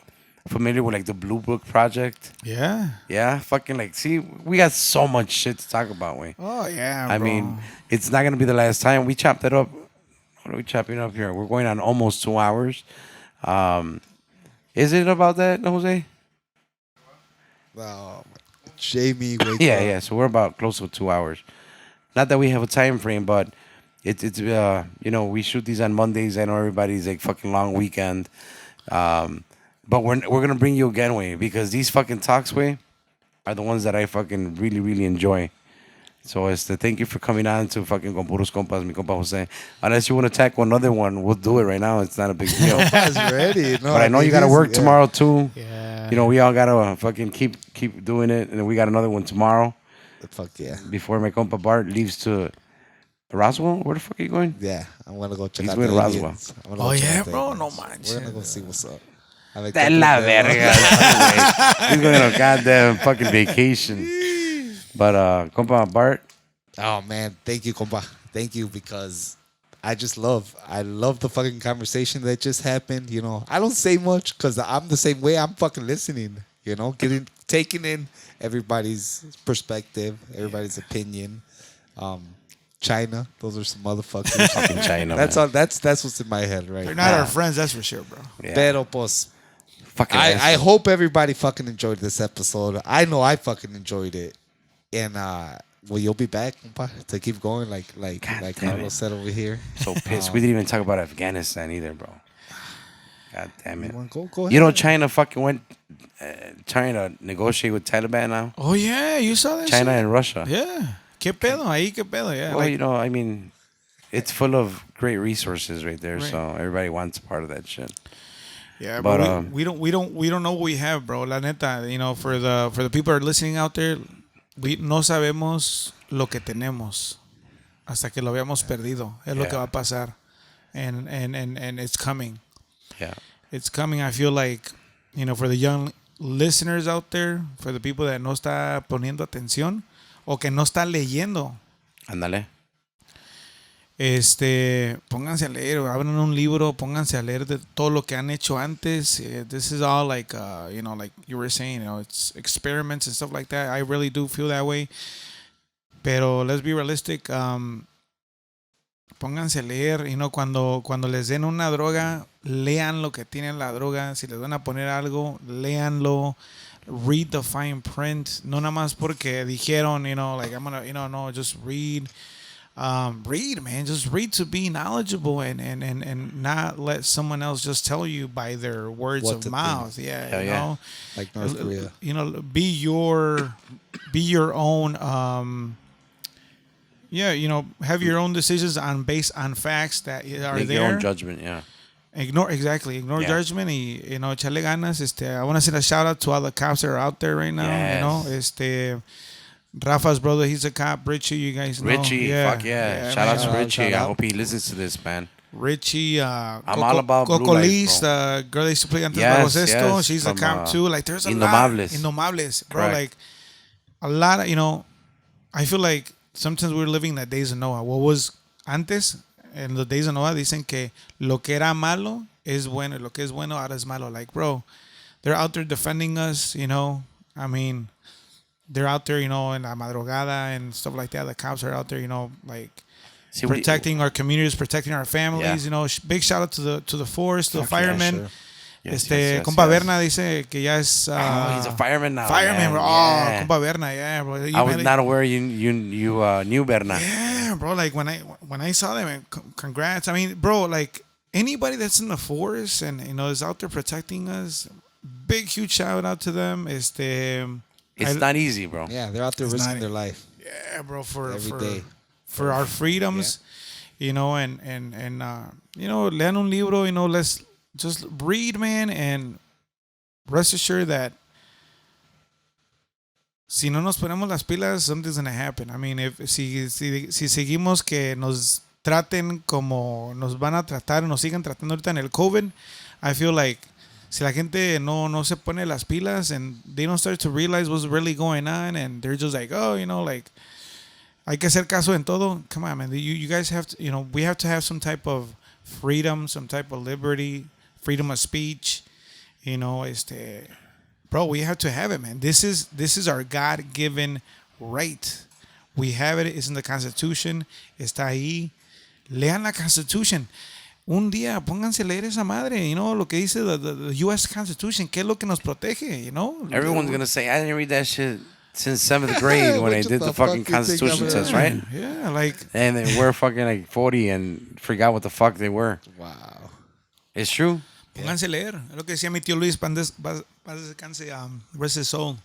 familiar with like the Blue Book Project? Yeah. Yeah, fucking like, see, we got so much shit to talk about, we. Oh yeah. I bro. mean, it's not gonna be the last time. We chopped it up. What are we chopping up here? We're going on almost 2 hours. Is it about that, Jose? Oh, Jamie, wake Yeah, up. yeah. So we're about close to 2 hours. Not that we have a time frame, but it's we shoot these on Mondays. I know everybody's like fucking long weekend, but we're gonna bring you again, way, because these fucking talks, way, are the ones that I fucking really really enjoy. So thank you for coming on to fucking Con Puros Compas, mi compa Jose. Unless you want to tackle another one, we'll do it right now. It's not a big deal. That's ready. No, But I know you got to work tomorrow too. Yeah. We all gotta fucking keep doing it, and then we got another one tomorrow Fuck yeah. before my compa Bart leaves to Roswell? Where the fuck are you going? Yeah, I'm gonna go check He's out going the to Roswell. aliens. I'm gonna Oh, go check yeah, out the bro? aliens. No manches. We're gonna go see what's up. I like De that la pendejo. verga. He's going on a goddamn fucking vacation. But, compa Bart, Oh man, thank you, compa. Thank you because I love the fucking conversation that just happened. You know, I don't say much because I'm the same way. I'm fucking listening. You know, taking in everybody's perspective, everybody's opinion. China, those are some motherfuckers. fucking China, That's man. all. That's what's in my head right They're now. not our friends, that's for sure, bro. Yeah. Pero pues, Fucking I assholes. hope everybody fucking enjoyed this episode. I know I fucking enjoyed it, and well, you'll be back, compa, to keep going like damn Carlos it. said over here. So pissed. We didn't even talk about Afghanistan either, bro. God damn it. Go ahead. You know, China fucking went trying to negotiate with Taliban now. Oh, yeah, you saw that China shit? and Russia. Yeah. ¿Qué pedo? Ahí, ¿qué pedo? Yeah. Well, like, you know, I mean, it's full of great resources right there. Right. So everybody wants part of that shit. yeah, but, but we don't know what we have, bro. La neta, you know, for the people that are listening out there, we no sabemos lo que tenemos hasta que lo habíamos perdido. Es lo Yeah. que va a pasar. And it's coming. Yeah. It's coming. I feel like, you know, for the young listeners out there, for the people that no está poniendo atención o que no está leyendo, Ándale. pónganse a leer, abran un libro, pónganse a leer de todo lo que han hecho antes. This is all like, you know, like you were saying, you know, it's experiments and stuff like that. I really do feel that way. Pero let's be realistic. Pónganse a leer, you know, cuando les den una droga, lean lo que tiene la droga. Si les van a poner algo, léanlo. Read the fine print. No nada más porque dijeron, you know, like I'm gonna, you know, no, just read. Read, man. Just read to be knowledgeable and not let someone else just tell you by their words What of to mouth. think. Yeah, Hell you yeah. know. Like North Korea. You know, be your own. Yeah, you know, have your own decisions based on facts that are Make there. your own judgment, yeah. Ignore Yeah. judgment y, you know, echarle ganas. I want to send a shout out to all the cops that are out there right now. Yes. You know, Rafa's brother, he's a cop. Richie, you guys know. Richie, fuck yeah. Shout man. out to man. Richie. Shout I out. hope he listens to this, man. Richie, I'm all about Coco Blue Lights, Liz, bro. the girl that used to play antes Yes, baloncesto. yes, She's a from, cop too. Like, there's a Indomables. lot. Indomables, bro. Correct. Like, a lot of, you know, I feel like sometimes we're living the days of Noah. What was antes, en los days of Noah, dicen que lo que era malo es bueno, lo que es bueno ahora es malo. Like, bro, they're out there defending us, you know. I mean, they're out there, you know, in la madrugada and stuff like that. The cops are out there, you know, like See, protecting our communities, protecting our families. Yeah. You know, big shout out to the force, to the Fuck yeah, firemen. sure. Yes, Compa Berna dice que ya es Oh, he's a fireman now. fireman, man. bro. Yeah. Oh, Compa Berna, yeah, bro. I was not aware you knew Berna. Yeah, bro. Like when I saw them, man, congrats. I mean, bro, like anybody that's in the force and you know is out there protecting us, big huge shout out to them. It's not easy, bro. Yeah, they're out there It's risking not- their life Yeah, bro, for every day. for our freedoms, you know, and you know, lean un libro, you know, let's just read, man, and rest assured that si no nos ponemos las pilas, something's gonna happen. I mean, si seguimos que nos traten como nos van a tratar, nos sigan tratando ahorita en el COVID, I feel like si la gente no se pone las pilas and they don't start to realize what's really going on and they're just like, oh, you know, like hay que hacer caso en todo. Come on, man. You guys have to, you know, we have to have some type of freedom, some type of liberty, freedom of speech. You know, bro, we have to have it, man. This is our God-given right. We have it. It's in the Constitution. Está ahí. Lean la Constitution. Un día pónganse a leer esa madre, you know, lo que dice the U.S. Constitution, qué es lo que nos protege, you know. Everyone's gonna say I didn't read that shit since 7th grade when I What did the the fuck fucking you think Constitution I'm test, gonna- right? Yeah, like, And then we're fucking like 40 and forgot what the fuck they were. Wow. It's true. pónganse a leer. Es lo que decía mi tío Luis, paz descanse, rest his soul.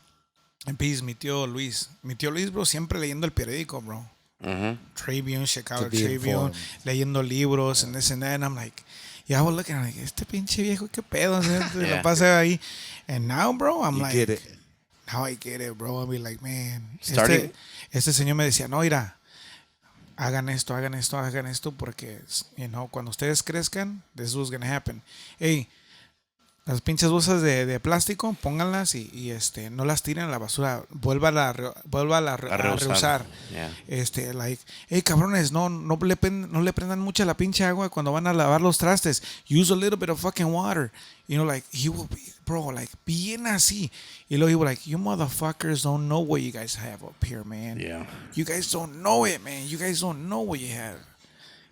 En peace, mi tío Luis. Mi tío Luis, bro, siempre leyendo el periódico, bro. Mm-hmm. Tribune, Chicago To be Tribune, informed. leyendo libros and this and that. And I'm like, yeah, I was looking, I'm like, este pinche viejo, qué pedo. O sea, Yeah. la pasa ahí. And now, bro, I'm You like, get it. now I get it, bro. I'll be like, man. Starting- Este señor me decía, no, mira, hagan esto, porque, cuando ustedes crezcan, this is what's gonna happen. Hey, las pinches bolsas de plástico, pónganlas y no las tiren a la basura, vuélvala A a reusar. reusar. Yeah. Like, hey, cabrones, no le prendan mucha la pinche agua cuando van a lavar los trastes. Use a little bit of fucking water. Like, he will be, bro, like, bien así. Y luego he will like, you motherfuckers don't know what you guys have up here, man. Yeah. You guys don't know it, man. You guys don't know what you have.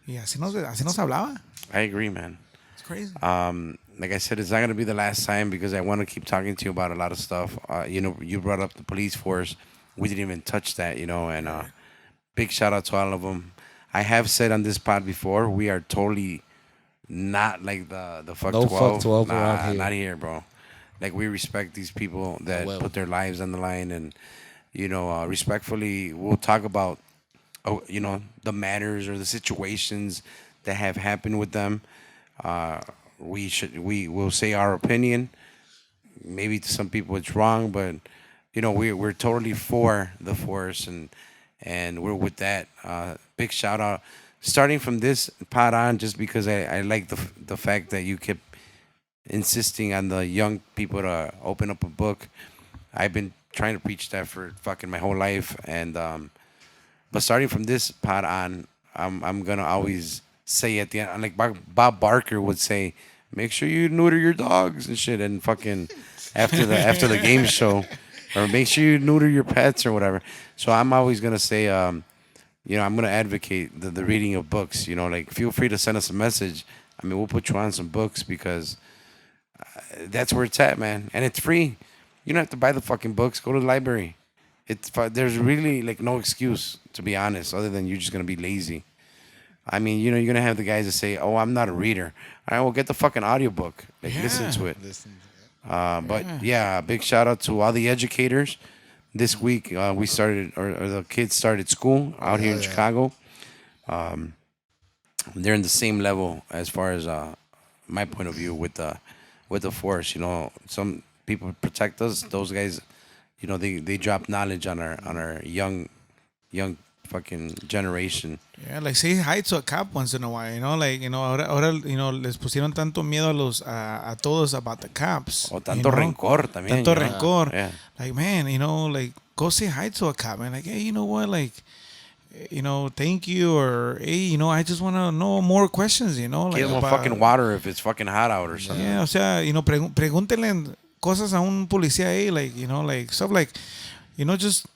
Y así nos hablaba. I agree, man. It's crazy. Like I said, it's not going to be the last time because I want to keep talking to you about a lot of stuff. You brought up the police force. We didn't even touch that, and big shout out to all of them. I have said on this pod before, we are totally not like the fuck No 12. fuck 12 nah, around here. not here, bro. Like, we respect these people that Well. put their lives on the line, and respectfully, we'll talk about the matters or the situations that have happened with them. We will say our opinion. Maybe to some people it's wrong, but we're totally for the force, and we're with that. Big shout out, starting from this pod on, just because I like the fact that you kept insisting on the young people to open up a book. I've been trying to preach that for fucking my whole life, and but starting from this pod on, I'm gonna always say at the end, like Bob Barker would say, make sure you neuter your dogs and shit, and fucking after the game show, or make sure you neuter your pets or whatever. So I'm always gonna say, I'm gonna advocate the reading of books. Like, feel free to send us a message. I mean, we'll put you on some books because that's where it's at, man, and it's free. You don't have to buy the fucking books. Go to the library. There's really like no excuse, to be honest, other than you're just gonna be lazy. I mean, you're gonna have the guys that say, "Oh, I'm not a reader." All right, well, get the fucking audiobook. Like, listen to it. Listen. But yeah, big shout out to all the educators. This week we started, or the kids started school out here in Chicago. They're in the same level as far as my point of view with the force. Some people protect us. Those guys, they drop knowledge on our young fucking generation. Yeah, like, say hi to a cop once in a while, like, ahora, les pusieron tanto miedo a todos about the cops. O tanto rencor también. Tanto rencor. Yeah. Like, man, like, go say hi to a cop, man. Like, hey, you know what, like, thank you, or hey, I just want to know more questions, like, Give them a about- fucking water if it's fucking hot out or something. Yeah, o sea, pregúntenle cosas a un policía ahí, like, like, stuff like, just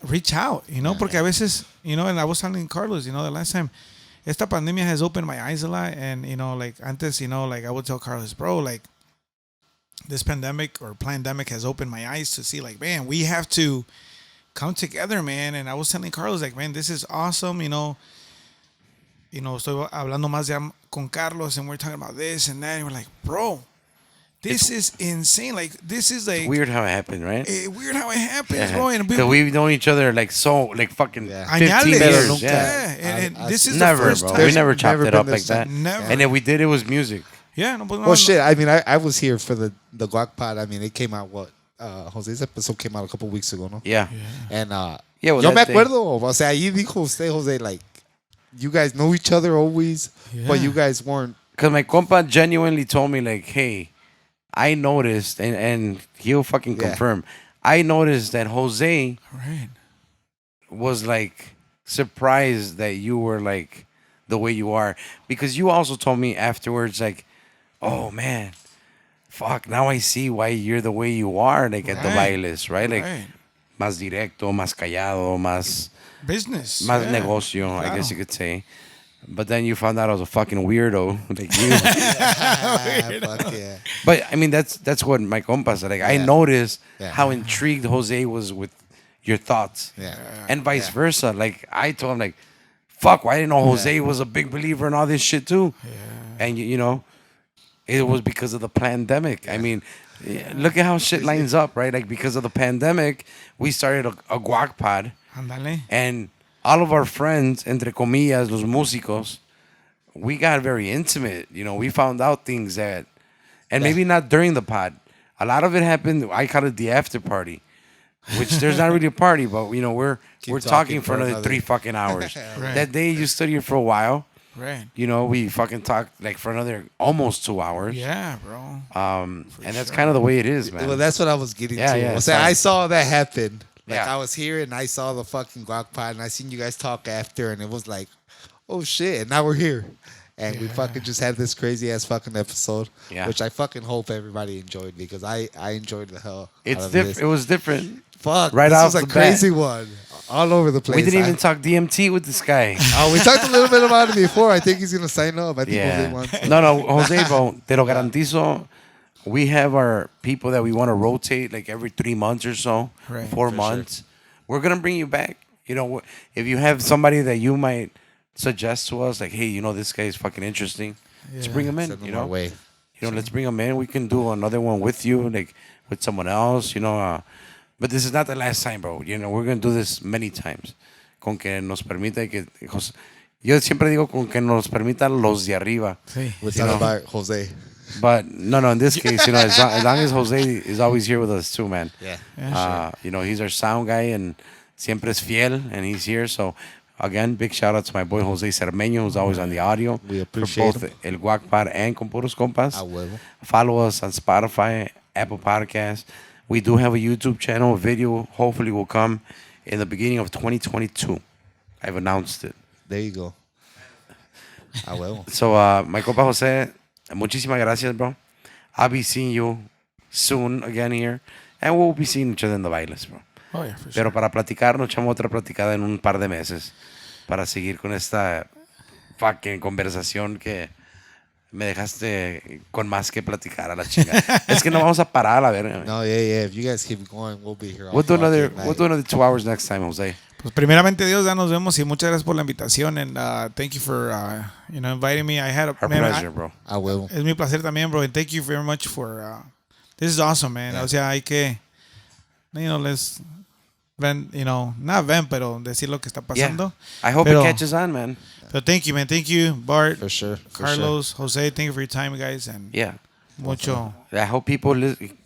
reach out, porque a veces, and I was telling Carlos, the last time, esta pandemia has opened my eyes a lot, and, like, antes, like, I would tell Carlos, bro, like, this pandemic or pandemic has opened my eyes to see, like, man, we have to come together, man. And I was telling Carlos, like, man, this is awesome, estoy hablando más ya con Carlos, and we're talking about this and that, and we're like, bro, this is insane. Like, this is like Weird how it happened, right? weird how it happens, Yeah. bro. And 'Cause we've known each other like fucking Yeah. 15 Añales. years. Yeah. Yeah. And this is Never, the first bro. time. We never chopped never it up been like this that. time. Never. And if we did, it was music. Yeah, no, but no, Well, shit. I mean, I was here for the Guac Pod. I mean, it came out Jose's episode came out a couple weeks ago, no? Yeah. And Yeah, well, yo me that day- acuerdo, o sea, ahí dijo usted, Jose, like, you guys know each other always, but you guys weren't. Because my compa genuinely told me, like, hey, I noticed, and he'll fucking Yeah. confirm, I noticed that Jose Right. was, like, surprised that you were, like, the way you are. Because you also told me afterwards, like, oh, man, fuck, now I see why you're the way you are, like, at the Right. bailes, right? Like, Right. más directo, más callado, más Business. más yeah. negocio, I Claro. guess you could say. But then you found out I was a fucking weirdo, like you. Fuck yeah. But I mean, that's what my compa said. Like, I noticed Yeah. how intrigued Jose was with your thoughts, Yeah. and vice versa. Like, I told him, like, fuck, why didn't know Jose was a big believer in all this shit too? And it was because of the pandemic. I mean, look at how shit lines up, right? Like, because of the pandemic, we started a guac pod. Ándale. And all of our friends, entre comillas, los músicos, we got very intimate. We found out things that, and maybe not during the pod. A lot of it happened, I call it the after party. which there's not really a party, but you know we're Keep talking for another 3 fucking hours. Right. That day you stood here for a while. Right. You know, we fucking talked like for another almost 2 hours. Yeah, bro. And that's kind of the way it is, man. Well, that's what I was getting Yeah, to. yeah, I said, sorry. I saw that happen. Like Yeah. I was here and I saw the fucking guac pot and I seen you guys talk after and it was like, oh shit, and now we're here. And we fucking just had this crazy ass fucking episode, Yeah. which I fucking hope everybody enjoyed because I enjoyed the hell. It's out of different. this. It was different. Fuck, right this off was a the bat. crazy one, all over the place. We didn't I- even talk DMT with this guy. Oh, we talked a little bit about it before. I think he's gonna sign up. I think Jose Yeah. wants. No, Jose, bro, te lo garantizo. We have our people that we want to rotate like every 3 months or so, Right. 4 months. We're gonna bring you back. You know, if you have somebody that you might suggest to us, like, hey, you know, this guy is fucking interesting, let's bring him in. Send You him our know, way. let's bring him in. We can do another one with you, like with someone else. You know, but this is not the last time, bro. You know, we're gonna do this many times. Con que nos permita que yo siempre digo con que nos permitan los de arriba. Sí. We're You talking know. about Jose. But no, in this case, you know, as long as Jose is always here with us too, man. Yeah. You know, he's our sound guy and siempre es fiel, and he's here. So, again, big shout out to my boy Jose Cermeño, who's always on the audio. We for appreciate both El Guac Par and con Puros Compas. A huevo. Follow us on Spotify, Apple Podcasts. We do have a YouTube channel. A video hopefully will come in the beginning of 2022. I've announced it. There you go. A huevo. So, my compa Jose, muchísimas gracias, bro. I'll be seeing you soon again here. And we'll be seeing each other in the bailes, bro. Oh, yeah, for sure. Pero para platicar, nos echamos otra platicada en un par de meses. Para seguir con esta fucking conversación que me dejaste con más que platicar a la chinga. Es que no vamos a parar, a ver. No, yeah. If you guys keep going, we'll be here. all We'll do another, fucking we'll do another 2 hours next time, Jose. Pues primeramente Dios, ya nos vemos y muchas gracias por la invitación and thank you for inviting me. I had a Our man, pleasure, bro. A huevo. es mi placer también, bro, and thank you very much for this is awesome, man. Yeah. O sea, hay que let's vent, not vent, pero decir lo que está pasando. I hope Pero- it catches on, man. So thank you, man. Thank you, Bart, For sure. For Carlos, Jose. Thank you for your time, guys, and Yeah. mucho. I hope people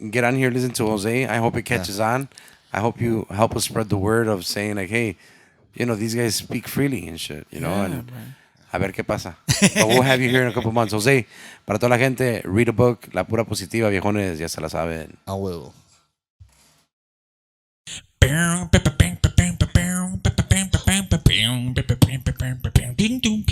get on here, listen to Jose. I hope it catches on. I hope you help us spread the word of saying like, hey, you know, these guys speak freely and shit, you know, Yeah, and man. a ver qué pasa. But we'll have you here in a couple months. Jose, para toda la gente, read a book, La Pura Positiva, viejones, ya se la saben. A huevo. Ding dong.